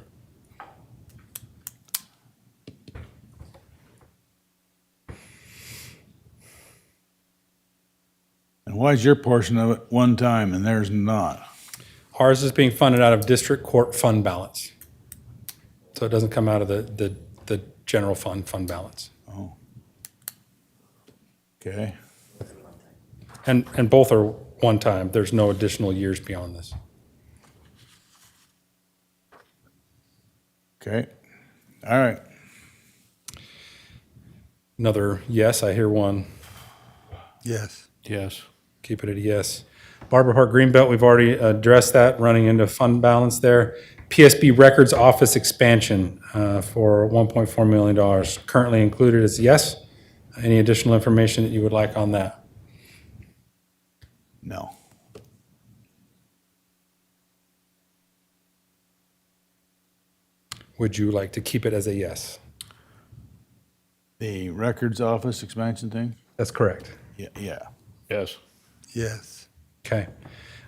And why is your portion of it one time and theirs not? Ours is being funded out of district court fund balance. So it doesn't come out of the general fund balance. Oh. Okay. And both are one time. There's no additional years beyond this. Okay. All right. Another yes, I hear one. Yes. Yes. Keep it at a yes. Barber Park Greenbelt, we've already addressed that, running into fund balance there. PSB Records Office expansion for $1.4 million. Currently included is yes. Any additional information that you would like on that? No. Would you like to keep it as a yes? The records office expansion thing? That's correct. Yeah, yeah. Yes. Yes. Okay.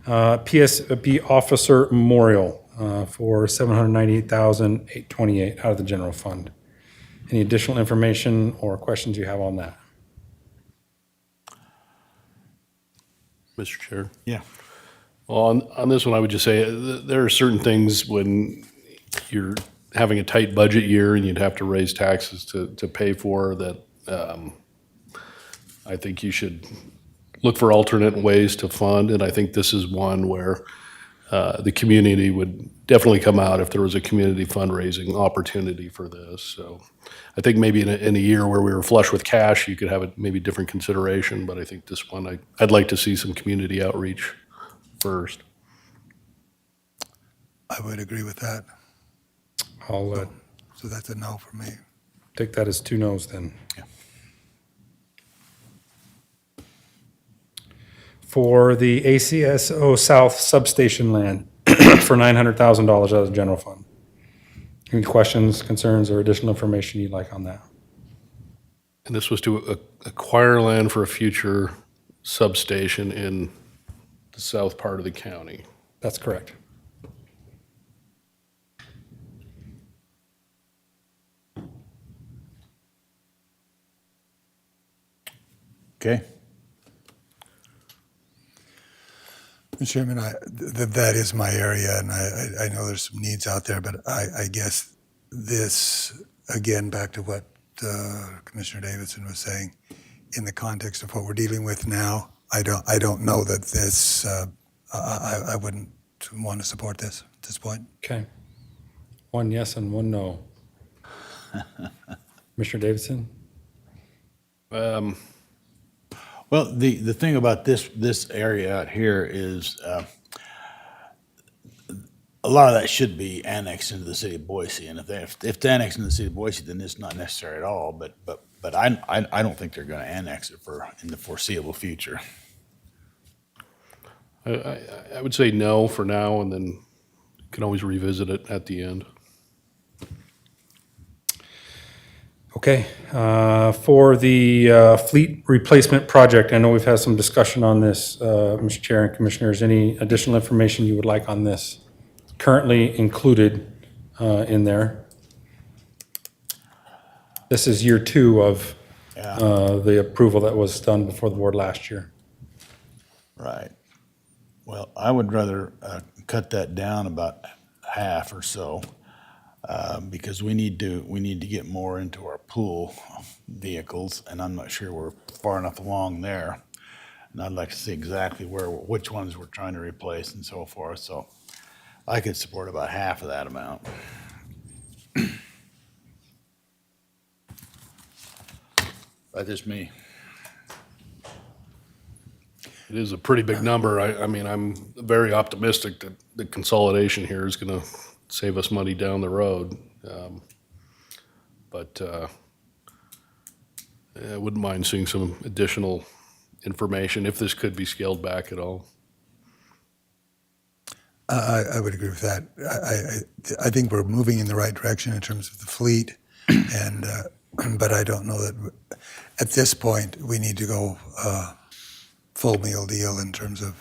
PSB Officer Memorial for $798,828 out of the general fund. Any additional information or questions you have on that? Mr. Chair. Yeah. Well, on this one, I would just say there are certain things when you're having a tight budget year and you'd have to raise taxes to pay for that. I think you should look for alternate ways to fund, and I think this is one where the community would definitely come out if there was a community fundraising opportunity for this. So I think maybe in a year where we were flush with cash, you could have a maybe different consideration, but I think this one, I'd like to see some community outreach first. I would agree with that. I'll So that's a no for me. take that as 2 no's then. Yeah. For the ACSO South substation land for $900,000 out of the general fund. Any questions, concerns, or additional information you'd like on that? And this was to acquire land for a future substation in the south part of the county. That's correct. Okay. Mr. Chairman, that is my area, and I know there's some needs out there, but I guess this, again, back to what Commissioner Davidson was saying, in the context of what we're dealing with now, I don't know that this, I wouldn't want to support this at this point. Okay. 1 yes and 1 no. Commissioner Davidson? Well, the thing about this area out here is a lot of that should be annexed into the city of Boise, and if it's annexed into the city of Boise, then it's not necessary at all. But I don't think they're going to annex it in the foreseeable future. I would say no for now, and then you can always revisit it at the end. Okay. For the fleet replacement project, I know we've had some discussion on this, Mr. Chair and Commissioners. Any additional information you would like on this? Currently included in there. This is year 2 of the approval that was done before the board last year. Right. Well, I would rather cut that down about half or so, because we need to get more into our pool vehicles, and I'm not sure we're far enough along there. And I'd like to see exactly which ones we're trying to replace and so forth. So I could support about half of that amount. That's just me. It is a pretty big number. I mean, I'm very optimistic that the consolidation here is going to save us money down the road. But I wouldn't mind seeing some additional information if this could be scaled back at all. I would agree with that. I think we're moving in the right direction in terms of the fleet, and but I don't know that at this point we need to go full meal deal in terms of.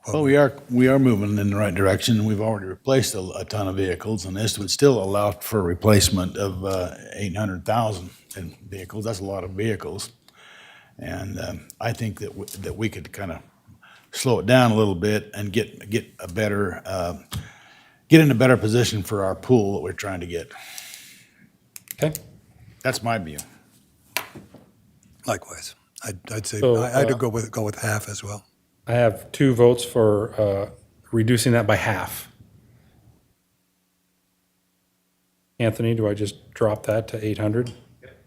Well, we are moving in the right direction. We've already replaced a ton of vehicles, and this would still allow for replacement of 800,000 in vehicles. That's a lot of vehicles, and I think that we could kind of slow it down a little bit and get a better, get in a better position for our pool that we're trying to get. Okay. That's my view. Likewise. I'd say, So, I'd go with half as well. I have 2 votes for reducing that by half. Anthony, do I just drop that to 800? Yep.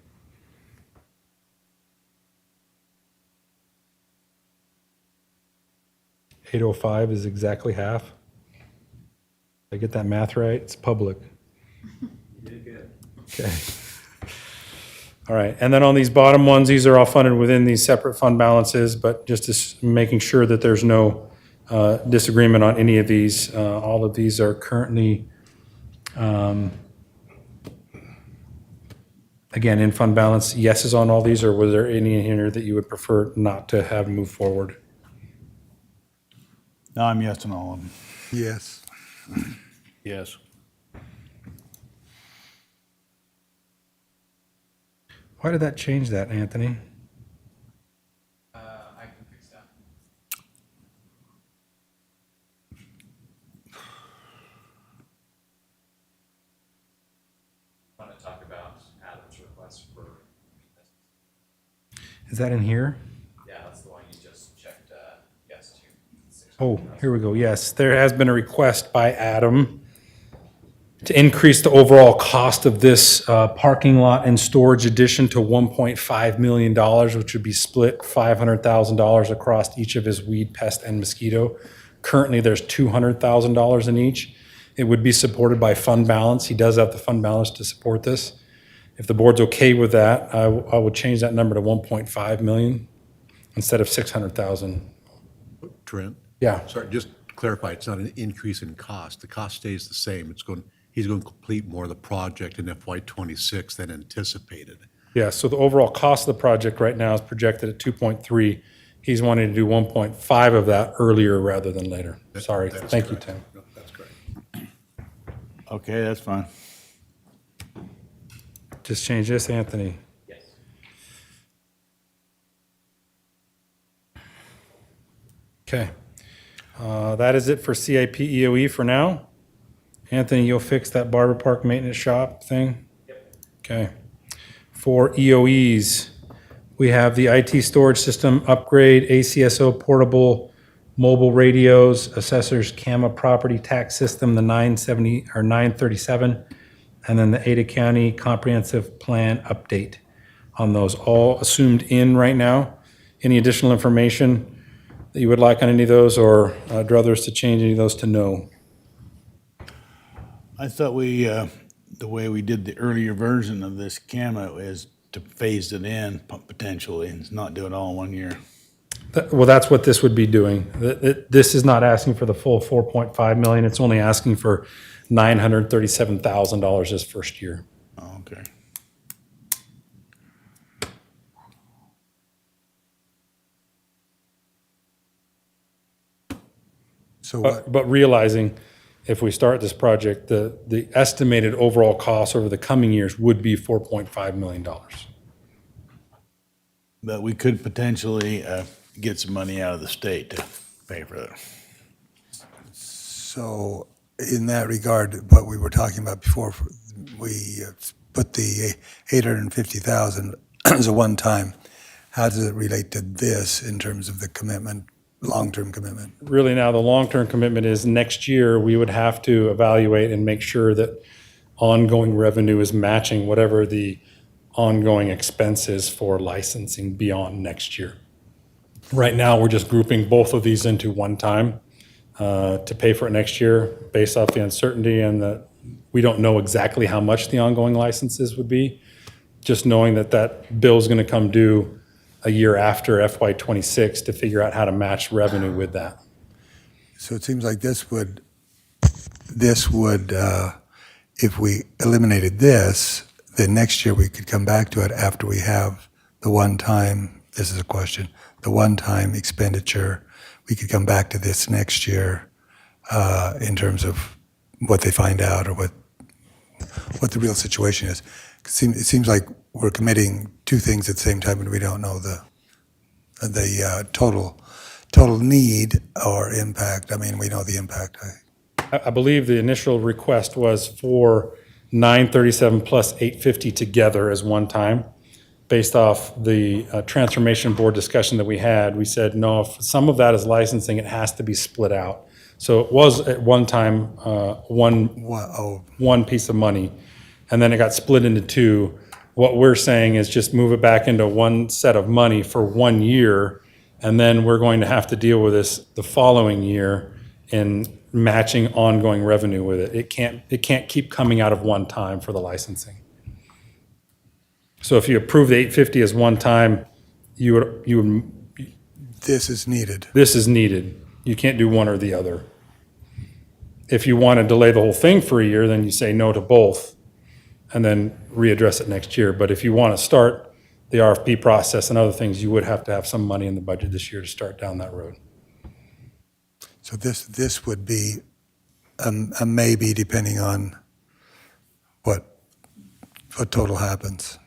805 is exactly half. Did I get that math right? It's public. You did good. Okay. All right, and then on these bottom ones, these are all funded within these separate fund balances, but just making sure that there's no disagreement on any of these. All of these are currently, again, in fund balance. Yeses on all these, or was there any in here that you would prefer not to have move forward? No, I'm yes on all of them. Yes. Yes. Why did that change that, Anthony? I can fix that. Want to talk about Adam's request for? Is that in here? Yeah, that's the one you just checked, yes to. Oh, here we go. Yes, there has been a request by Adam to increase the overall cost of this parking lot and storage addition to $1.5 million, which would be split $500,000 across each of his weed, pest, and mosquito. Currently, there's $200,000 in each. It would be supported by fund balance. He does have the fund balance to support this. If the board's okay with that, I would change that number to 1.5 million instead of 600,000. Trent? Yeah. Sorry, just to clarify, it's not an increase in cost. The cost stays the same. He's going to complete more of the project in FY26 than anticipated. Yeah, so the overall cost of the project right now is projected at 2.3. He's wanting to do 1.5 of that earlier rather than later. Sorry. That's Thank you, correct. Tim. No, that's correct. Okay, that's fine. Just change this, Anthony. Yes. Okay. That is it for CIP EOE for now. Anthony, you'll fix that Barber Park maintenance shop thing? Yep. Okay. For EOEs, we have the IT storage system upgrade, ACSO portable mobile radios, assessor's CAMA property tax system, the 970 or 937, and then the Ada County comprehensive plan update on those, all assumed in right now. Any additional information that you would like on any of those, or druthers to change any of those to no? I thought the way we did the earlier version of this CAMA is to phase it in potentially and not do it all in 1 year. Well, that's what this would be doing. This is not asking for the full 4.5 million. It's only asking for $937,000 this first year. Oh, okay. So what, But realizing if we start this project, the estimated overall cost over the coming years would be $4.5 million. But we could potentially get some money out of the state to pay for that. so in that regard, what we were talking about before, we put the 850,000 as a one-time. How does it relate to this in terms of the commitment, long-term commitment? Really now, the long-term commitment is next year, we would have to evaluate and make sure that ongoing revenue is matching whatever the ongoing expenses for licensing beyond next year. Right now, we're just grouping both of these into one time to pay for it next year based off the uncertainty and we don't know exactly how much the ongoing licenses would be. Just knowing that that bill is going to come due a year after FY26 to figure out how to match revenue with that. So it seems like this would, if we eliminated this, then next year we could come back to it after we have the one-time, this is a question, the one-time expenditure. We could come back to this next year in terms of what they find out or what the real situation is. It seems like we're committing two things at the same time, and we don't know the total total need or impact? I mean, we know the impact. I believe the initial request was for 937 plus 850 together as one time. Based off the transformation board discussion that we had, we said, no, if some of that is licensing, it has to be split out. So it was at one time, one piece of money, and then it got split into two. What we're saying is just move it back into one set of money for 1 year, and then we're going to have to deal with this the following year in matching ongoing revenue with it. It can't keep coming out of one time for the licensing. So if you approve the 850 as one time, you would. This is needed. This is needed. You can't do one or the other. If you want to delay the whole thing for a year, then you say no to both and then readdress it next year. But if you want to start the RFP process and other things, you would have to have some money in the budget this year to start down that road. So this would be a maybe depending on what total happens.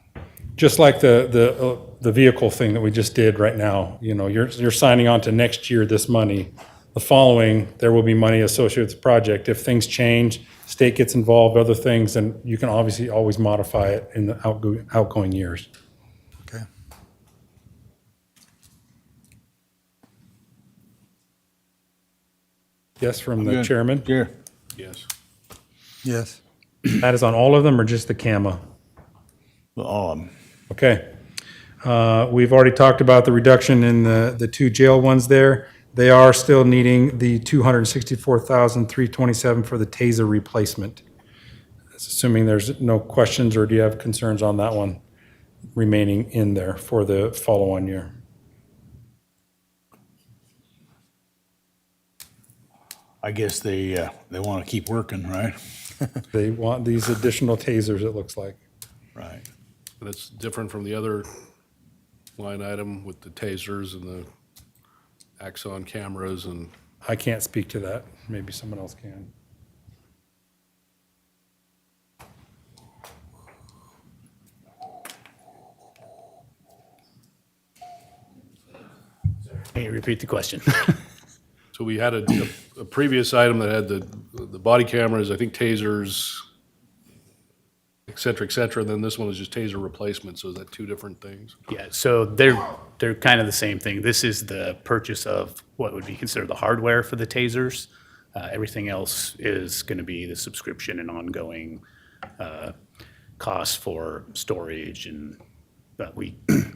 Just like the vehicle thing that we just did right now, you know, you're signing on to next year this money. The following, there will be money associated with the project. If things change, state gets involved, other things, then you can obviously always modify it in the outgoing years. Okay. Yes, from the Good. chairman? Here. Yes. Yes. That is on all of them or just the CAMA? Okay. We've already talked about the reduction in the two jail ones there. They are still needing the $264,327 for the taser replacement. That's assuming there's no questions, or do you have concerns on that one remaining in there for the follow-on year? I guess they want to keep working, right? They want these additional tasers, it looks like. Right. But it's different from the other line item with the tasers and the Axon cameras and. I can't speak to that. Maybe someone else can. Can you repeat the question? So we had a previous item that had the body cameras, I think tasers, et cetera, and then this one is just taser replacement, so is that two different things? Yeah, so they're kind of the same thing. This is the purchase of what would be considered the hardware for the tasers. Everything else is going to be the subscription and ongoing costs for storage and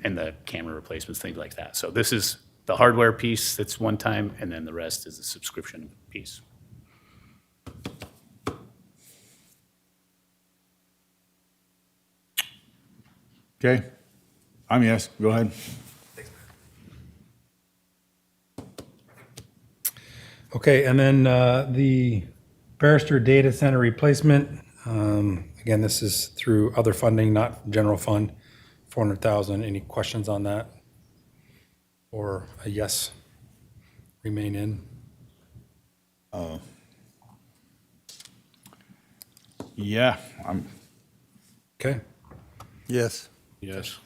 and the camera replacements, things like that. So this is the hardware piece that's one time, and then the rest is the subscription piece. Okay. I'm yes. Go ahead. Okay, and then the Barrister Data Center replacement, again, this is through other funding, not general fund, 400,000. Any questions on that? Or a yes, remain in? Yeah. I'm. Okay. Yes. Yes.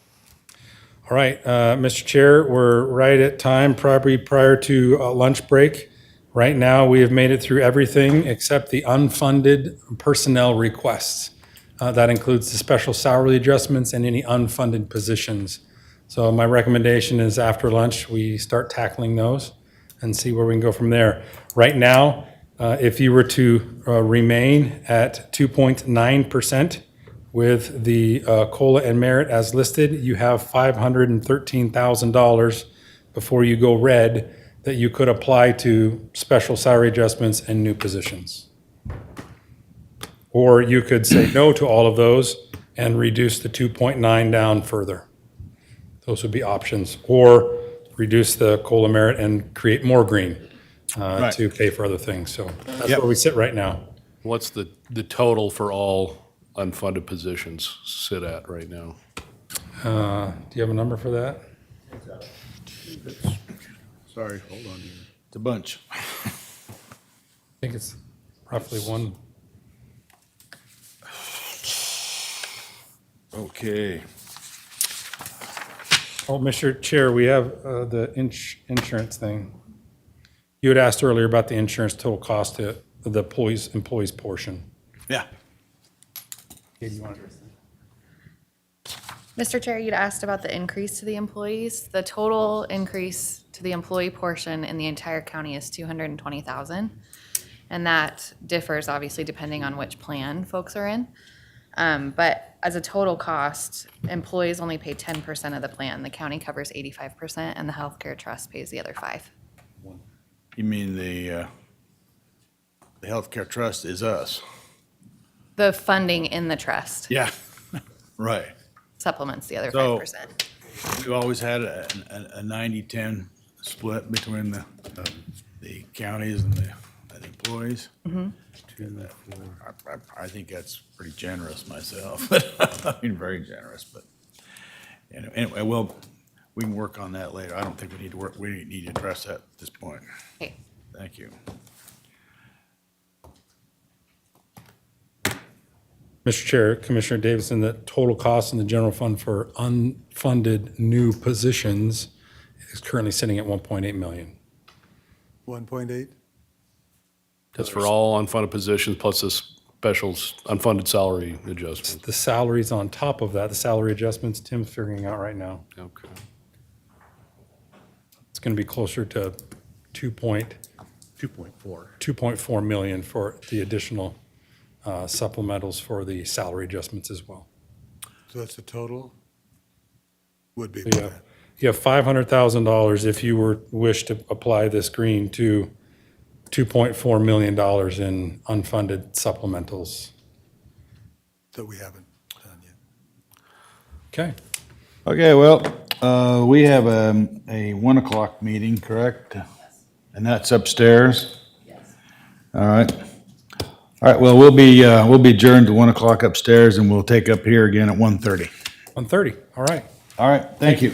All right, Mr. Chair, we're right at time, probably prior to lunch break. Right now, we have made it through everything except the unfunded personnel requests. That includes the special salary adjustments and any unfunded positions. So my recommendation is after lunch, we start tackling those and see where we can go from there. Right now, if you were to remain at 2.9%, with the COLA and merit as listed, you have $513,000 before you go red that you could apply to special salary adjustments and new positions. Or you could say no to all of those and reduce the 2.9 down further. Those would be options. Or reduce the COLA merit and create more green Right. to pay for other things. So that's Yep. where we sit right now. What's the total for all unfunded positions sit at right now? Do you have a number for that? Sorry, hold on here. It's a bunch. I think it's roughly one. Okay. Oh, Mr. Chair, we have the insurance thing. You had asked earlier about the insurance total cost to the employees portion. Yeah. Katie, you want to? Mr. Chair, you'd asked about the increase to the employees. The total increase to the employee portion in the entire county is 220,000. And that differs obviously depending on which plan folks are in. But as a total cost, employees only pay 10% of the plan. The county covers 85% and the healthcare trust pays the other 5%. You mean the healthcare trust is us? The funding in the trust Yeah, right. supplements the other So- 5%. We've always had a 90-10 split between the counties and the employees. I think that's pretty generous myself. I mean, very generous, but anyway, we can work on that later. I don't think we need to address that at this point. Okay. Thank you. Mr. Chair, Commissioner Davidson, the total cost in the general fund for unfunded new positions is currently sitting at 1.8 million. 1.8? That's for all unfunded positions plus the special unfunded salary adjustment. The salaries on top of that, the salary adjustments, Tim's figuring out right now. Okay. It's going to be closer to 2.4 million for the additional supplementals for the salary adjustments as well. So that's the total? Would be. So you have $500,000 if you wish to apply this green to $2.4 million in unfunded supplementals. That we haven't done yet. Okay. Okay, well, we have a 1 o'clock meeting, correct? And that's upstairs? Yes. All right. All right, well, we'll be adjourned to 1 o'clock upstairs, and we'll take up here again at 1:30. 1:30, all right. All right, thank you.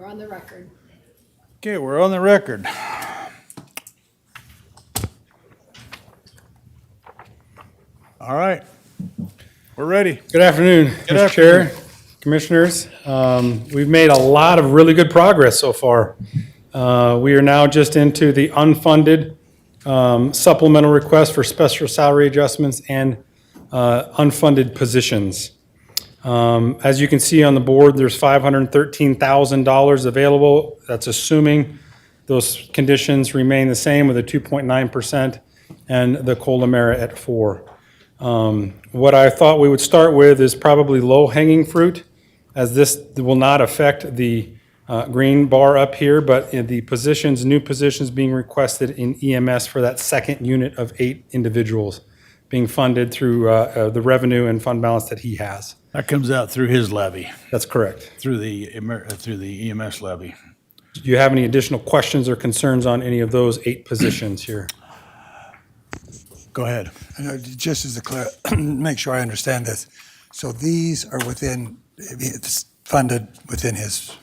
We're on the record. Okay, we're on the record. All right, we're ready. Good afternoon, Mr. Chair, Commissioners. We've made a lot of really good progress so far. We are now just into the unfunded supplemental request for special salary adjustments and unfunded positions. As you can see on the board, there's $513,000 available. That's assuming those conditions remain the same with a 2.9% and the COLA merit at 4%. What I thought we would start with is probably low-hanging fruit, as this will not affect the green bar up here, but in the positions, new positions being requested in EMS for that second unit of 8 individuals being funded through the revenue and fund balance that he has. That comes out through his levy, That's correct. through the EMS levy. Do you have any additional questions or concerns on any of those 8 positions here? Go ahead. Just as a make sure I understand this. So these are it's funded within his,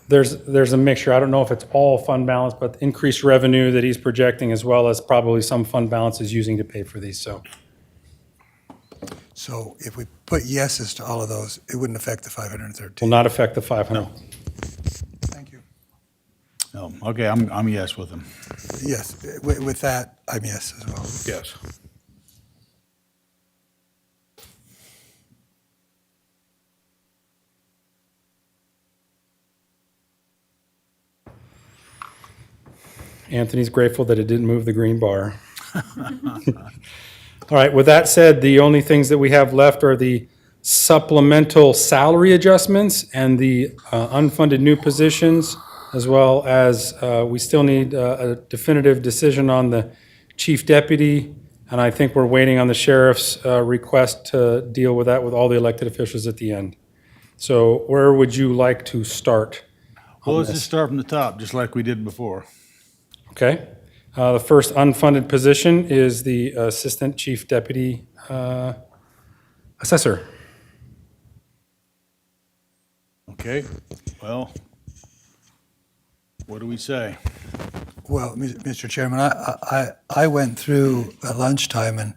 There's a mixture. I don't know if it's all fund balance, but increased revenue that he's projecting, as well as probably some fund balance is using to pay for these, so. so if we put yeses to all of those, it wouldn't affect the 513. Will not affect the 500. Thank you. Oh, okay, I'm a yes with him. Yes, with that, I'm yes as well. Yes. Anthony's grateful that it didn't move the green bar. All right, with that said, the only things that we have left are the supplemental salary adjustments and the unfunded new positions, as well as we still need a definitive decision on the chief deputy, and I think we're waiting on the sheriff's request to deal with that with all the elected officials at the end. So where would you like to start? Well, let's just start from the top, just like we did before. Okay. The first unfunded position is the Assistant Chief Deputy Assessor. Okay, well, what do we say? Well, Mr. Chairman, I went through at lunchtime and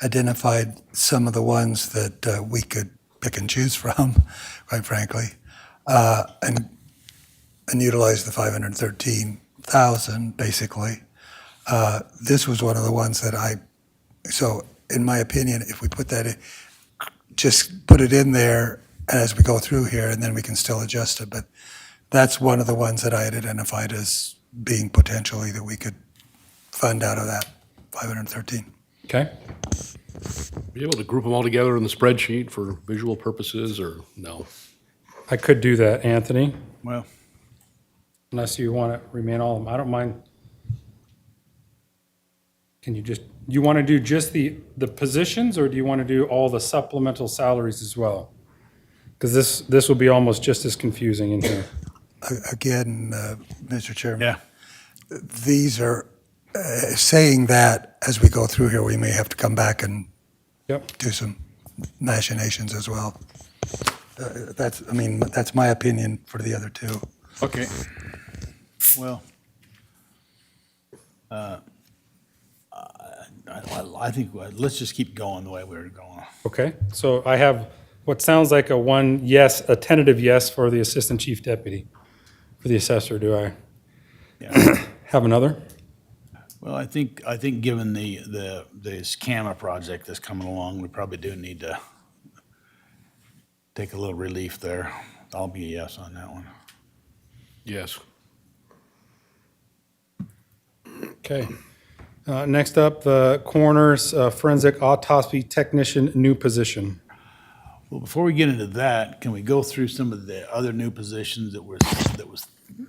identified some of the ones that we could pick and choose from, quite frankly, and utilize the 513,000, basically. This was one of the ones that so in my opinion, if we put that in, just put it in there as we go through here, and then we can still adjust it. But that's one of the ones that I had identified as being potentially that we could fund out of that 513. Okay. Be able to group them all together in the spreadsheet for visual purposes, or no? I could do that, Anthony, Well, unless you want to remain all of them. I don't mind. Can you you want to do just the positions, or do you want to do all the supplemental salaries as well? Because this will be almost just as confusing in here. Again, Mr. Chairman. yeah, These are saying that as we go through here, we may have to come back and Yep. do some machinations as well. That's my opinion for the other two. okay. Well, I think let's just keep going the way we were going. Okay, so I have what sounds like a tentative yes for the Assistant Chief Deputy. For the assessor, do I Yeah. have another? Well, I think given this CAMA project that's coming along, we probably do need to take a little relief there. I'll be a yes on that one. Yes. Okay. Next up, the coroner's forensic autopsy technician new position. Well, before we get into that, can we go through some of the other new positions that was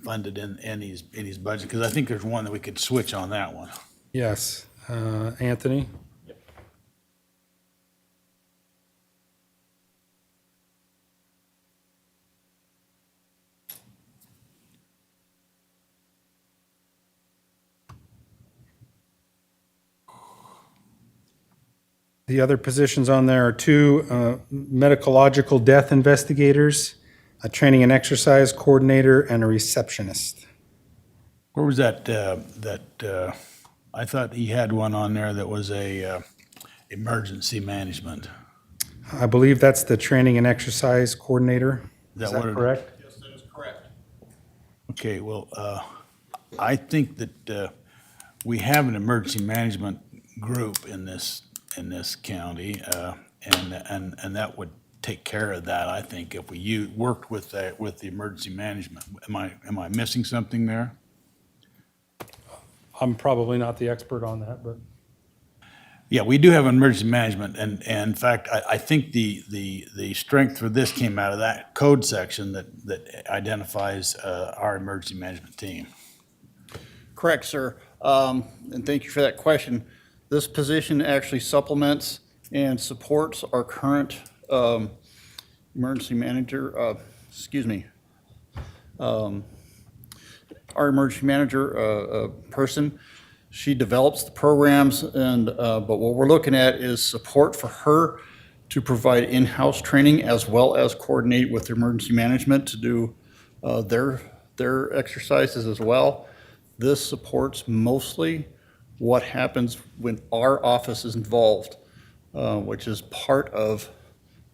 funded in his budget? Because I think there's one that we could switch on that one. Yes, Anthony? The other positions on there are 2 medicological death investigators a training and exercise coordinator, and a receptionist. Where was that, I thought he had one on there that was a, emergency management. I believe that's the training and exercise coordinator. Is what that it- correct? Okay, well, I think that we have an emergency management group in this county, and that would take care of that, I think, if we worked with the emergency management. Am I missing something there? I'm probably not the expert on that, but. Yeah, we do have emergency management, and in fact, I think the strength for this came out of that code section that identifies our emergency management team. Correct, sir. And thank you for that question. This position actually supplements and supports our current emergency manager, our emergency manager person. She develops the programs, but what we're looking at is support for her to provide in-house training as well as coordinate with emergency management to do their exercises as well. This supports mostly what happens when our office is involved, which is part of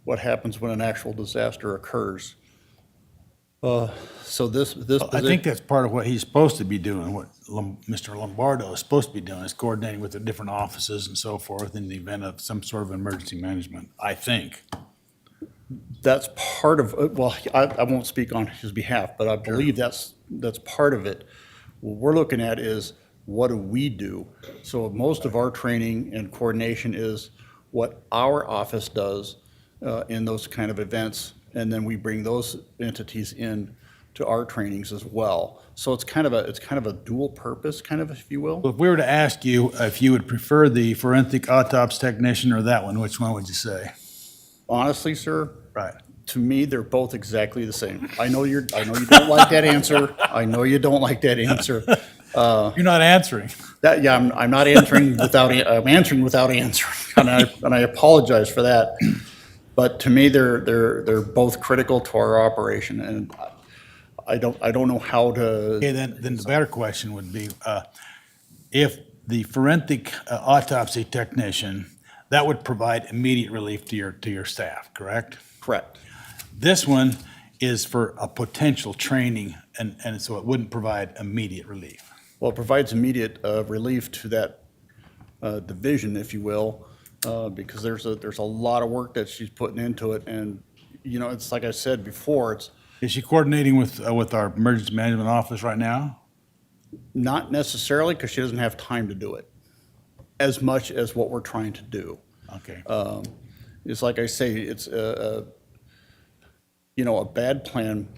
what happens when an actual disaster occurs. So this I think that's part of what he's supposed to be doing, what Mr. Lombardo is supposed to be doing, is coordinating with the different offices and so forth in the event of some sort of emergency management, I think. That's part of, well, I won't speak on his behalf, but I believe that's part of it. What we're looking at is, what do we do? So most of our training and coordination is what our office does in those kind of events, and then we bring those entities in to our trainings as well. So it's kind of a dual purpose, kind of, if you will. Well, if we were to ask you if you would prefer the forensic autopsy technician or that one, which one would you say? Honestly, sir. Right. To me, they're both exactly the same. I know you don't like that answer. I know you don't like that answer. You're not answering. I'm not answering I'm answering without answering, and I apologize for that. But to me, they're both critical to our operation, and I don't know how to. Okay, then the better question would be, if the forensic autopsy technician, that would provide immediate relief to your staff, correct? Correct. This one is for a potential training, and so it wouldn't provide immediate relief. Well, it provides immediate relief to that division, if you will, because there's a lot of work that she's putting into it, and it's like I said before, Is she coordinating with our emergency management office right now? Not necessarily, because she doesn't have time to do it as much as what we're trying to do. Okay. It's like I say, it's a bad plan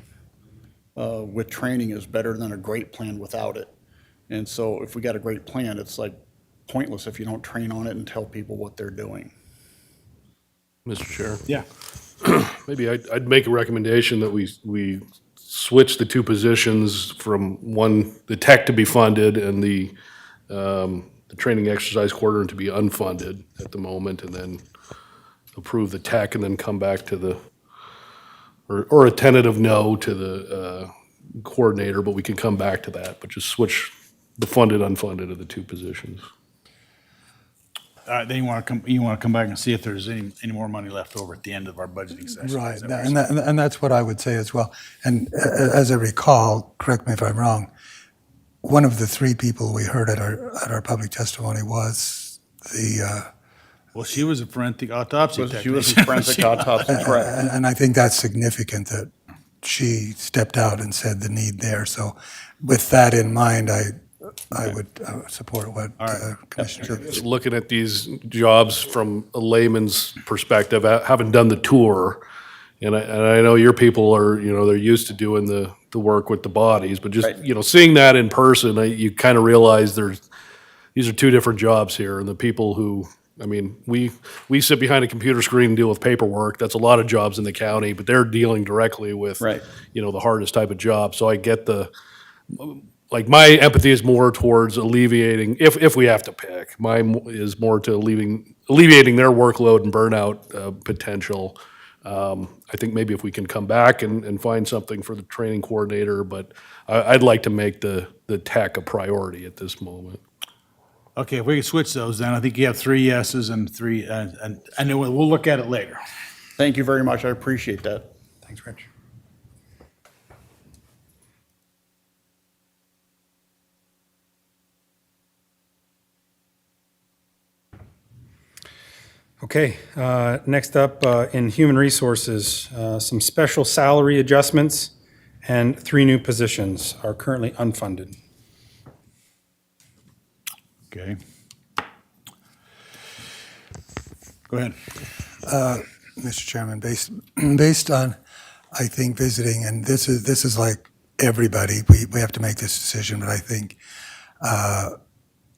with training is better than a great plan without it. And so if we got a great plan, it's like pointless if you don't train on it and tell people what they're doing. Mr. Chair? Yeah. Maybe I'd make a recommendation that we switch the two positions from one, the tech to be funded and the training exercise coordinator to be unfunded at the moment, and then approve the tech and then come back to or a tentative no to the coordinator, but we can come back to that, but just switch the funded, unfunded of the two positions. All right, then you want to come back and see if there's any more money left over at the end of our budgeting session. Right, Is that what you're saying? and that's what I would say as well. And as I recall, correct me if I'm wrong, one of the three people we heard at our public testimony was the. Well, she was a forensic autopsy technician. She was a forensic autopsy, correct. And I think that's significant that she stepped out and said the need there. So with that in mind, I would support what Commissioner did. Just looking at these jobs from a layman's perspective, having done the tour, and I know your people are, they're used to doing the work with the bodies, but just, Right. Seeing that in person, you kind of realize these are two different jobs here, and the people who, we sit behind a computer screen and deal with paperwork. That's a lot of jobs in the county, but they're dealing directly with, Right. The hardest type of job. So I get my empathy is more towards alleviating, if we have to pick, mine is more to alleviating their workload and burnout potential. I think maybe if we can come back and find something for the training coordinator, but I'd like to make the tech a priority at this moment. Okay, if we can switch those, then I think you have 3 yeses and 3, and then we'll look at it later. Thank you very much. I appreciate that. Thanks, Rich. Okay, next up, in human resources, some special salary adjustments and 3 new positions are currently unfunded. Okay. Go ahead. Mr. Chairman, based on, I think, visiting, and this is like everybody, we have to make this decision, but I think,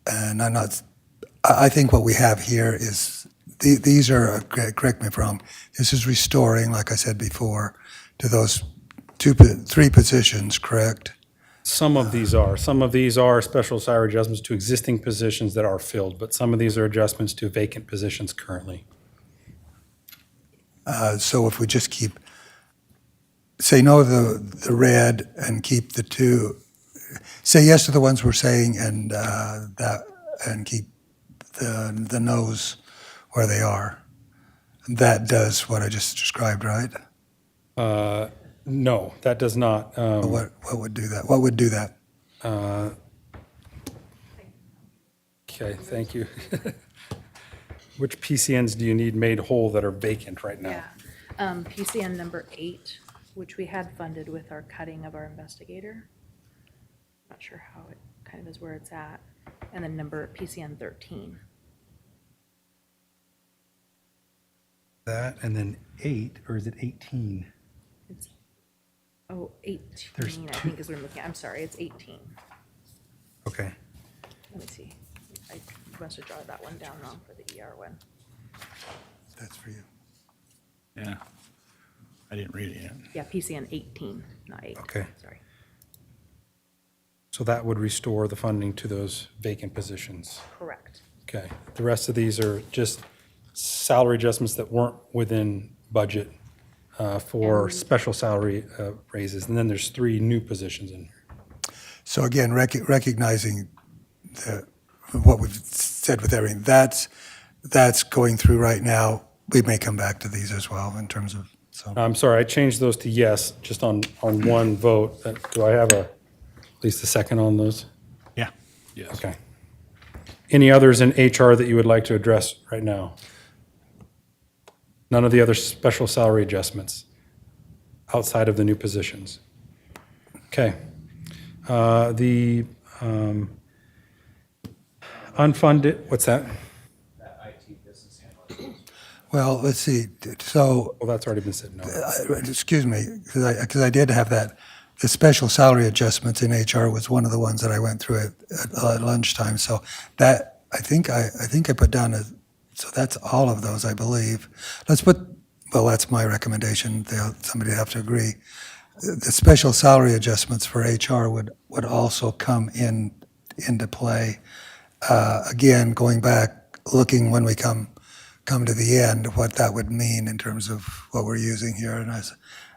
and I think what we have here is, these are, correct me if I'm wrong, this is restoring, like I said before, to those 3 positions, correct? Some of these are. Some of these are special salary adjustments to existing positions that are filled, but some of these are adjustments to vacant positions currently. So if we just say no to the red and keep the 2, say yes to the ones we're saying and keep the no's where they are. That does what I just described, right? No, that does not. What would do that? What would do that? Okay, thank you. Which PCNs do you need made whole that are vacant right now? Yeah. PCN number 8, which we had funded with our cutting of our investigator. Not sure how it kind of is where it's at. And then PCN 13. That, and then 8, or is it 18? It's, 18, There's I 2. think is what I'm looking at. I'm sorry, it's 18. Okay. Let me see. I must have jotted that one down wrong for the ER one. That's for you. Yeah. I didn't read it yet. Yeah, PCN 18, not 8. Okay. Sorry. So that would restore the funding to those vacant positions. Correct. Okay. The rest of these are just salary adjustments that weren't within budget for special salary raises. And then there's 3 new positions in here. So again, recognizing what we've said with everything, that's going through right now. We may come back to these as well in terms of, so. I'm sorry, I changed those to yes, just on one vote. Do I have at least a second on those? Yeah. Yes. Okay. Any others in HR that you would like to address right now? None of the other special salary adjustments outside of the new positions? Okay. The unfunded, what's that? Well, let's see, so. Well, that's already been said, no. Excuse me, because I did have that. The special salary adjustments in HR was one of the ones that I went through at lunchtime. So that, I think I put down, so that's all of those, I believe. Well, that's my recommendation. Somebody have to agree. The special salary adjustments for HR would also come into play. Again, going back, looking when we come to the end, what that would mean in terms of what we're using here. And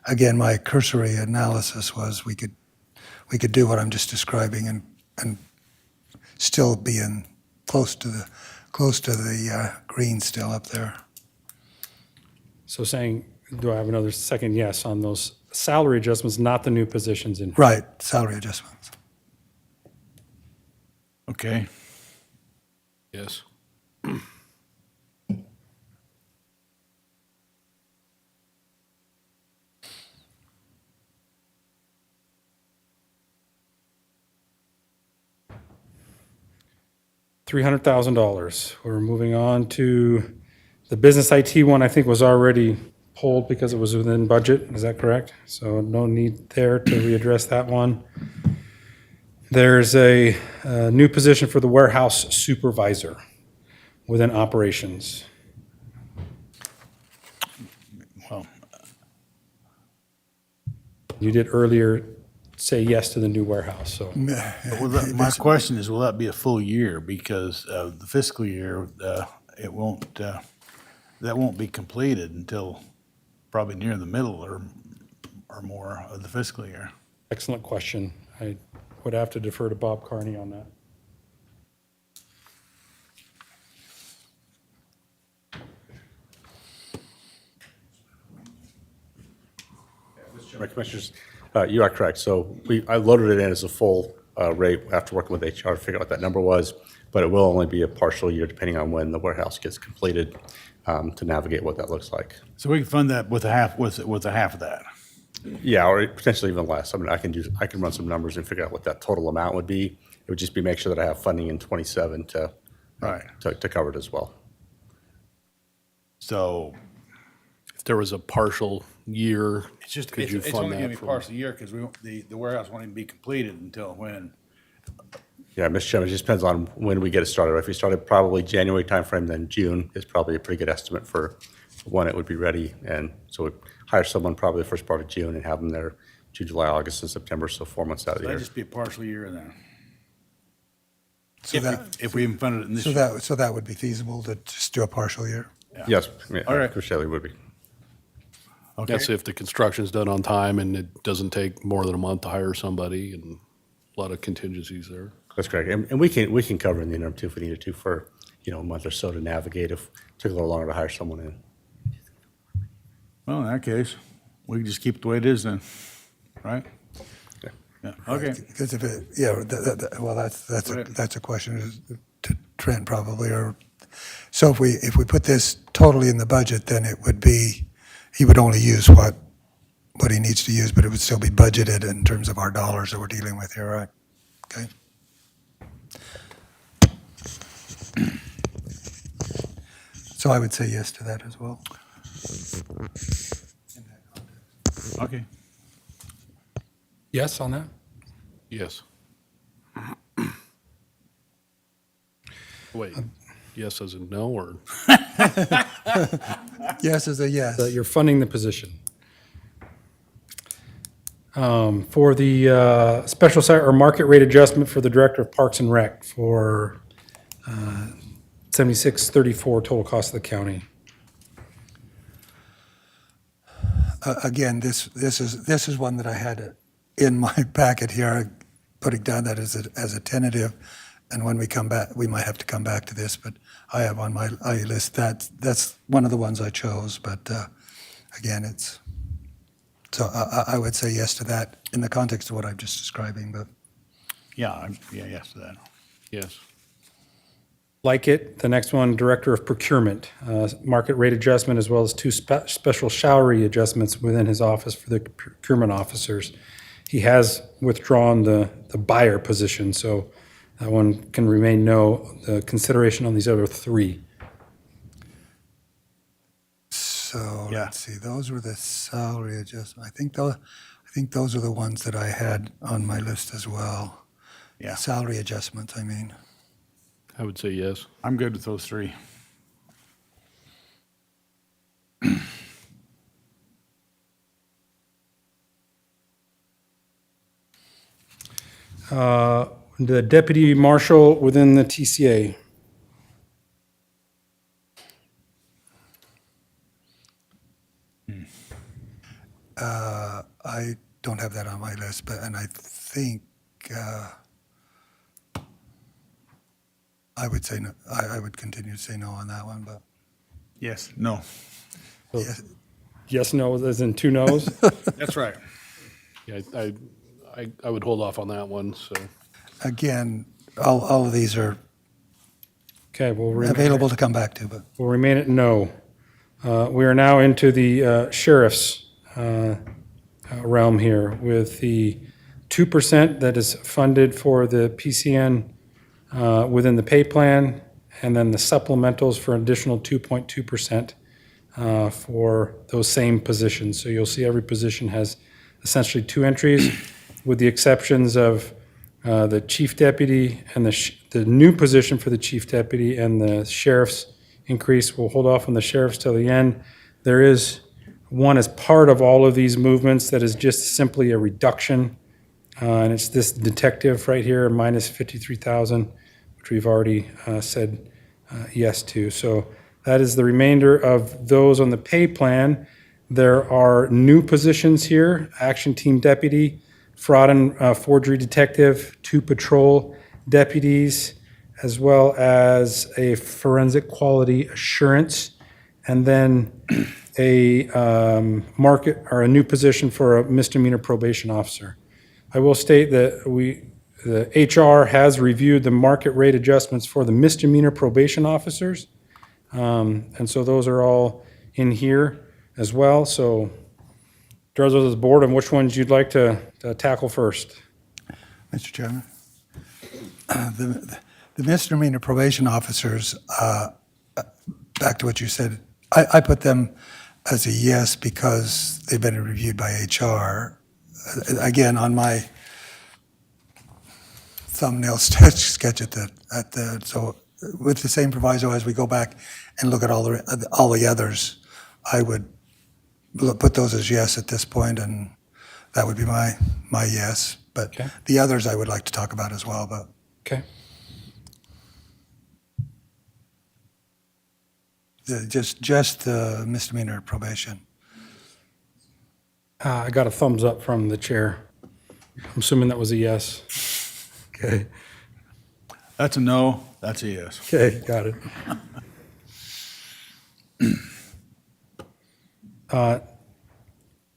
again, my cursory analysis was we could do what I'm just describing and still be in close to the green still up there. So saying, do I have another second yes on those salary adjustments, not the new positions in? Right, salary adjustments. Okay. Yes. $300,000. We're moving on to the business IT one. I think was already pulled because it was within budget. Is that correct? So no need there to readdress that one. There's a new position for the warehouse supervisor within operations. Well, You did earlier say yes to the new warehouse, so. my question is, will that be a full year? Because the fiscal year, that won't be completed until probably near the middle or more of the fiscal year. Excellent question. I would have to defer to Bob Carney on that. My commissioners, you are correct. So I loaded it in as a full rate after working with HR to figure out what that number was, but it will only be a partial year depending on when the warehouse gets completed to navigate what that looks like. So we can fund that with a half of that. Yeah, or potentially even less. I mean, I can run some numbers and figure out what that total amount would be. It would just be make sure that I have funding in 27 to cover it as well. So If there was a partial year, could you it's fund only gonna be that? partial year because the warehouse won't even be completed until when? Yeah, Mr. Chairman, it just depends on when we get it started. If we started probably January timeframe, then June is probably a pretty good estimate for when it would be ready. And so we'd hire someone probably the first part of June and have them there June, July, August, and September, so 4 months out of So the that'd year. just be a partial year then. So If we even funded it in this year. So that would be feasible to just do a partial year? Yes, yeah, All right. Chris Shelley would be. Okay. That's if the construction's done on time and it doesn't take more than a month to hire somebody, and a lot of contingencies there. That's correct. And we can cover in the interim too if we needed to for, a month or so to navigate if it took a little longer to hire someone in. Well, in that case, we can just keep it the way it is then, right? Yeah, okay. Because if it, well, that's a question to Trent probably, or, so if we put this totally in the budget, then it would be, he would only use what he needs to use, but it would still be budgeted in terms of our dollars that we're dealing with here, right? Okay. So I would say yes to that as well. Okay. Yes on that? Yes. Wait, yes as in no, or? Yes is a yes. So you're funding the position. For the special or market rate adjustment for the Director of Parks and Rec for 7634 total cost of the county. Again, this is one that I had in my packet here, putting down that as a tentative, and when we come back, we might have to come back to this, but I have on my list, that's one of the ones I chose, but again, so I would say yes to that in the context of what I'm just describing, but. Yeah, yes to that. Yes. Like it, the next one, Director of Procurement, market rate adjustment, as well as two special salary adjustments within his office for the procurement officers. He has withdrawn the buyer position, so that one can remain no. The consideration on these other three. So let's see, those were the salary adjustment. I think those are the ones that I had on my list as well. Yeah. Salary adjustments, I mean. I would say yes. I'm good with those three. The Deputy Marshal within the TCA. I don't have that on my list, and I think I would say no. I would continue to say no on that one, but Yes, no. yes, Yes, no, as in two no's? That's right. Yeah, I would hold off on that one, so. again, all of these are Okay, we'll available to come back to, but We'll remain at no. We are now into the sheriff's realm here with the 2% that is funded for the PCN within the pay plan, and then the supplementals for an additional 2.2% for those same positions. So you'll see every position has essentially two entries, with the exceptions of the chief deputy and the new position for the chief deputy and the sheriff's increase. We'll hold off on the sheriff's till the end. There is one as part of all of these movements that is just simply a reduction, and it's this detective right here, minus 53,000, which we've already said yes to. So that is the remainder of those on the pay plan. There are new positions here: Action Team Deputy, Fraud and Forgery Detective, 2 patrol deputies, as well as a Forensic Quality Assurance, and then a a new position for a misdemeanor probation officer. I will state that the HR has reviewed the market rate adjustments for the misdemeanor probation officers. And so those are all in here as well. So directors of the board, on which ones you'd like to tackle first? Mr. Chairman, the misdemeanor probation officers, back to what you said, I put them as a yes because they've been reviewed by HR. Again, on my thumbnail sketch at the so with the same proviso as we go back and look at all the others, I would put those as yes at this point, and that would be my yes. But Okay. the others I would like to talk about as well. But Okay. just the misdemeanor probation. I got a thumbs up from the chair. I'm assuming that was a yes. Okay. That's a no, that's a yes. Okay, got it.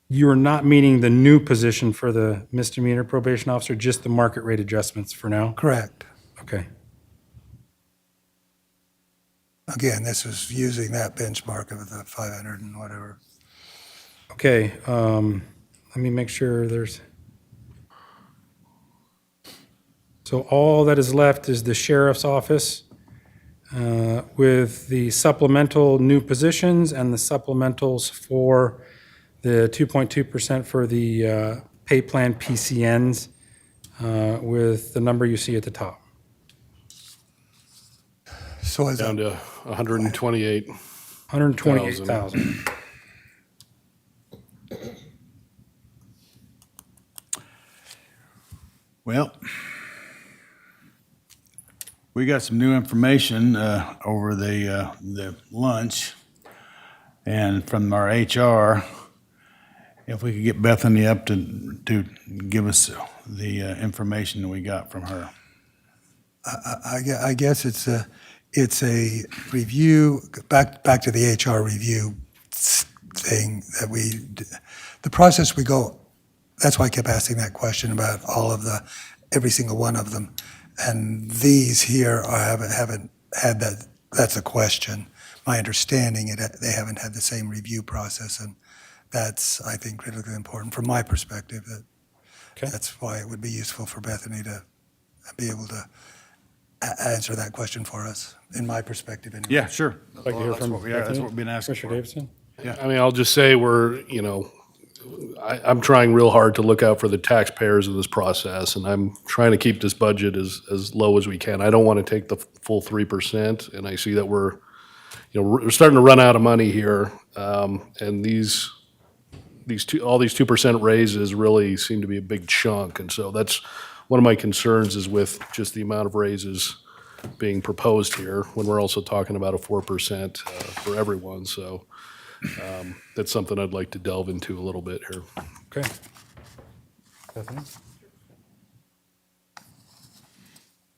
You are not meeting the new position for the misdemeanor probation officer, just the market rate adjustments for now? Correct. Okay. Again, this is using that benchmark of the 500 and whatever. Okay, let me make sure there's... So all that is left is the sheriff's office with the supplemental new positions and the supplementals for the 2.2% for the pay plan PCNs with the number you see at the top. So is Down to 128. 128,000. Well, we got some new information over the lunch and from our HR. If we could get Bethany up to give us the information that we got from her. I guess it's a review, back to the HR review thing that the process we go, that's why I kept asking that question about every single one of them. And these here haven't had that, that's a question. My understanding, they haven't had the same review process, and that's, I think, critically important from my perspective. That's why it would be useful for Bethany to be able to answer that question for us, in my perspective. Anyway. Yeah, sure. I'd like to hear from That's what we've been asking Commissioner for. Davidson. Yeah. I mean, I'll just say I'm trying real hard to look out for the taxpayers of this process, and I'm trying to keep this budget as low as we can. I don't want to take the full 3%, and I see that we're starting to run out of money here, and all these 2% raises really seem to be a big chunk, and so that's one of my concerns is with just the amount of raises being proposed here when we're also talking about a 4% for everyone. So that's something I'd like to delve into a little bit here. Okay. Bethany?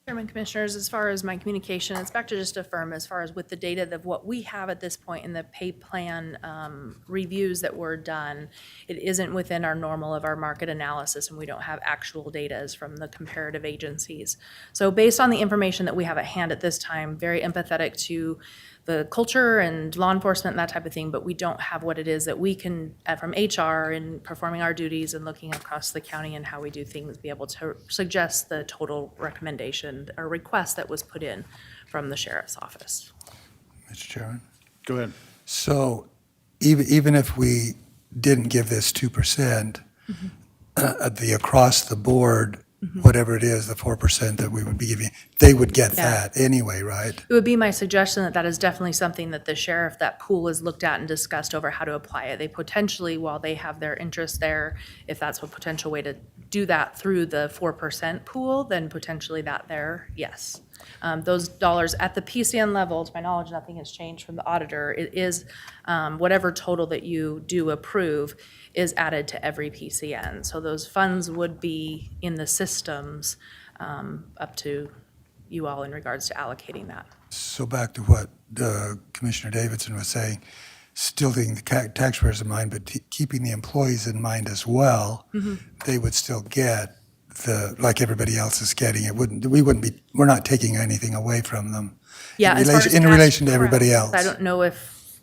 Chairman, Commissioners, as far as my communication, it's back to just affirm as far as with the data of what we have at this point in the pay plan reviews that were done, it isn't within our normal of our market analysis, and we don't have actual data from the comparative agencies. So based on the information that we have at hand at this time, very empathetic to the culture and law enforcement and that type of thing, but we don't have what it is that we can, from HR and performing our duties and looking across the county and how we do things, be able to suggest the total recommendation or request that was put in from the sheriff's office. Mr. Chairman? Go ahead. So even if we didn't give this 2%, the across the board, whatever it is, the 4% that we would be giving, they would get that anyway, right? It would be my suggestion that that is definitely something that the sheriff, that pool is looked at and discussed over how to apply it. They potentially, while they have their interest there, if that's a potential way to do that through the 4% pool, then potentially that there, yes. Those dollars at the PCN level, to my knowledge, nothing has changed from the auditor. It is whatever total that you do approve is added to every PCN. So those funds would be in the systems up to you all in regards to allocating that. So back to what Commissioner Davidson was saying, still taking the taxpayers in mind, but keeping the employees in mind as well, they would still get like everybody else is getting. We're not taking anything away from them. Yeah, In relation to everybody else. I don't know if,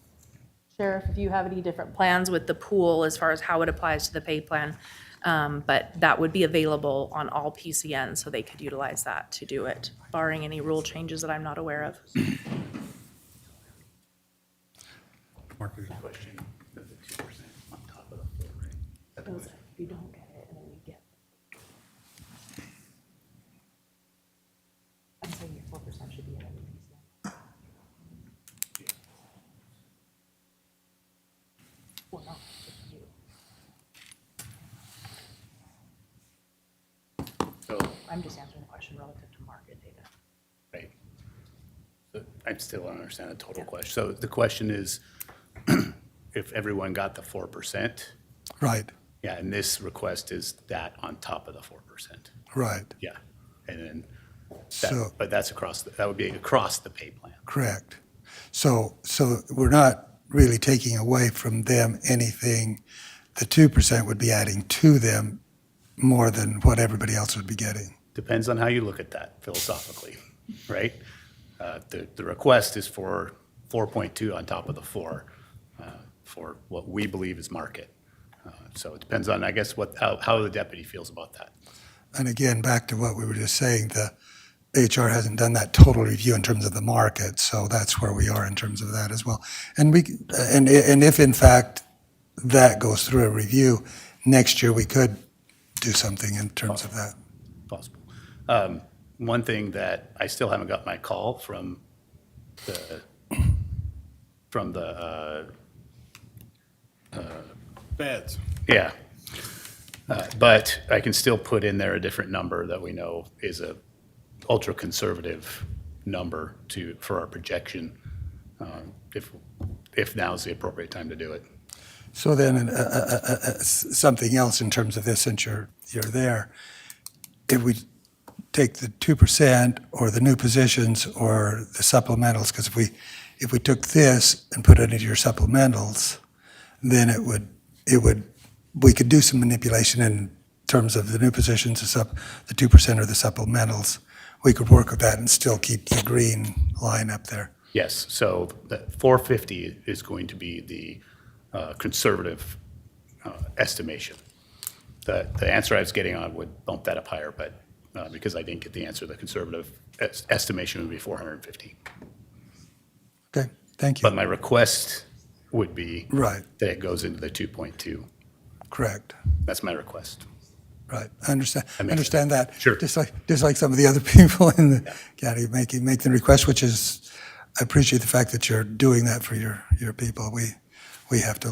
Sheriff, if you have any different plans with the pool as far as how it applies to the pay plan, but that would be available on all PCNs, so they could utilize that to do it, barring any rule changes that I'm not aware of. Question, the 2% on top of the floor rate. If you don't get it, and then you get. I'm saying your 4% should be in every PCN. Well, no, it's you. So, I'm just answering the question relative to market data. right. So I still don't understand the total question. So the question is, if everyone got the 4%, Right, yeah, and this request is that on top of the 4%. right, Yeah, and then, So- but that's that would be across the pay plan. correct. So we're not really taking away from them anything. The 2% would be adding to them more than what everybody else would be getting. Depends on how you look at that philosophically, right? The request is for 4.2 on top of the 4, for what we believe is market. So it depends on, I guess, how the deputy feels about that. And again, back to what we were just saying, the HR hasn't done that total review in terms of the market, so that's where we are in terms of that as well. And if in fact that goes through a review, next year we could do something in terms of that. Possible. One thing that I still haven't got my call from the Beds. yeah. But I can still put in there a different number that we know is a ultra-conservative number for our projection, if now's the appropriate time to do it. So then, something else in terms of this, since you're there, if we take the 2% or the new positions or the supplementals, because if we took this and put it into your supplementals, then we could do some manipulation in terms of the new positions, the 2% or the supplementals. We could work with that and still keep the green line up there. Yes, so the 450 is going to be the conservative estimation. The answer I was getting on would bump that up higher, but because I didn't get the answer, the conservative estimation would be 450. Okay, thank you. But my request would be Right, that it goes into the 2.2. correct. That's my request. Right, I understand, That makes understand that. Sure. Just like some of the other people in the county making the request, which is, I appreciate the fact that you're doing that for your people. We have to,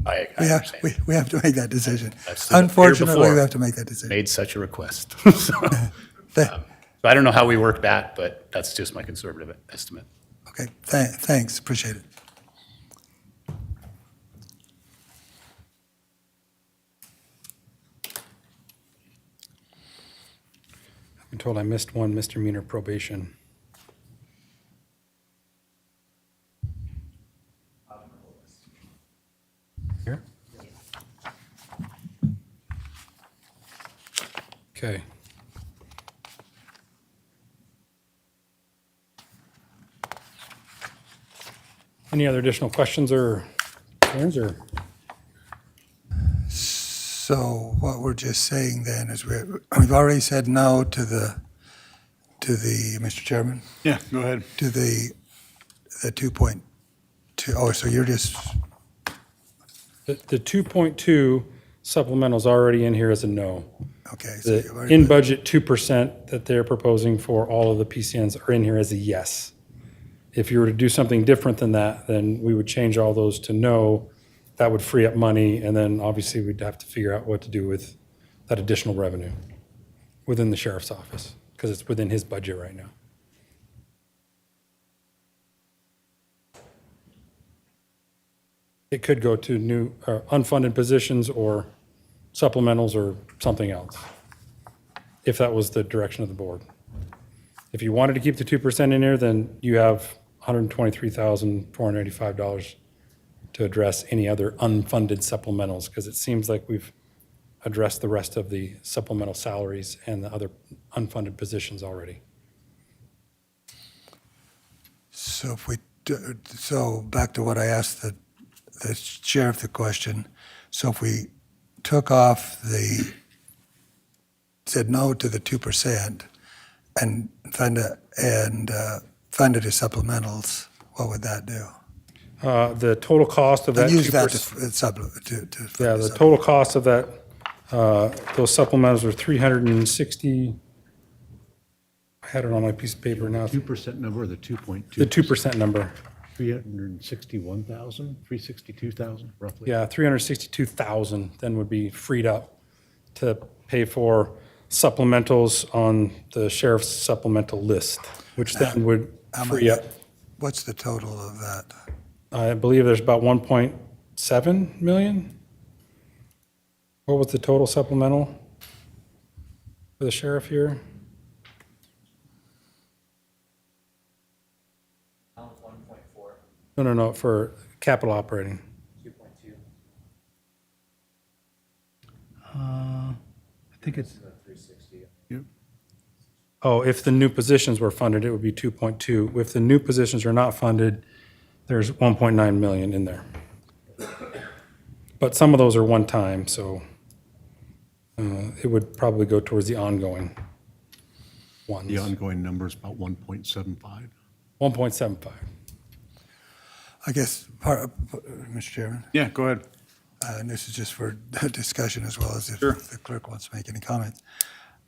I we have, understand. we have to make that decision. I've stood up here Unfortunately, before, we have to make that decision. Made such a request. So I don't know how we work that, but that's just my conservative estimate. Okay, thanks, appreciate it. I've been told I missed one misdemeanor probation. Here? Okay. Any other additional questions or concerns or? So what we're just saying then is we've already said no to the, Mr. Chairman, Yeah, go ahead. to the 2.2, oh, so you're just, The 2.2 supplemental's already in here as a no. okay. so you've The already in-budget 2% that they're proposing for all of the PCNs are in here as a yes. If you were to do something different than that, then we would change all those to no. That would free up money, and then obviously we'd have to figure out what to do with that additional revenue within the sheriff's office, because it's within his budget right now. It could go to new unfunded positions or supplementals or something else, if that was the direction of the board. If you wanted to keep the 2% in there, then you have $123,485 to address any other unfunded supplementals, because it seems like we've addressed the rest of the supplemental salaries and the other unfunded positions already. So if we, so back to what I asked the sheriff the question. So if we took off said no to the 2% and funded his supplementals, what would that do? The total cost of that. And use that 2%. Yeah, the total cost of that, those supplementals are 360. I had it on my piece of paper now. 2% number or the 2.2? The 2% number. 361,000, 362,000 roughly? Yeah, 362,000 then would be freed up to pay for supplementals on the sheriff's supplemental list, which then would free up. What's the total of that? I believe there's about 1.7 million. What was the total supplemental for the sheriff here? No, for capital operating. 2.2. I think it's. 360. Oh, if the new positions were funded, it would be 2.2. If the new positions are not funded, there's 1.9 million in there. But some of those are one time, so it would probably go towards the ongoing ones. The ongoing number is about 1.75. 1.75. I guess, Mr. Chairman? Yeah, go ahead. And this is just for discussion as well as if the clerk wants to make any comments.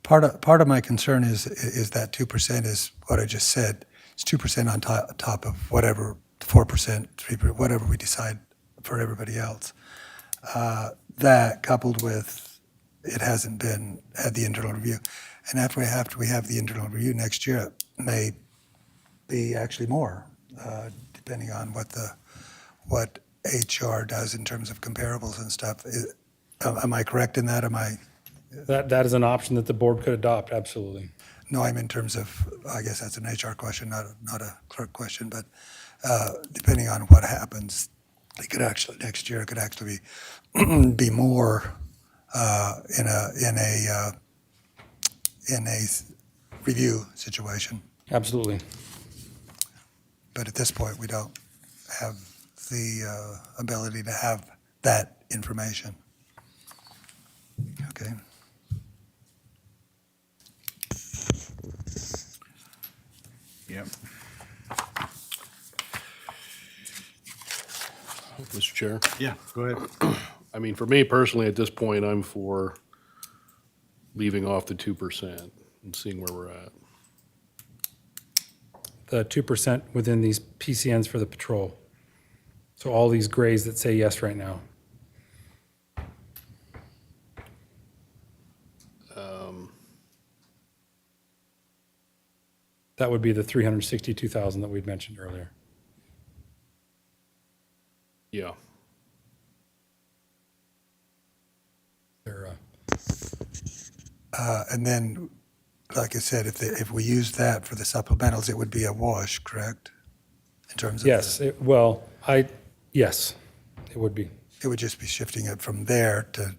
Part of my concern is that 2% is what I just said. It's 2% on top of whatever, 4%, 3%, whatever we decide for everybody else. That coupled with it hasn't had the internal review. And after we have the internal review next year, it may be actually more, depending on what HR does in terms of comparables and stuff. Am I correct in that? That is an option that the board could adopt, absolutely. No, I'm in terms of, I guess that's an HR question, not a clerk question, but depending on what happens, it could actually, next year, it could actually be more in a review situation. Absolutely. But at this point, we don't have the ability to have that information. Okay. Yep. Mr. Chair? Yeah, go ahead. I mean, for me personally, at this point, I'm for leaving off the 2% and seeing where we're at. The 2% within these PCNs for the patrol. So all these grays that say yes right now. That would be the 362,000 that we'd mentioned earlier. Yeah. And then, like I said, if we use that for the supplementals, it would be a wash, correct? In terms of Yes, yes, it would be. It would just be shifting it from there to,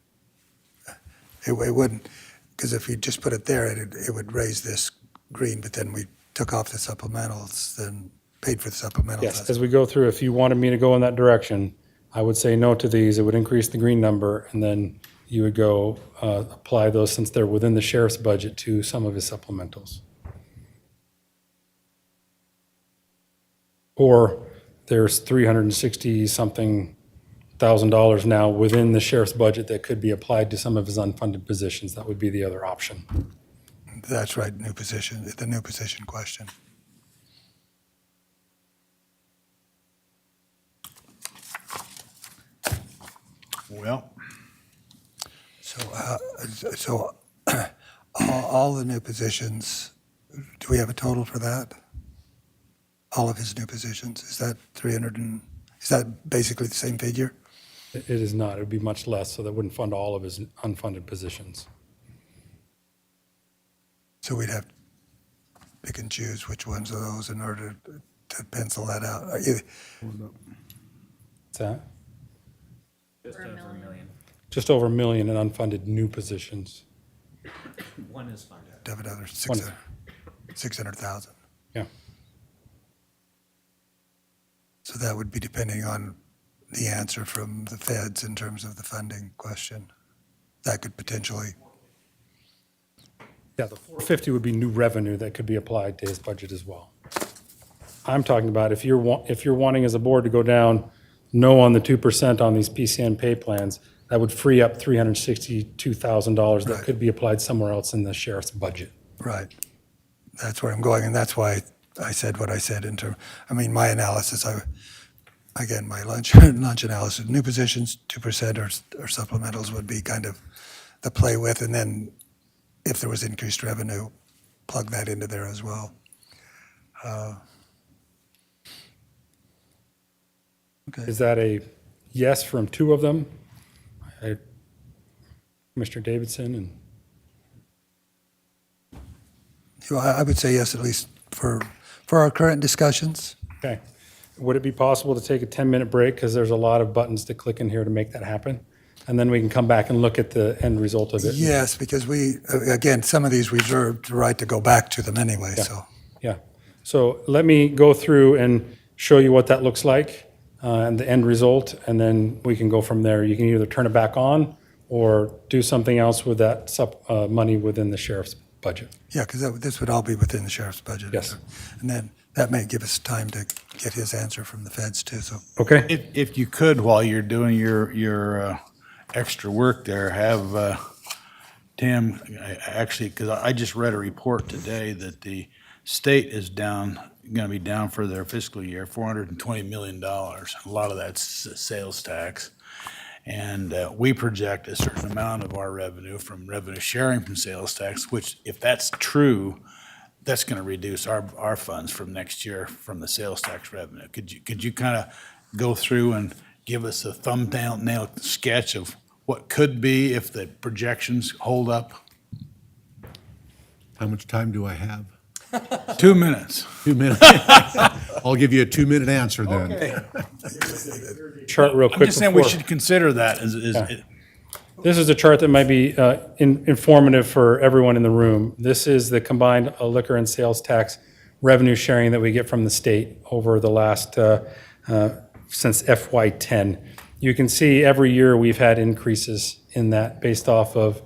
it wouldn't, because if you just put it there, it would raise this green, but then we took off the supplementals, then paid for the supplementals. Yes, as we go through, if you wanted me to go in that direction, I would say no to these. It would increase the green number, and then you would go apply those, since they're within the sheriff's budget, to some of his supplementals. Or there's $360-something thousand now within the sheriff's budget that could be applied to some of his unfunded positions. That would be the other option. That's right, new position, the new position question. Well. So all the new positions, do we have a total for that? All of his new positions, is that 300 and? Is that basically the same figure? It is not. It would be much less, so that wouldn't fund all of his unfunded positions. So we'd have to pick and choose which ones of those in order to pencil that out. What's that? Just over $1 million. Just over $1 million in unfunded new positions. One is funded. Have another 600,000. Yeah. So that would be depending on the answer from the feds in terms of the funding question. That could potentially, Yeah, the 450 would be new revenue that could be applied to his budget as well. I'm talking about if you're wanting as a board to go down no on the 2% on these PCN pay plans, that would free up $362,000 that could be applied somewhere else in the sheriff's budget. right. That's where I'm going, and that's why I said what I said in terms, I mean, my analysis, again, my lunch analysis, new positions, 2% or supplementals would be kind of the play with, and then if there was increased revenue, plug that into there as well. Okay. Is that a yes from two of them? Mr. Davidson and Well, I would say yes, at least for our current discussions. okay. Would it be possible to take a 10-minute break? Because there's a lot of buttons to click in here to make that happen. And then we can come back and look at the end result of it. Yes, because again, some of these reserved the right to go back to them anyway, Yeah. so. Yeah. So let me go through and show you what that looks like and the end result, and then we can go from there. You can either turn it back on or do something else with that money within the sheriff's budget. Yeah, because this would all be within the sheriff's budget. Yes. And then that may give us time to get his answer from the feds too, so. Okay. If you could, while you're doing your extra work there, have Tim, actually, because I just read a report today that the state is going to be down for their fiscal year, $420 million. A lot of that's sales tax. And we project a certain amount of our revenue from revenue sharing from sales tax, which if that's true, that's going to reduce our funds from next year from the sales tax revenue. Could you kind of go through and give us a thumbnail sketch of what could be if the projections hold up? How much time do I have? 2 minutes. 2 minutes. I'll give you a 2-minute answer then. Chart real quick. I'm just saying we before- should consider that This is a chart that might be informative for everyone in the room. This is the combined liquor and sales tax revenue sharing that we get from the state over the last, since FY10. You can see every year we've had increases in that based off of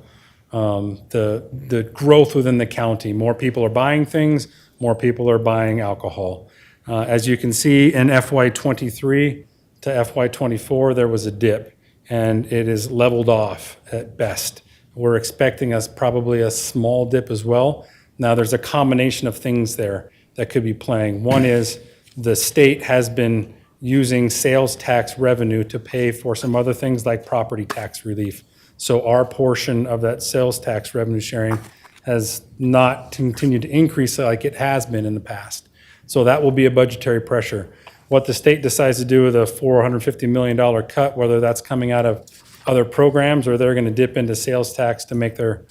the growth within the county. More people are buying things, more people are buying alcohol. As you can see in FY23 to FY24, there was a dip, and it is leveled off at best. We're expecting probably a small dip as well. Now, there's a combination of things there that could be playing. One is the state has been using sales tax revenue to pay for some other things like property tax relief. So our portion of that sales tax revenue sharing has not continued to increase like it has been in the past. So that will be a budgetary pressure. What the state decides to do with a $450 million cut, whether that's coming out of other programs or they're going to dip into sales tax to make their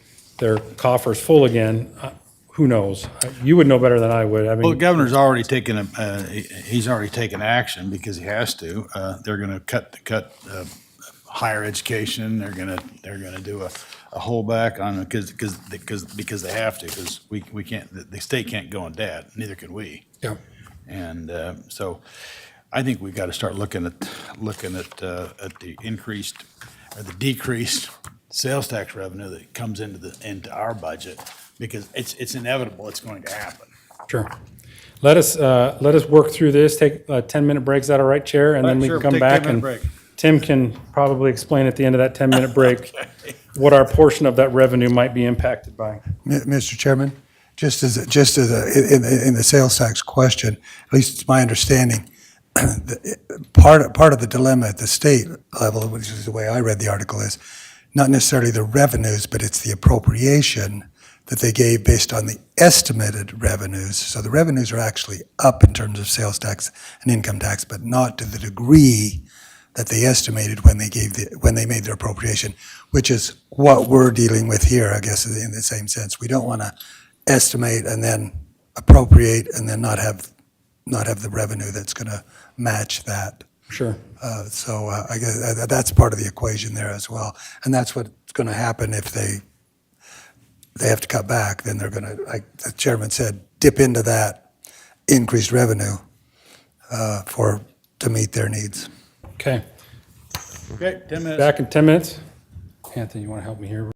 coffers full again, who knows? You would know better than I would. I mean, Well, the governor's already taken, he's already taken action because he has to. They're going to cut higher education. They're going to do a holdback on, because they have to, because we can't, the state can't go in debt, neither can we. Yeah. And so I think we've got to start looking at the increased or the decreased sales tax revenue that comes into our budget, because it's inevitable. It's going to happen. Sure. Let us work through this. Take a 10-minute break. Is that all right, Chair? And then we can come back and Tim can probably explain at the end of that 10-minute break what our portion of that revenue might be impacted by. Mr. Chairman, just as in the sales tax question, at least it's my understanding, part of the dilemma at the state level, which is the way I read the article, is not necessarily the revenues, but it's the appropriation that they gave based on the estimated revenues. So the revenues are actually up in terms of sales tax and income tax, but not to the degree that they estimated when they made their appropriation, which is what we're dealing with here, I guess, in the same sense. We don't want to estimate and then appropriate and then not have the revenue that's going to match that. Sure. So I guess that's part of the equation there as well. And that's what's going to happen if they have to cut back, then they're going to, like the chairman said, dip into that increased revenue to meet their needs. Okay. Okay, 10 minutes. Back in 10 minutes. Anthony, you want to help me here?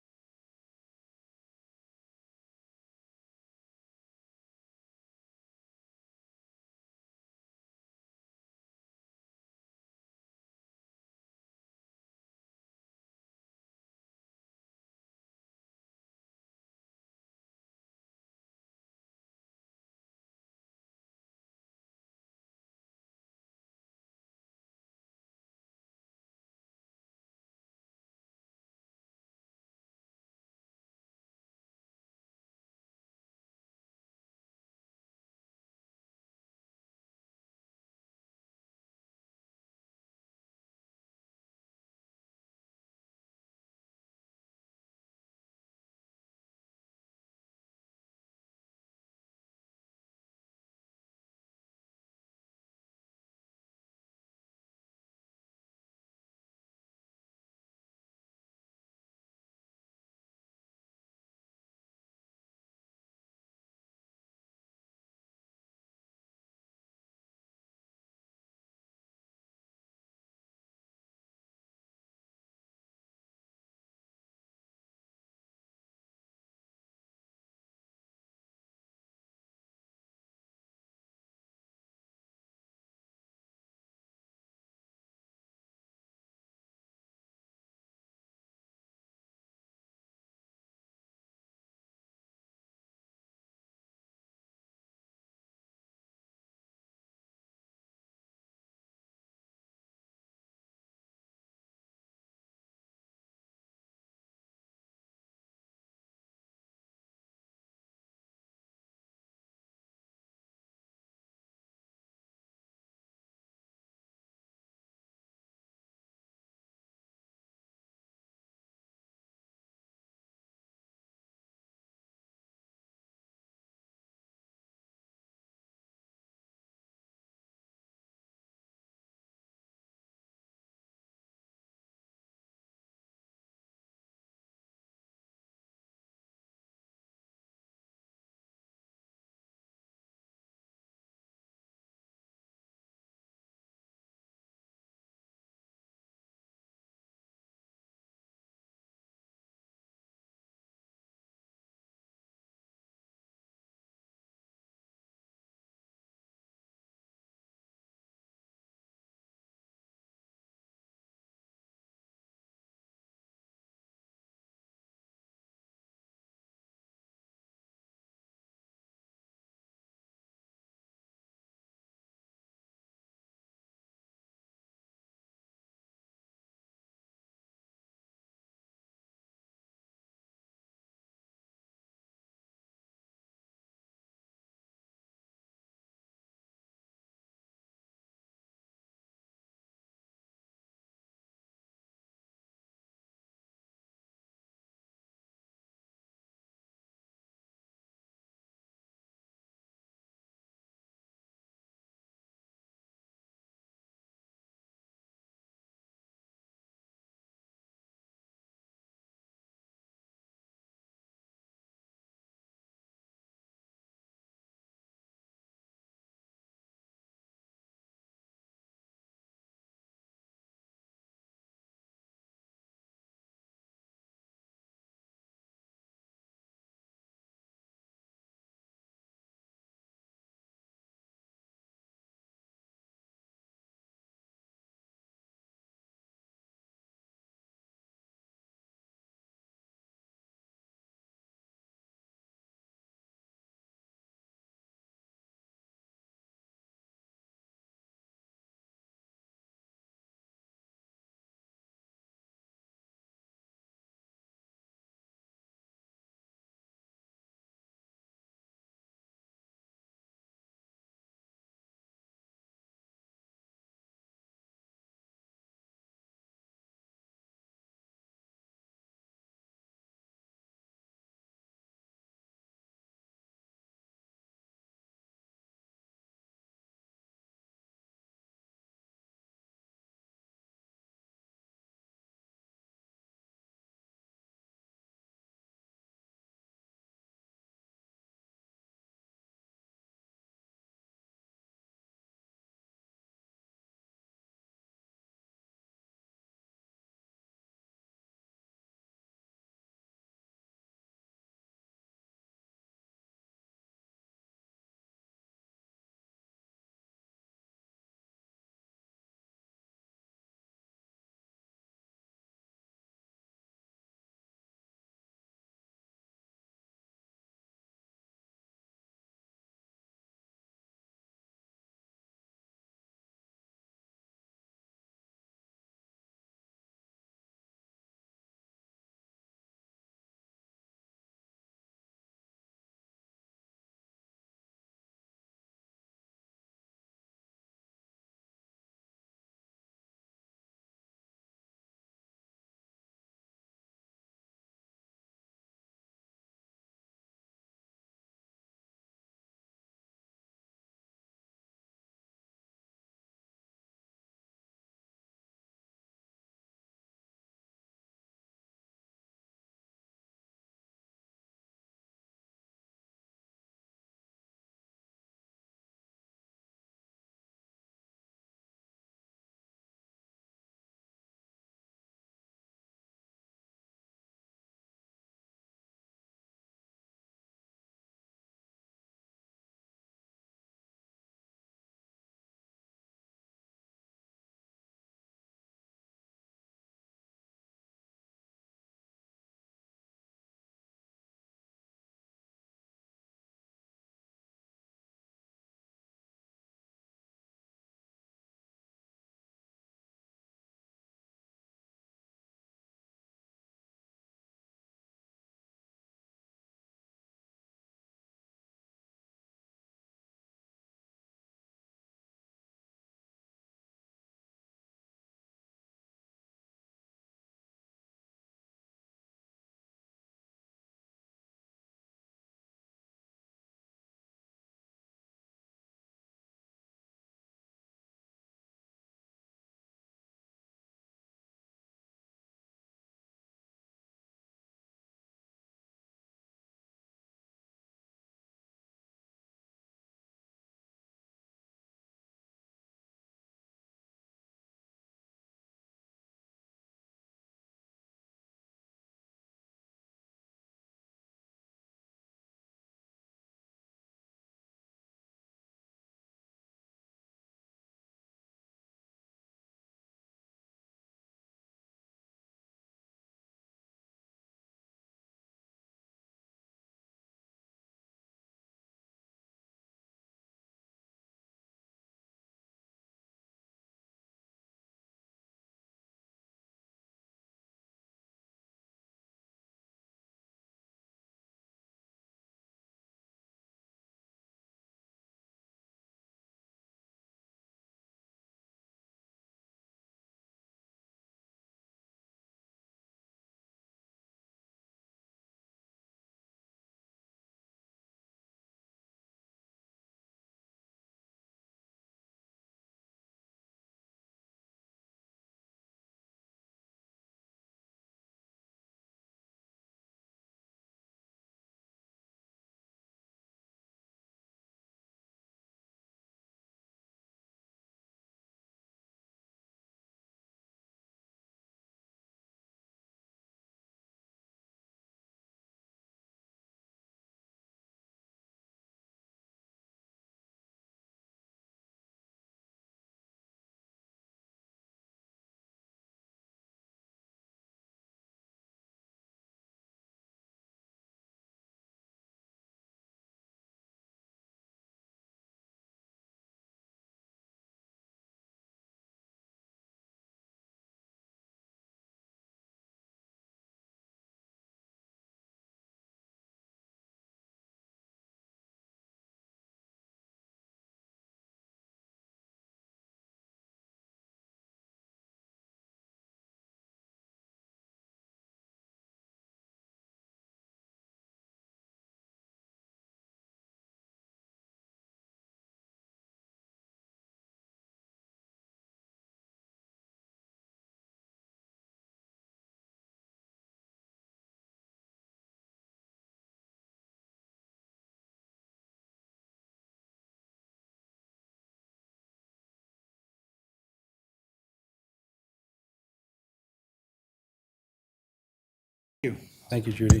Thank you, Judy.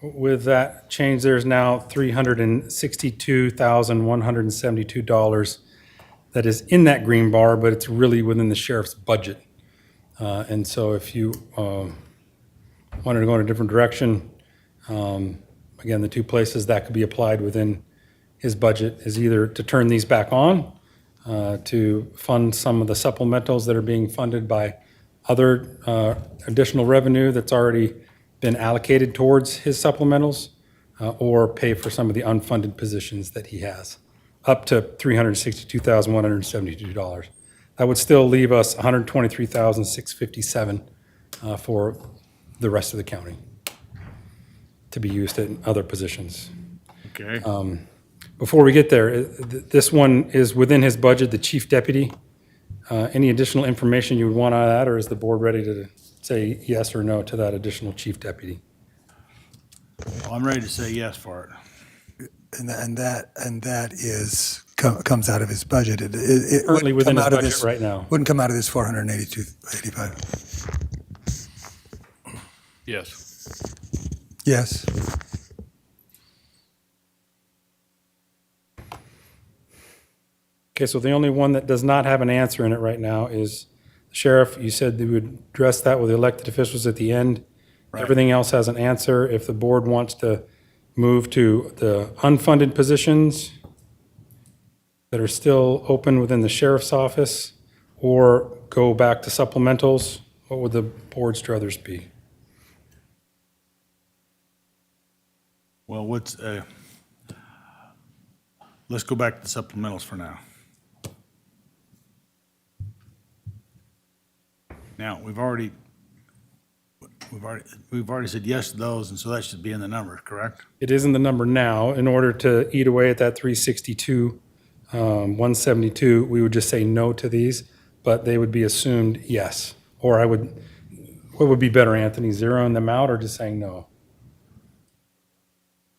With that change, there's now $362,172 that is in that green bar, but it's really within the sheriff's budget. And so if you wanted to go in a different direction, again, the two places that could be applied within his budget is either to turn these back on, to fund some of the supplementals that are being funded by other additional revenue that's already been allocated towards his supplementals, or pay for some of the unfunded positions that he has, up to $362,172. That would still leave us $123,657 for the rest of the county to be used in other positions. Okay. Before we get there, this one is within his budget, the chief deputy. Any additional information you would want on that, or is the board ready to say yes or no to that additional chief deputy? Well, I'm ready to say yes for it. And that is, comes out of his budget. It Currently wouldn't within come his out of budget this- right now. Wouldn't come out of this 482.85. Yes. Yes. Okay, so the only one that does not have an answer in it right now is the sheriff. You said you would address that with the elected officials at the end. Right. Everything else has an answer. If the board wants to move to the unfunded positions that are still open within the sheriff's office, or go back to supplementals, what would the board's druthers be? Well, let's go back to the supplementals for now. Now, we've already said yes to those, and so that should be in the number, correct? It is in the number now. In order to eat away at that 362, 172, we would just say no to these, but they would be assumed yes. Or what would be better, Anthony, zeroing them out or just saying no?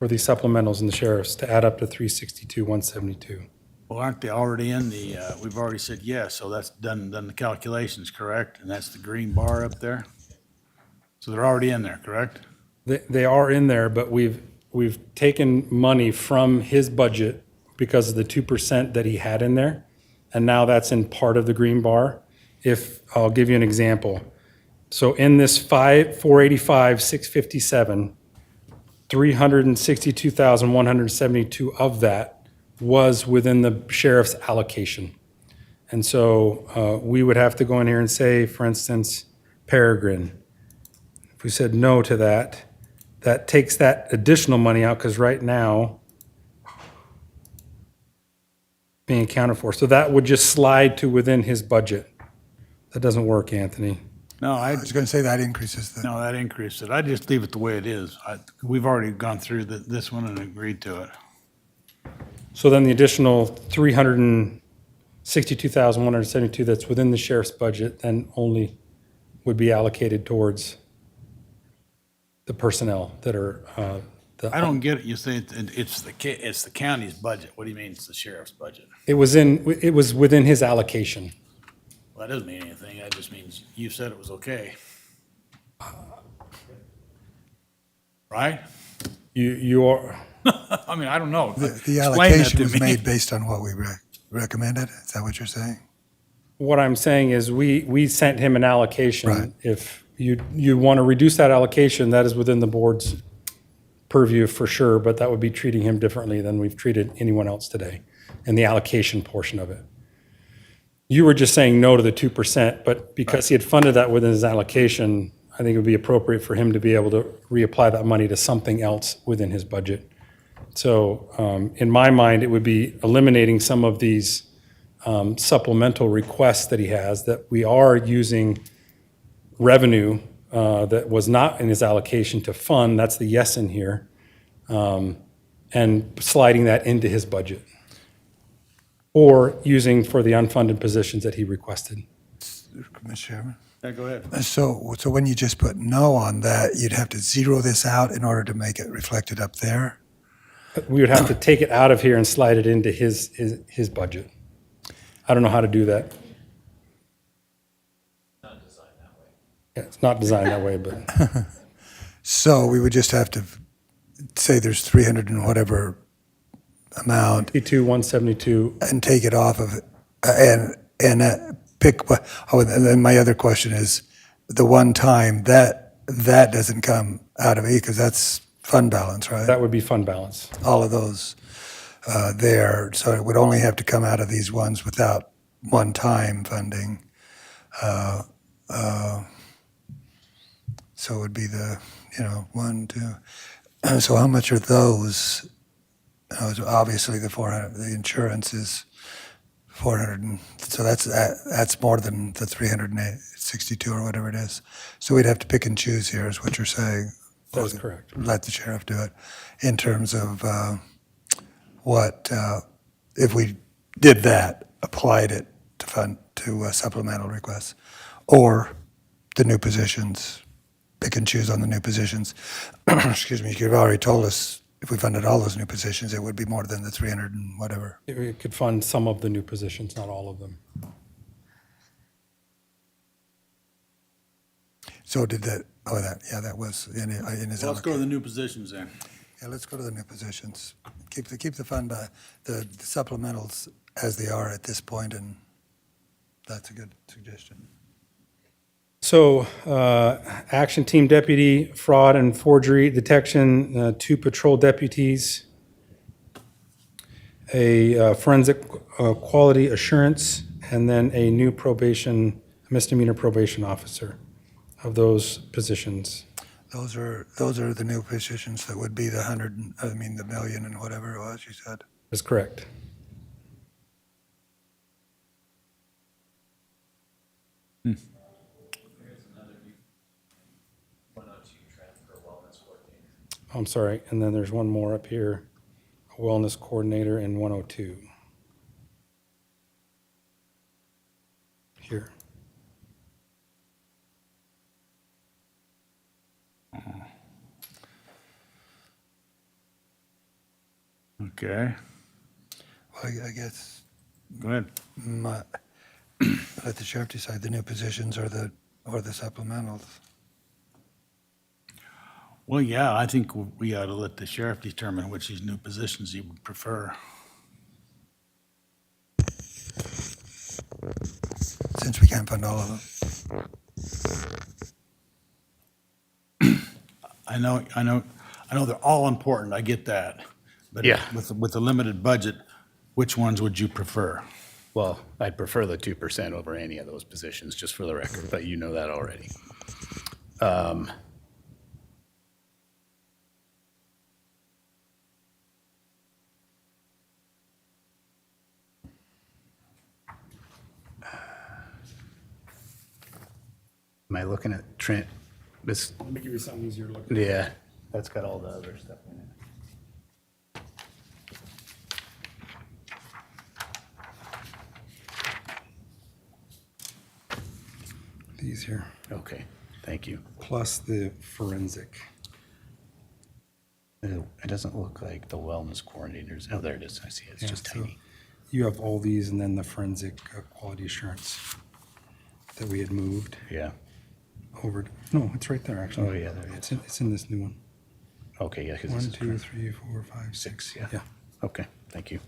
For these supplementals in the sheriff's to add up to 362, 172. Well, aren't they already in we've already said yes, so that's done the calculations, correct? And that's the green bar up there? So they're already in there, correct? They are in there, but we've taken money from his budget because of the 2% that he had in there, and now that's in part of the green bar. I'll give you an example. So in this 485, 657, 362,172 of that was within the sheriff's allocation. And so we would have to go in here and say, for instance, Peregrine. If we said no to that, that takes that additional money out because right now being accounted for. So that would just slide to within his budget. That doesn't work, Anthony. No, I was going to say that increases the. No, that increased it. I'd just leave it the way it is. We've already gone through this one and agreed to it. So then the additional 362,172 that's within the sheriff's budget then only would be allocated towards the personnel that are I don't get it. You say it's the county's budget. What do you mean it's the sheriff's budget? It was within his allocation. Well, that doesn't mean anything. That just means you said it was okay. Right? You are. I mean, I don't know. The Explain that allocation to was me. made based on what we recommended? Is that what you're saying? What I'm saying is we sent him an allocation. Right. If you want to reduce that allocation, that is within the board's purview for sure, but that would be treating him differently than we've treated anyone else today in the allocation portion of it. You were just saying no to the 2%, but because he had funded that within his allocation, I think it would be appropriate for him to be able to reapply that money to something else within his budget. So in my mind, it would be eliminating some of these supplemental requests that he has, that we are using revenue that was not in his allocation to fund, that's the yes in here, and sliding that into his budget. Or using for the unfunded positions that he requested. Mr. Chairman? Yeah, go ahead. So when you just put no on that, you'd have to zero this out in order to make it reflected up there? We would have to take it out of here and slide it into his budget. I don't know how to do that. Yeah, it's not designed that way, but. So we would just have to say there's 300 and whatever amount 172. and take it off of, pick, and then my other question is, the one time, that doesn't come out of E, because that's fund balance, right? That would be fund balance. All of those there, so it would only have to come out of these ones without one-time funding. So it would be the, 1, 2, so how much are those? Obviously, the 400, the insurance is 400, so that's more than the 362 or whatever it is. So we'd have to pick and choose here, is what you're saying. That is correct. Let the sheriff do it, in terms of what, if we did that, applied it to fund, to supplemental requests, or the new positions, pick and choose on the new positions. Excuse me, you've already told us if we funded all those new positions, it would be more than the 300 and whatever. We could fund some of the new positions, not all of them. So did that, that was in his. Let's go to the new positions then. Yeah, let's go to the new positions. Keep the fund, the supplementals as they are at this point, and that's a good suggestion. So, action team deputy, fraud and forgery detection, 2 patrol deputies, a forensic quality assurance, and then a new misdemeanor probation officer of those positions. Those are the new positions that would be the the million and whatever it was, you said. That's correct. I'm sorry, and then there's one more up here, a wellness coordinator in 102. Here. Okay, Well, I guess go ahead. let the sheriff decide the new positions or the supplementals. Well, yeah, I think we ought to let the sheriff determine which these new positions he would prefer. Since we can't fund all of them. I know they're all important, I get that. But Yeah. with a limited budget, which ones would you prefer? Well, I'd prefer the 2% over any of those positions, just for the record, but you know that already. Am I looking at Trent? This, Let me give you something easier to look at. yeah, that's got all the other stuff in it. These here, Okay, thank you. plus the forensic. It doesn't look like the wellness coordinators. Oh, there it is. I see it. It's Yeah, just so tiny. You have all these and then the forensic quality assurance that we had moved Yeah. over. No, it's right there, actually. Oh, yeah, there it is. It's in this new one. Okay, yeah, because 1, this is 2, 3, 4, 5, 6. yeah. Yeah. Okay, thank you.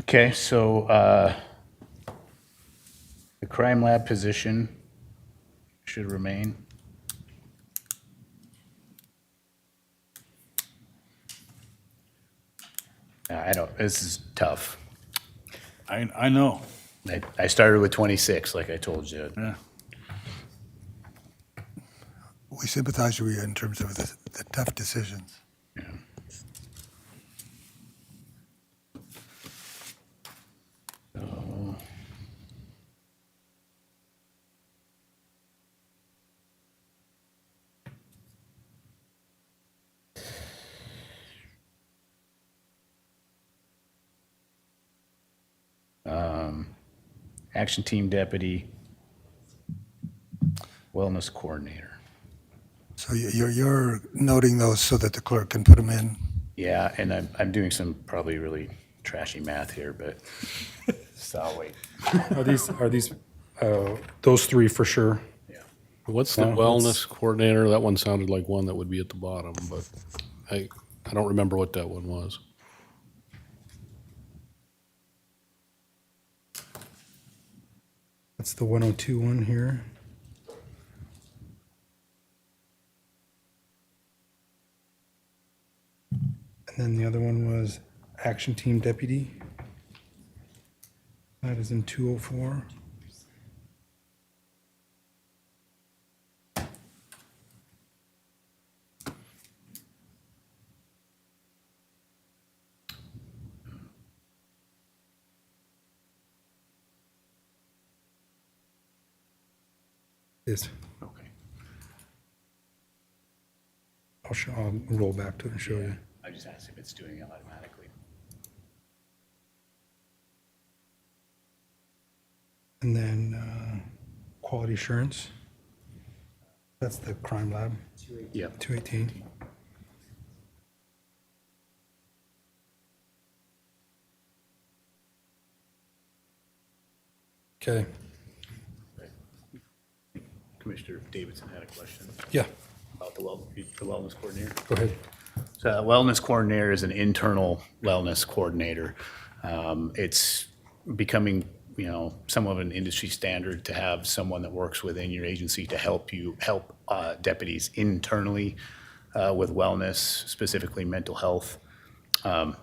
Okay, so the crime lab position should remain. This is tough. I know. I started with 26, like I told you. Yeah. We sympathize with you in terms of the tough decisions. Action team deputy, wellness coordinator. So you're noting those so that the clerk can put them in? Yeah, and I'm doing some probably really trashy math here, but so I'll wait. Are these those three for sure? What's the No, wellness coordinator? That one sounded like one that would be at the bottom, but I don't remember what that one was. That's the 102 one here. And then the other one was action team deputy. That is in 204. Is. Okay. I'll roll back to it and show you. I just asked if it's doing it automatically. And then quality assurance. That's the crime lab. Yeah. 218. Okay. Commissioner Davidson had a question. Yeah. About the wellness coordinator. Go ahead. So a wellness coordinator is an internal wellness coordinator. It's becoming, somewhat of an industry standard to have someone that works within your agency to help deputies internally with wellness, specifically mental health. I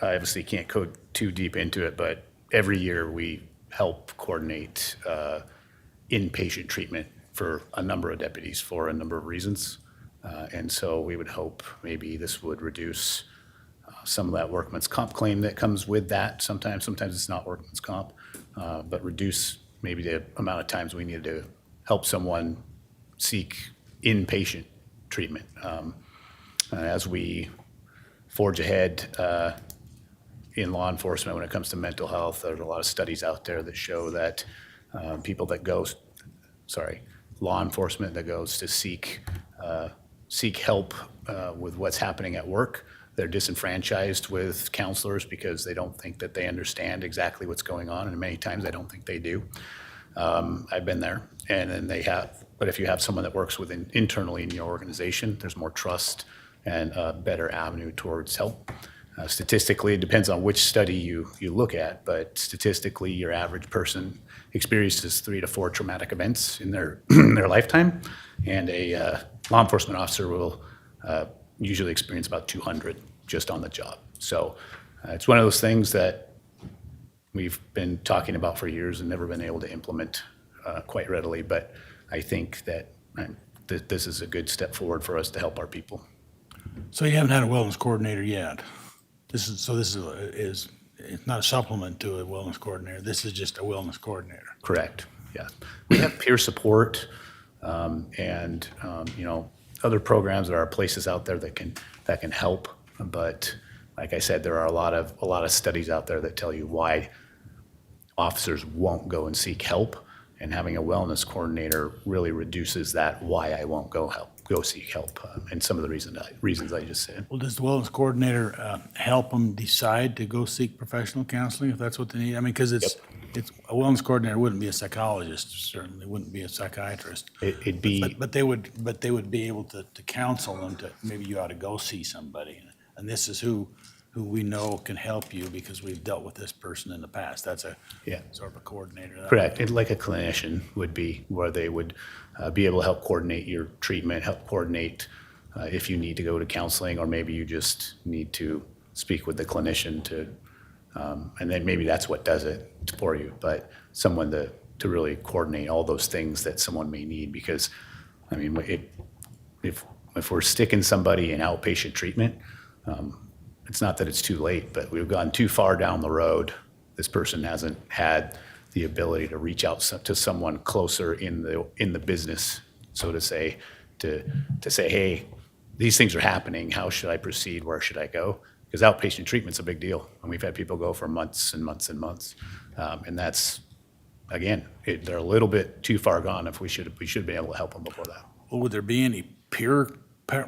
obviously can't go too deep into it, but every year we help coordinate inpatient treatment for a number of deputies for a number of reasons. And so we would hope maybe this would reduce some of that workman's comp claim that comes with that. Sometimes it's not workman's comp, but reduce maybe the amount of times we need to help someone seek inpatient treatment. As we forge ahead in law enforcement when it comes to mental health, there's a lot of studies out there that show that law enforcement that goes to seek help with what's happening at work, they're disenfranchised with counselors because they don't think that they understand exactly what's going on, and many times I don't think they do. I've been there, and then but if you have someone that works internally in your organization, there's more trust and a better avenue towards help. Statistically, it depends on which study you look at, but statistically, your average person experiences 3 to 4 traumatic events in their lifetime, and a law enforcement officer will usually experience about 200 just on the job. So it's one of those things that we've been talking about for years and never been able to implement quite readily, but I think that this is a good step forward for us to help our people. So you haven't had a wellness coordinator yet? This is it's not a supplement to a wellness coordinator. This is just a wellness coordinator. Correct, yeah. We have peer support and other programs. There are places out there that can help, but like I said, there are a lot of studies out there that tell you why officers won't go and seek help, and having a wellness coordinator really reduces that why I won't go seek help, and some of the reasons I just said. Well, does the wellness coordinator help them decide to go seek professional counseling if that's what they need? I mean, because it's a wellness coordinator wouldn't be a psychologist, certainly wouldn't be a psychiatrist. It'd be, but they would be able to counsel them to maybe you ought to go see somebody, and this is who we know can help you because we've dealt with this person in the past. That's sort of a coordinator. correct. And like a clinician would be, where they would be able to help coordinate your treatment, help coordinate if you need to go to counseling, or maybe you just need to speak with the clinician to, and then maybe that's what does it for you, but someone to really coordinate all those things that someone may need, because, I mean, if we're sticking somebody in outpatient treatment, it's not that it's too late, but we've gone too far down the road. This person hasn't had the ability to reach out to someone closer in the business, so to say, to say, hey, these things are happening. How should I proceed? Where should I go? Because outpatient treatment's a big deal, and we've had people go for months and months and months, and that's, again, they're a little bit too far gone. If we should be able to help them before that. Well, would there be any peer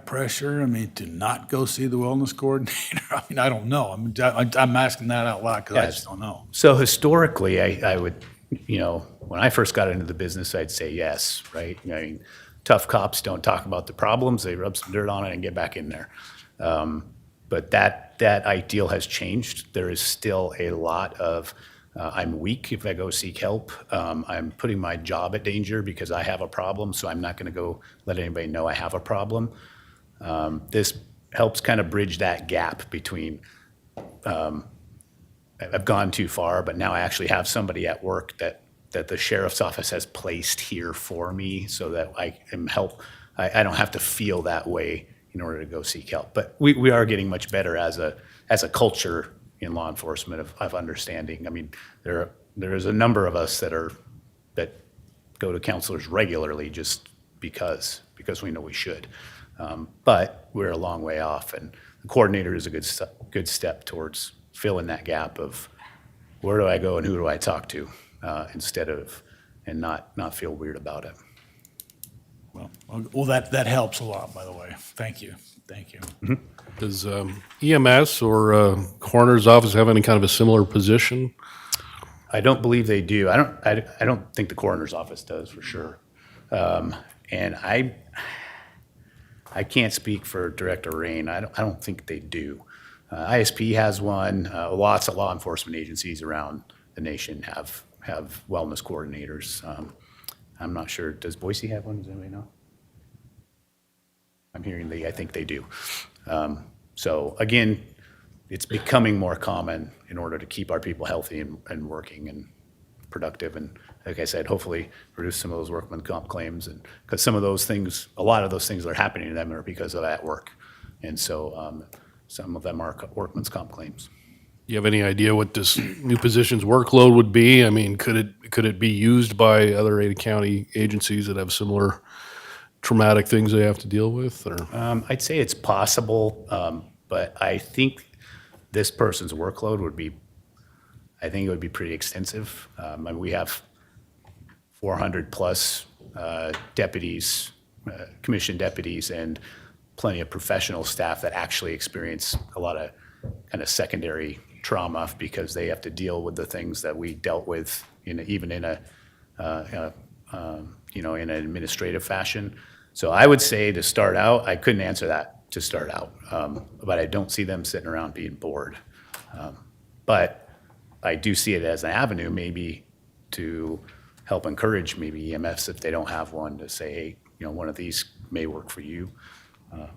pressure, I mean, to not go see the wellness coordinator? I mean, I don't know. I'm asking that out loud because I just don't know. So historically, I would, when I first got into the business, I'd say yes, right? I mean, tough cops don't talk about the problems. They rub some dirt on it and get back in there. But that ideal has changed. There is still a lot of, I'm weak if I go seek help. I'm putting my job at danger because I have a problem, so I'm not going to go let anybody know I have a problem. This helps kind of bridge that gap between, I've gone too far, but now I actually have somebody at work that the sheriff's office has placed here for me so that I am I don't have to feel that way in order to go seek help. But we are getting much better as a culture in law enforcement of understanding. I mean, there is a number of us that go to counselors regularly just because we know we should. But we're a long way off, and the coordinator is a good step towards filling that gap of where do I go and who do I talk to, instead of, and not feel weird about it. Well, that helps a lot, by the way. Thank you. Does EMS or coroner's office have any kind of a similar position? I don't believe they do. I don't think the coroner's office does, for sure. And I can't speak for Director Rain. I don't think they do. ISP has one. Lots of law enforcement agencies around the nation have wellness coordinators. I'm not sure. Does Boise have one? Does anybody know? I'm hearing I think they do. So again, it's becoming more common in order to keep our people healthy and working and productive. And like I said, hopefully reduce some of those workman comp claims. And because some of those things, a lot of those things that are happening to them are because of that work. And so some of them are workman's comp claims. Do you have any idea what this new position's workload would be? I mean, could it be used by other Ada County agencies that have similar traumatic things they have to deal with? Or I'd say it's possible, but I think this person's workload would be pretty extensive. And we have 400 plus deputies, commissioned deputies, and plenty of professional staff that actually experience a lot of kind of secondary trauma because they have to deal with the things that we dealt with even in an administrative fashion. So I would say to start out, I couldn't answer that to start out, but I don't see them sitting around being bored. But I do see it as an avenue maybe to help encourage maybe EMS if they don't have one to say, hey, one of these may work for you.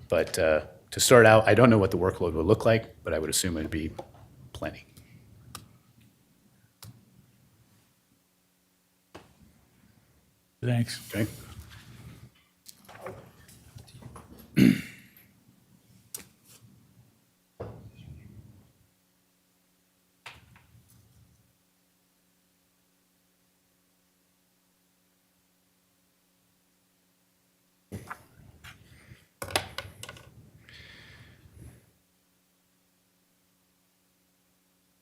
But to start out, I don't know what the workload would look like, but I would assume it'd be plenty. Thanks. Okay.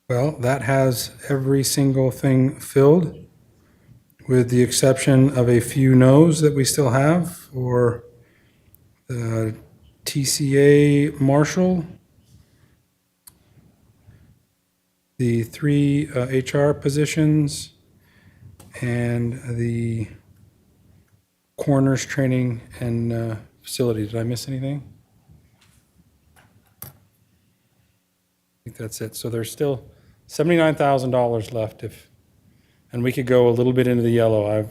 Well, that has every single thing filled, with the exception of a few no's that we still have for the TCA Marshal, the 3 HR positions, and the coroner's training and facility. Did I miss anything? I think that's it. So there's still $79,000 left and we could go a little bit into the yellow.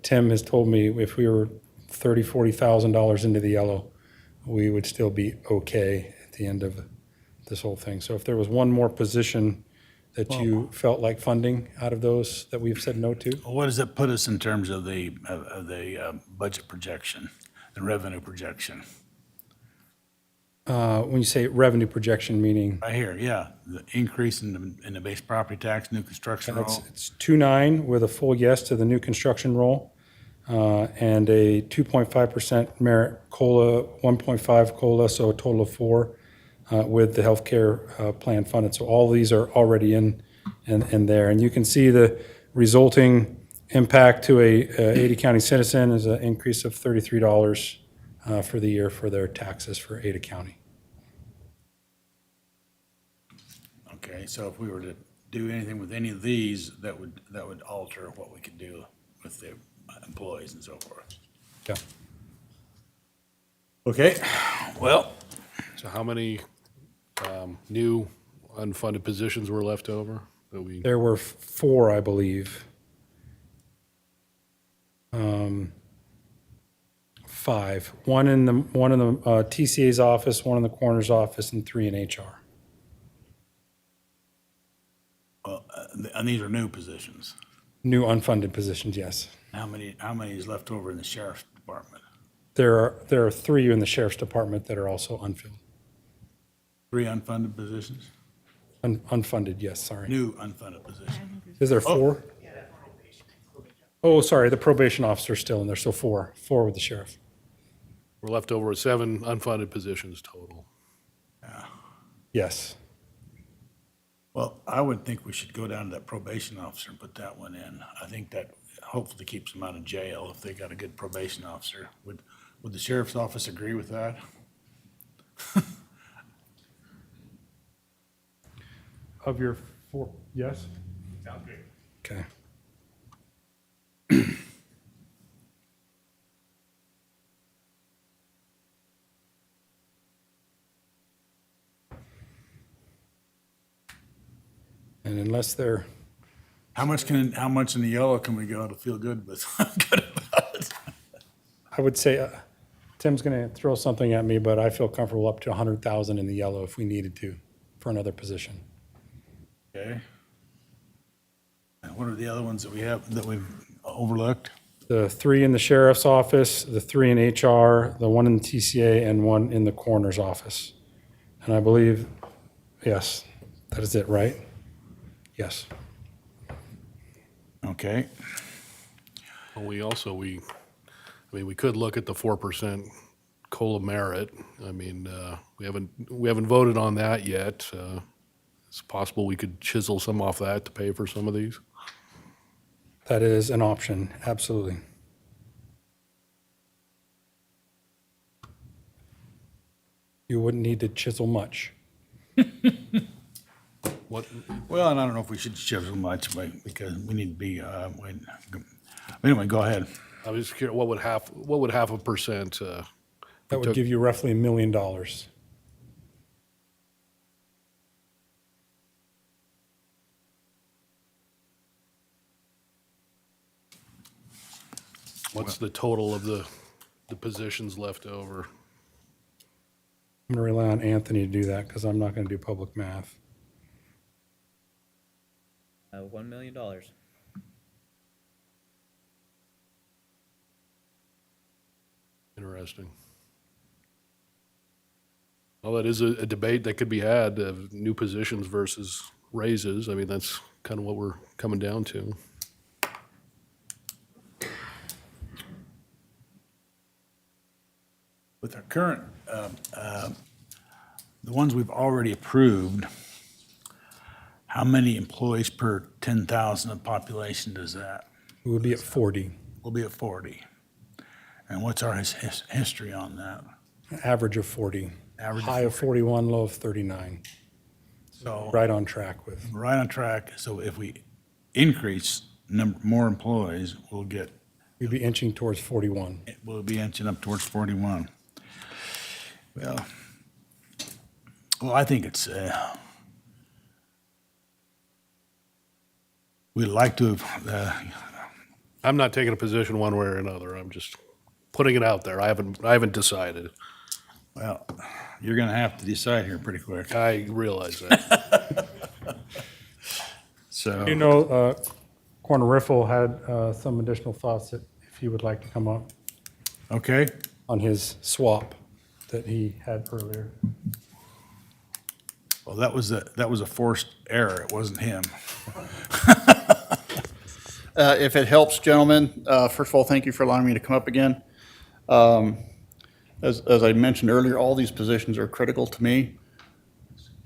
Tim has told me if we were $30,000, $40,000 into the yellow, we would still be okay at the end of this whole thing. So if there was one more position that you felt like funding out of those that we've said no to? What does that put us in terms of the budget projection, the revenue projection? When you say revenue projection, meaning? Right here, yeah, the increase in the base property tax, new construction roll. It's 2.9 with a full yes to the new construction roll, and a 2.5% merit COLA, 1.5 COLA, so a total of 4 with the healthcare plan funded. So all these are already in there. And you can see the resulting impact to a 80 county citizen is an increase of $33 for the year for their taxes for Ada County. Okay, so if we were to do anything with any of these, that would alter what we could do with the employees and so forth. Yeah. Okay, well, So how many new unfunded positions were left over? That we There were 4, I believe. 5. One in the TCA's office, one in the coroner's office, and 3 in HR. and these are new positions. New unfunded positions, yes. How many is left over in the sheriff's department? There are 3 in the sheriff's department that are also unfilled. 3 unfunded positions? Unfunded, yes, sorry. New unfunded positions. Is there 4? Oh, sorry, the probation officer's still in there, so 4 with the sheriff. We're left over with 7 unfunded positions total. Yes. Well, I would think we should go down to that probation officer and put that one in. I think that hopefully keeps them out of jail if they got a good probation officer. Would the sheriff's office agree with that? Of your 4, yes? Sounds good. Okay. And unless they're, How much in the yellow can we go to feel good with? Good about it. I would say, Tim's going to throw something at me, but I feel comfortable up to 100,000 in the yellow if we needed to for another position. Okay. And what are the other ones that we have, that we've overlooked? The 3 in the sheriff's office, the 3 in HR, the 1 in the TCA, and 1 in the coroner's office. And I believe, yes, that is it, right? Yes. Okay. Well, we could look at the 4% COLA merit. I mean, we haven't voted on that yet. It's possible we could chisel some off that to pay for some of these. That is an option, absolutely. You wouldn't need to chisel much. What? Well, and I don't know if we should chisel much, but because we need to be, anyway, go ahead. I was just curious, what would half a percent? That would give you roughly $1 million. What's the total of the positions left over? I'm going to rely on Anthony to do that because I'm not going to do public math. $1 million. Interesting. Well, that is a debate that could be had of new positions versus raises. I mean, that's kind of what we're coming down to. With our current, the ones we've already approved, how many employees per 10,000 of population does that? We would be at 40. We'll be at 40. And what's our history on that? Average of 40. High of 41, low of 39. So right on track with. Right on track. So if we increase more employees, we'd be inching towards 41. We'll be inching up towards 41. Well, I think it's, we'd like to have, I'm not taking a position one way or another. I'm just putting it out there. I haven't decided. Well, you're gonna have to decide here pretty quick. I realize that. So. You know, Corner Riffle had some additional thoughts that if he would like to come up Okay, on his swap that he had earlier. well, that was a forced error. It wasn't him. If it helps, gentlemen, first of all, thank you for allowing me to come up again. As I mentioned earlier, all these positions are critical to me,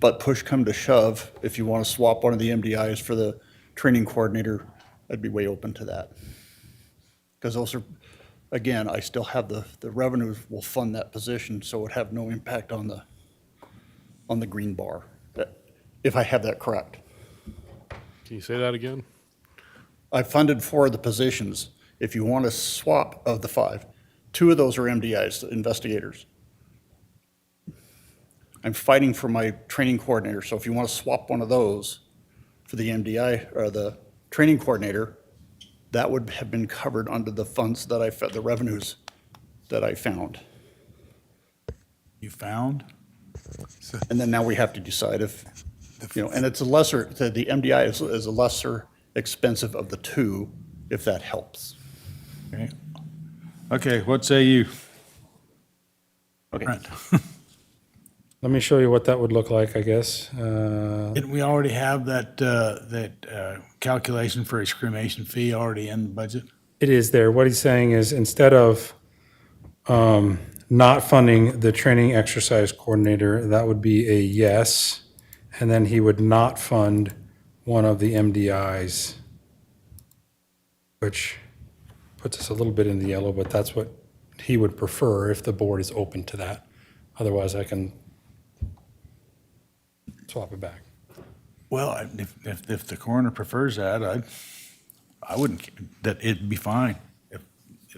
but push come to shove, if you want to swap one of the MDIs for the training coordinator, I'd be way open to that. Because those are, again, I still have the revenues will fund that position, so it would have no impact on the green bar, if I have that correct. Can you say that again? I funded 4 of the positions. If you want to swap of the 5, 2 of those are MDIs, the investigators. I'm fighting for my training coordinator, so if you want to swap one of those for the MDI or the training coordinator, that would have been covered under the funds that the revenues that I found. You found? And then now we have to decide if, and it's a lesser, the MDI is a lesser expensive of the 2, if that helps. Okay. Okay, what say you? Okay. Brent? Let me show you what that would look like, I guess. Didn't we already have that calculation for a cremation fee already in the budget? It is there. What he's saying is instead of not funding the training exercise coordinator, that would be a yes. And then he would not fund one of the MDIs, which puts us a little bit in the yellow, but that's what he would prefer if the board is open to that. Otherwise, I can swap it back. Well, if the coroner prefers that, I wouldn't, that it'd be fine if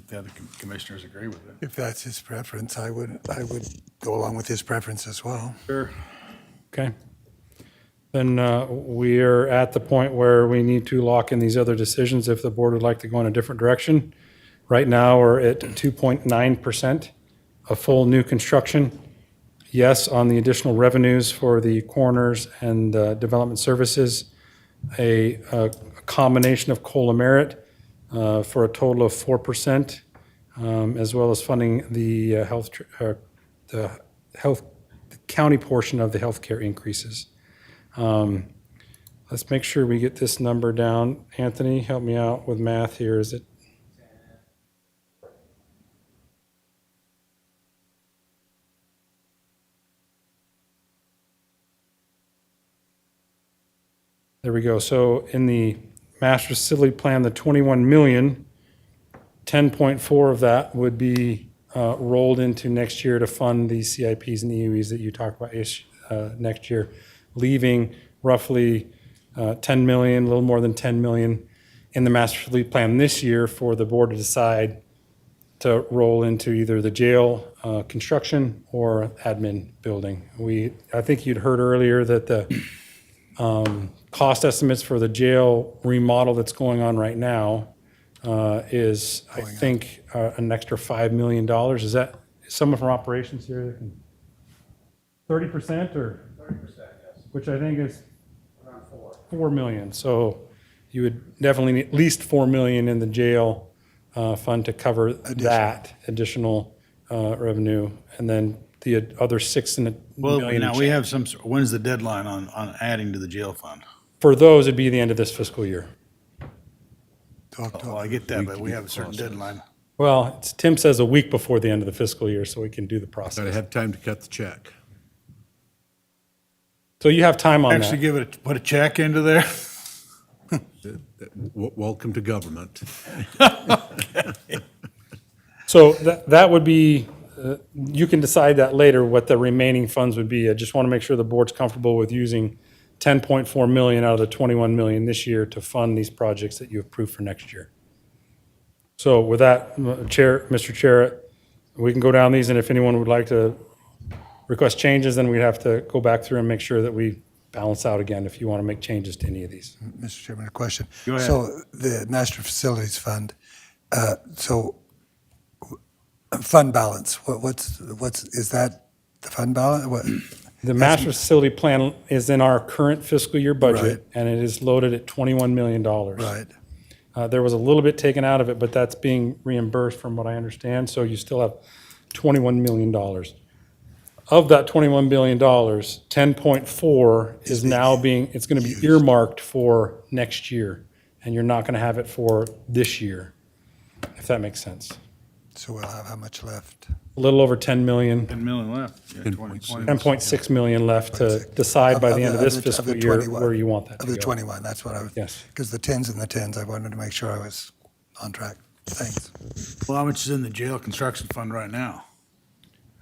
the other commissioners agree with it. If that's his preference, I would go along with his preference as well. Sure. Okay. Then we are at the point where we need to lock in these other decisions if the board would like to go in a different direction. Right now, we're at 2.9% of full new construction. Yes, on the additional revenues for the coroners and development services, a combination of COLA merit for a total of 4%, as well as funding the county portion of the healthcare increases. Let's make sure we get this number down. Anthony, help me out with math here. Is it? There we go. So in the master facility plan, the 21 million, 10.4 of that would be rolled into next year to fund these CIPs and EUEs that you talked about next year, leaving roughly 10 million, a little more than 10 million in the master facility plan this year for the board to decide to roll into either the jail construction or admin building. I think you'd heard earlier that the cost estimates for the jail remodel that's going on right now is, I think, an extra $5 million. Is that someone from operations here that can? 30% or? 30%, yes. Which I think is around 4 million. So you would definitely need at least 4 million in the jail fund to cover that additional revenue, and then the other 6 million. Well, now we have when's the deadline on adding to the jail fund? For those, it'd be the end of this fiscal year. Well, I get that, but we have a certain deadline. Well, Tim says a week before the end of the fiscal year, so we can do the process. Got to have time to cut the check. So you have time on Actually that. put a check into there? Welcome to government. So that would be, you can decide that later, what the remaining funds would be. I just want to make sure the board's comfortable with using 10.4 million out of the 21 million this year to fund these projects that you approved for next year. So with that, Mr. Chair, we can go down these, and if anyone would like to request changes, then we'd have to go back through and make sure that we balance out again if you want to make changes to any of these. Mr. Chairman, a question. Go ahead. So the Master Facilities Fund, so fund balance, is that The fund balance, what? The master facility plan is in our current fiscal year budget, and it is loaded at $21 million. Right. There was a little bit taken out of it, but that's being reimbursed from what I understand, so you still have $21 million. Of that $21 billion, 10.4 is now it's going to be earmarked for next year, and you're not going to have it for this year, if that makes sense. So we'll have how much left? A little over 10 million. 10 million left. Yeah, 20. 10.6 million left to decide by the end of this Of fiscal the year 21. where you want that to Of the go. 21, that's what I was. Yes. Because the 10s and the 10s, I wanted to make sure I was on track. Thanks. Well, how much is in the jail construction fund right now?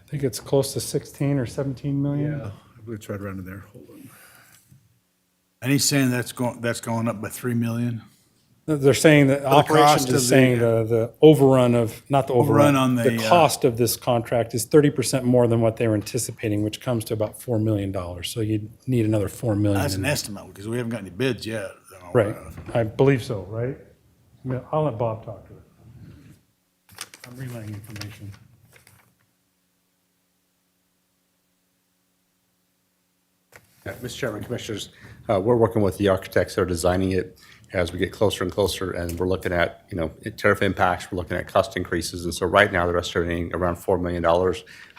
I think it's close to 16 or 17 million. I believe it's right around in there. Hold on. And he's saying that's going up by 3 million? They're saying that the cost operations of is saying the overrun of, not the overrun, on the the, cost of this contract is 30% more than what they were anticipating, which comes to about $4 million. So you need another $4 million. That's in an there. estimate, because we haven't got any bids yet. Right. I believe so, right? Yeah, I'll let Bob talk to it. I'm relaying information. Mr. Chairman, Commissioners, we're working with the architects that are designing it as we get closer and closer, and we're looking at, tariff impacts, we're looking at cost increases, and so right now, they're estimating around $4 million.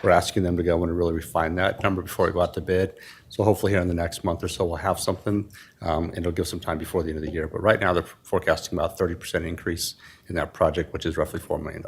We're asking them to go in and really refine that number before we go out to bid. So hopefully here in the next month or so, we'll have something, and it'll give some time before the end of the year. But right now, they're forecasting about 30% increase in that project, which is roughly $4 million.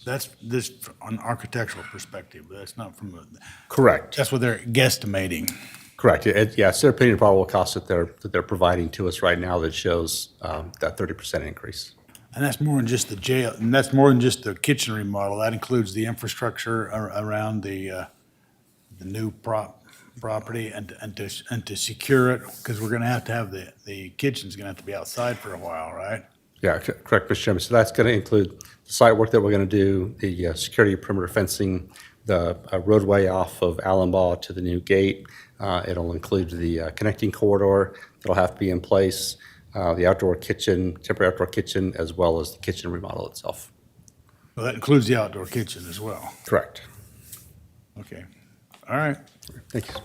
That's this on architectural perspective, but that's not from Correct. That's what they're guesstimating. Correct. Yeah, it's their opinion of probable cost that they're providing to us right now that shows that 30% increase. And that's more than just the jail, and that's more than just the kitchen remodel. That includes the infrastructure around the new property and to secure it, because we're going to have the kitchen's going to have to be outside for a while, right? Yeah, correct, Mr. Chairman. So that's going to include the site work that we're going to do, the security perimeter fencing, the roadway off of Allenbaugh to the new gate. It'll include the connecting corridor that'll have to be in place, the outdoor kitchen, temporary outdoor kitchen, as well as the kitchen remodel itself. Well, that includes the outdoor kitchen as well. Correct. Okay. All right. Thank you.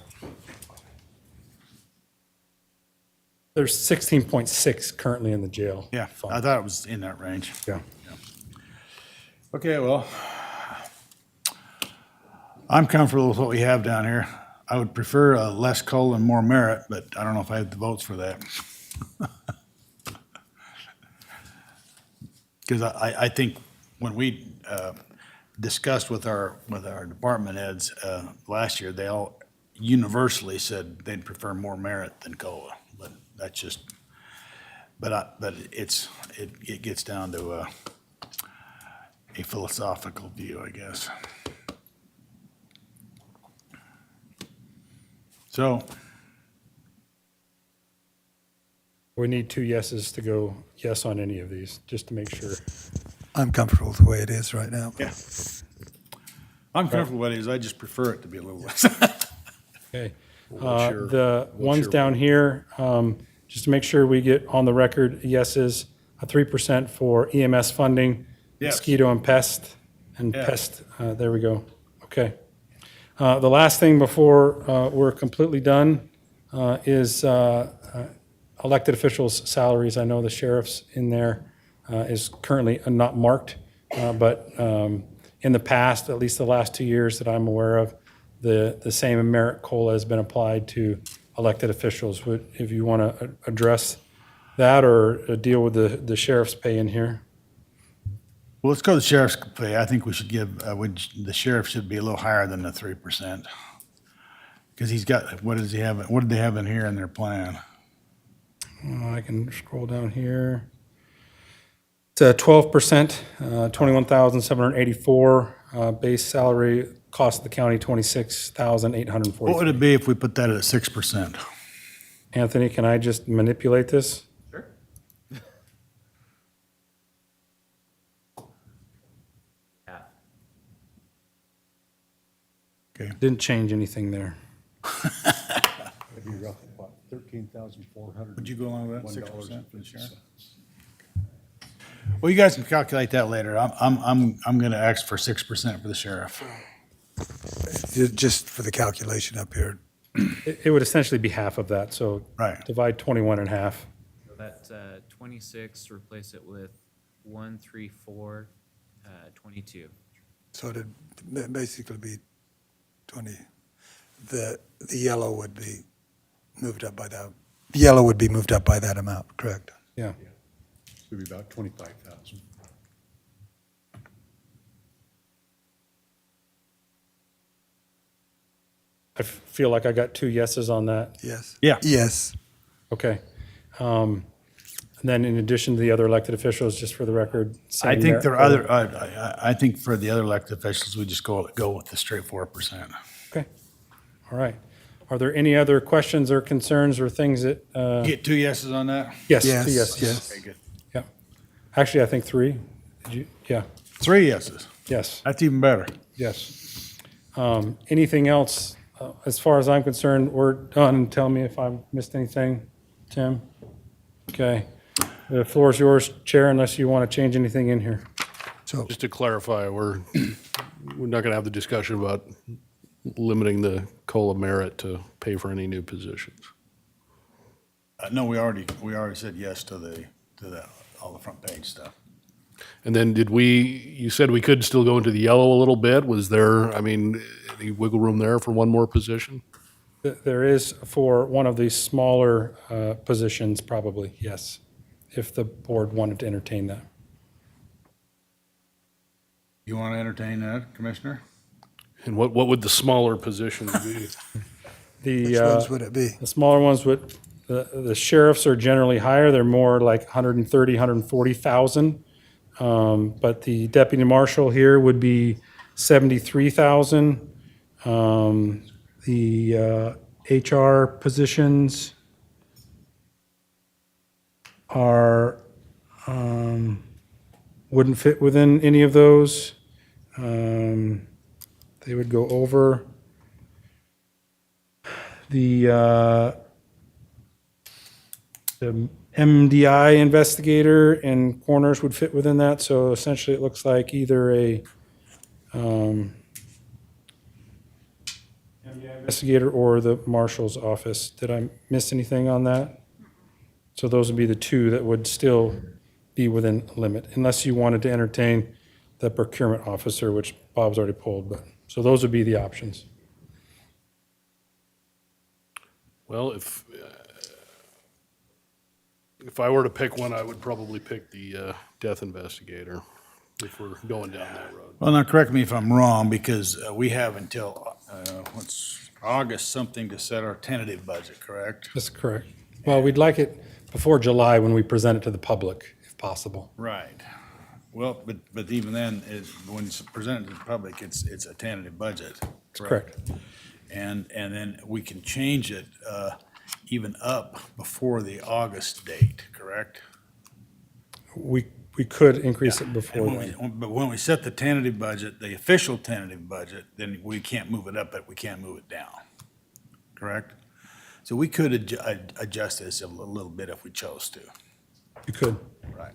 There's 16.6 currently in the jail. Yeah, fund. I thought it was in that range. Yeah. Okay, well, I'm comfortable with what we have down here. I would prefer less coal and more merit, but I don't know if I have the votes for that. Because I think when we discussed with our department heads last year, they all universally said they'd prefer more merit than COLA. But that's just, but it gets down to a philosophical view, I guess. So We need 2 yeses to go yes on any of these, just to make sure. I'm comfortable with the way it is right now. yeah, I'm comfortable with it. I just prefer it to be a little less. Okay. What's your- The what's ones your- down here, just to make sure we get on the record, yeses, a 3% for EMS funding, Yes. mosquito and pest, Yes. there we go. Okay. The last thing before we're completely done is elected officials' salaries. I know the sheriff's in there is currently not marked, but in the past, at least the last 2 years that I'm aware of, the same merit COLA has been applied to elected officials. If you want to address that or deal with the sheriff's pay in here. Well, let's go to the sheriff's pay. I think we should give, the sheriff should be a little higher than the 3%. Because he's got, what does he have, what did they have in here in their plan? I can scroll down here. It's 12%, 21,784 base salary, cost of the county What would 26,843. it be if we put that at 6%? Anthony, can I just manipulate this? Sure. Yeah. Okay. Didn't change anything there. It'd be roughly, what, 13,400? Would you go along with that, 6% for the sheriff? Well, you guys can calculate that later. I'm going to ask for 6% for the sheriff. just for the calculation up here. It would essentially be half of that, so Right. divide 21 in half. So that 26, replace it with 134, 22. So it'd basically be 20. The yellow would be moved up by that. Yellow would be moved up by that amount, correct? Yeah. Would be about 25,000. I feel like I got 2 yeses on that. Yes. Yeah. Yes. Okay. And then in addition to the other elected officials, just for the record. I same think merit there are for- other, I think for the other elected officials, we just go with the straight 4%. Okay. All right. Are there any other questions or concerns or things that? Get 2 yeses on that? Yes, 2 Yes, yeses. yes. Okay, good. Yeah. Actually, I think 3. Did you? Yeah. 3 yeses. Yes. That's even better. Yes. Anything else? As far as I'm concerned, we're done. Tell me if I've missed anything, Tim. Okay. The floor is yours, Chair, unless you want to change anything in here. So, Just to clarify, we're not going to have the discussion about limiting the COLA merit to pay for any new positions. No, we already said yes to all the front page stuff. And then you said we could still go into the yellow a little bit. Was there, any wiggle room there for one more position? There is for one of these smaller positions, probably, yes, if the board wanted to entertain that. You want to entertain that, Commissioner? And what would the smaller positions be? which ones would it be? The smaller ones the sheriffs are generally higher. They're more like 130, 140,000. But the deputy marshal here would be 73,000. The HR positions are, wouldn't fit within any of those. They would go over. The MDI investigator and corners would fit within that, so essentially it looks like either a MDI investigator or the marshal's office. Did I miss anything on that? So those would be the 2 that would still be within limit, unless you wanted to entertain the procurement officer, which Bob's already pulled, but, so those would be the options. Well, if I were to pick one, I would probably pick the death investigator if we're going down that road. Well, now correct me if I'm wrong, because we have until, August something to set our tentative budget, correct? That's correct. Well, we'd like it before July when we present it to the public, if possible. Right. Well, but even then, when it's presented to the public, it's a tentative budget. That's correct. And then we can change it even up before the August date, correct? We could increase it before And then. but when we set the tentative budget, the official tentative budget, then we can't move it up, but we can't move it down, correct? So we could adjust this a little bit if we chose to. You could. Right.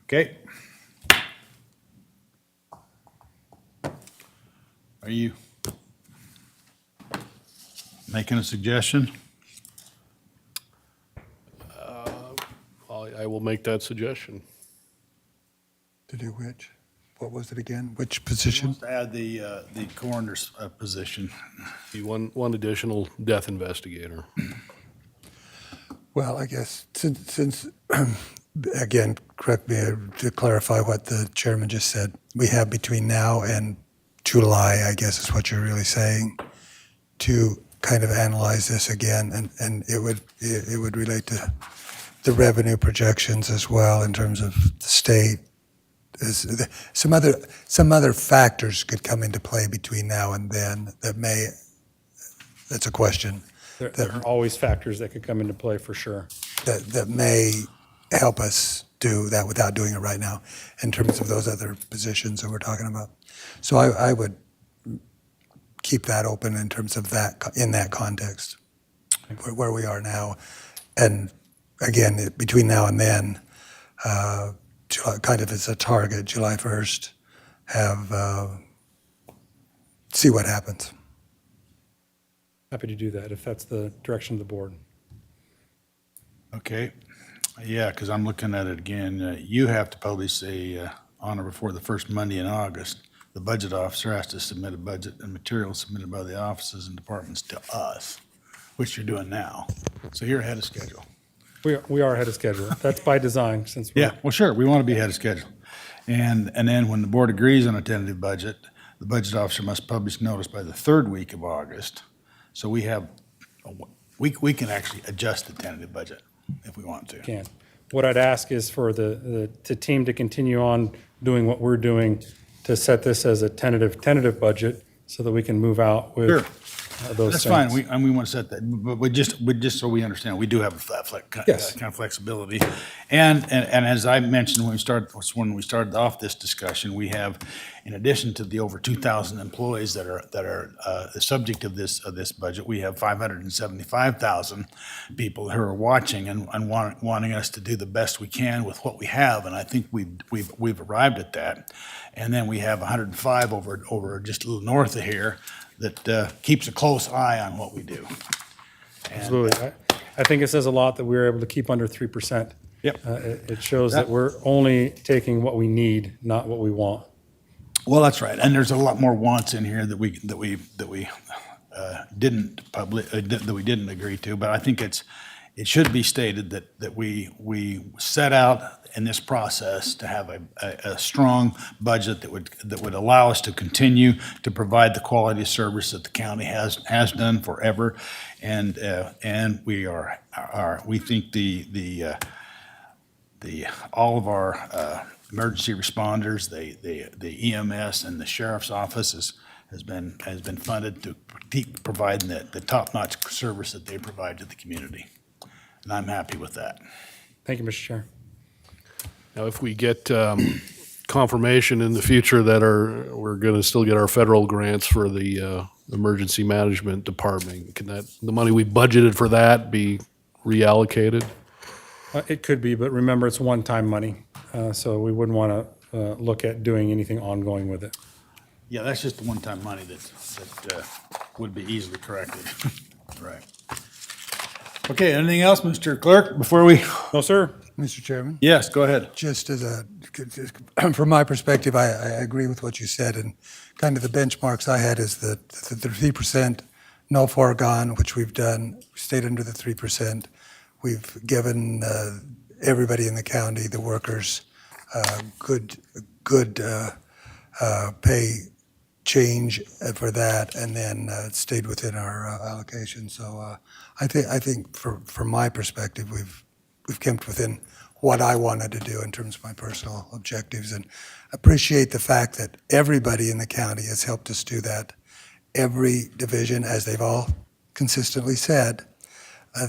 Okay. Are you making a suggestion? I will make that suggestion. To do which? What was it again? Which position? To add the coroner's position. The one additional death investigator. Well, I guess since again, correct me to clarify what the chairman just said. We have between now and July, I guess is what you're really saying, to kind of analyze this again, and it would relate to the revenue projections as well in terms of the state. Some other factors could come into play between now and then that's a question. There are always factors that could come into play for sure. That may help us do that without doing it right now in terms of those other positions that we're talking about. So I would keep that open in terms of that, in that context, where we are now. And again, between now and then, kind of as a target, July 1st, have see what happens. Happy to do that if that's the direction of the board. Okay. Yeah, because I'm looking at it again. You have to publish on or before the first Monday in August. The budget officer has to submit a budget and materials submitted by the offices and departments to us, which you're doing now. So you're ahead of schedule. We are ahead of schedule. That's by design since we're. Yeah, well, sure, we want to be ahead of schedule. And then when the board agrees on a tentative budget, the budget officer must publish notice by the third week of August. So we have, we can actually adjust the tentative budget if we want to. Can. What I'd ask is for the team to continue on doing what we're doing, to set this as a tentative budget so that we can move out with those That's things. fine, we want to set that, but we just so we understand, we do have Yes. kind of flexibility. And as I mentioned when we started off this discussion, we have, in addition to the over 2,000 employees that are the subject of this budget, we have 575,000 people who are watching and wanting us to do the best we can with what we have, and I think we've arrived at that. And then we have 105 over just a little north of here that keeps a close eye on what we do. Absolutely. I think it says a lot that we were able to keep under 3%. Yep. It shows that we're only taking what we need, not what we want. Well, that's right, and there's a lot more wants in here that we didn't that we didn't agree to. But I think it should be stated that we set out in this process to have a strong budget that would allow us to continue to provide the quality of service that the county has done forever, and we think the all of our emergency responders, the EMS and the sheriff's office has been funded to keep providing the top-notch service that they provide to the community. And I'm happy with that. Thank you, Mr. Chair. Now, if we get confirmation in the future that we're going to still get our federal grants for the emergency management department, can the money we budgeted for that be reallocated? It could be, but remember, it's one-time money, so we wouldn't want to look at doing anything ongoing with it. Yeah, that's just the one-time money that would be easily corrected. Right. Okay, anything else, Mr. Clerk, before we? No, sir. Mr. Chairman? Yes, go ahead. Just from my perspective, I agree with what you said, and kind of the benchmarks I had is the 3%, no foregone, which we've done, stayed under the 3%. We've given everybody in the county, the workers, good pay change for that, and then stayed within our allocation. So I think from my perspective, we've kept within what I wanted to do in terms of my personal objectives, and appreciate the fact that everybody in the county has helped us do that. Every division, as they've all consistently said,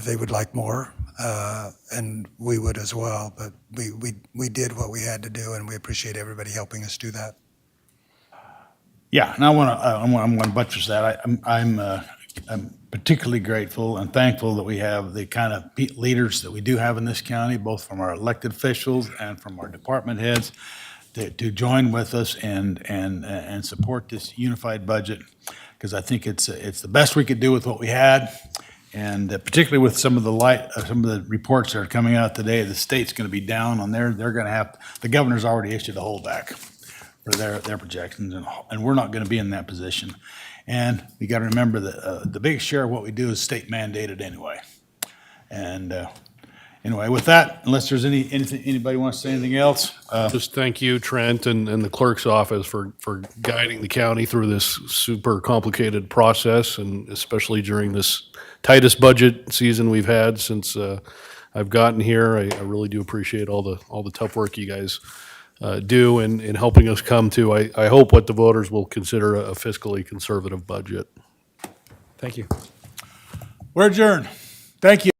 they would like more, and we would as well. But we did what we had to do, and we appreciate everybody helping us do that. Yeah, and I want to buttress that. I'm particularly grateful and thankful that we have the kind of leaders that we do have in this county, both from our elected officials and from our department heads, to join with us and support this unified budget, because I think it's the best we could do with what we had. And particularly with some of the reports that are coming out today, the state's going to be down on they're going to have, the governor's already issued a holdback for their projections, and we're not going to be in that position. And we got to remember that the biggest share of what we do is state mandated anyway. And anyway, with that, unless there's anybody wants to say anything else, Just thank you, Trent, and the clerk's office for guiding the county through this super complicated process, and especially during this tightest budget season we've had since I've gotten here. I really do appreciate all the tough work you guys do in helping us come to, I hope, what the voters will consider a fiscally conservative budget. Thank you. we're adjourned. Thank you.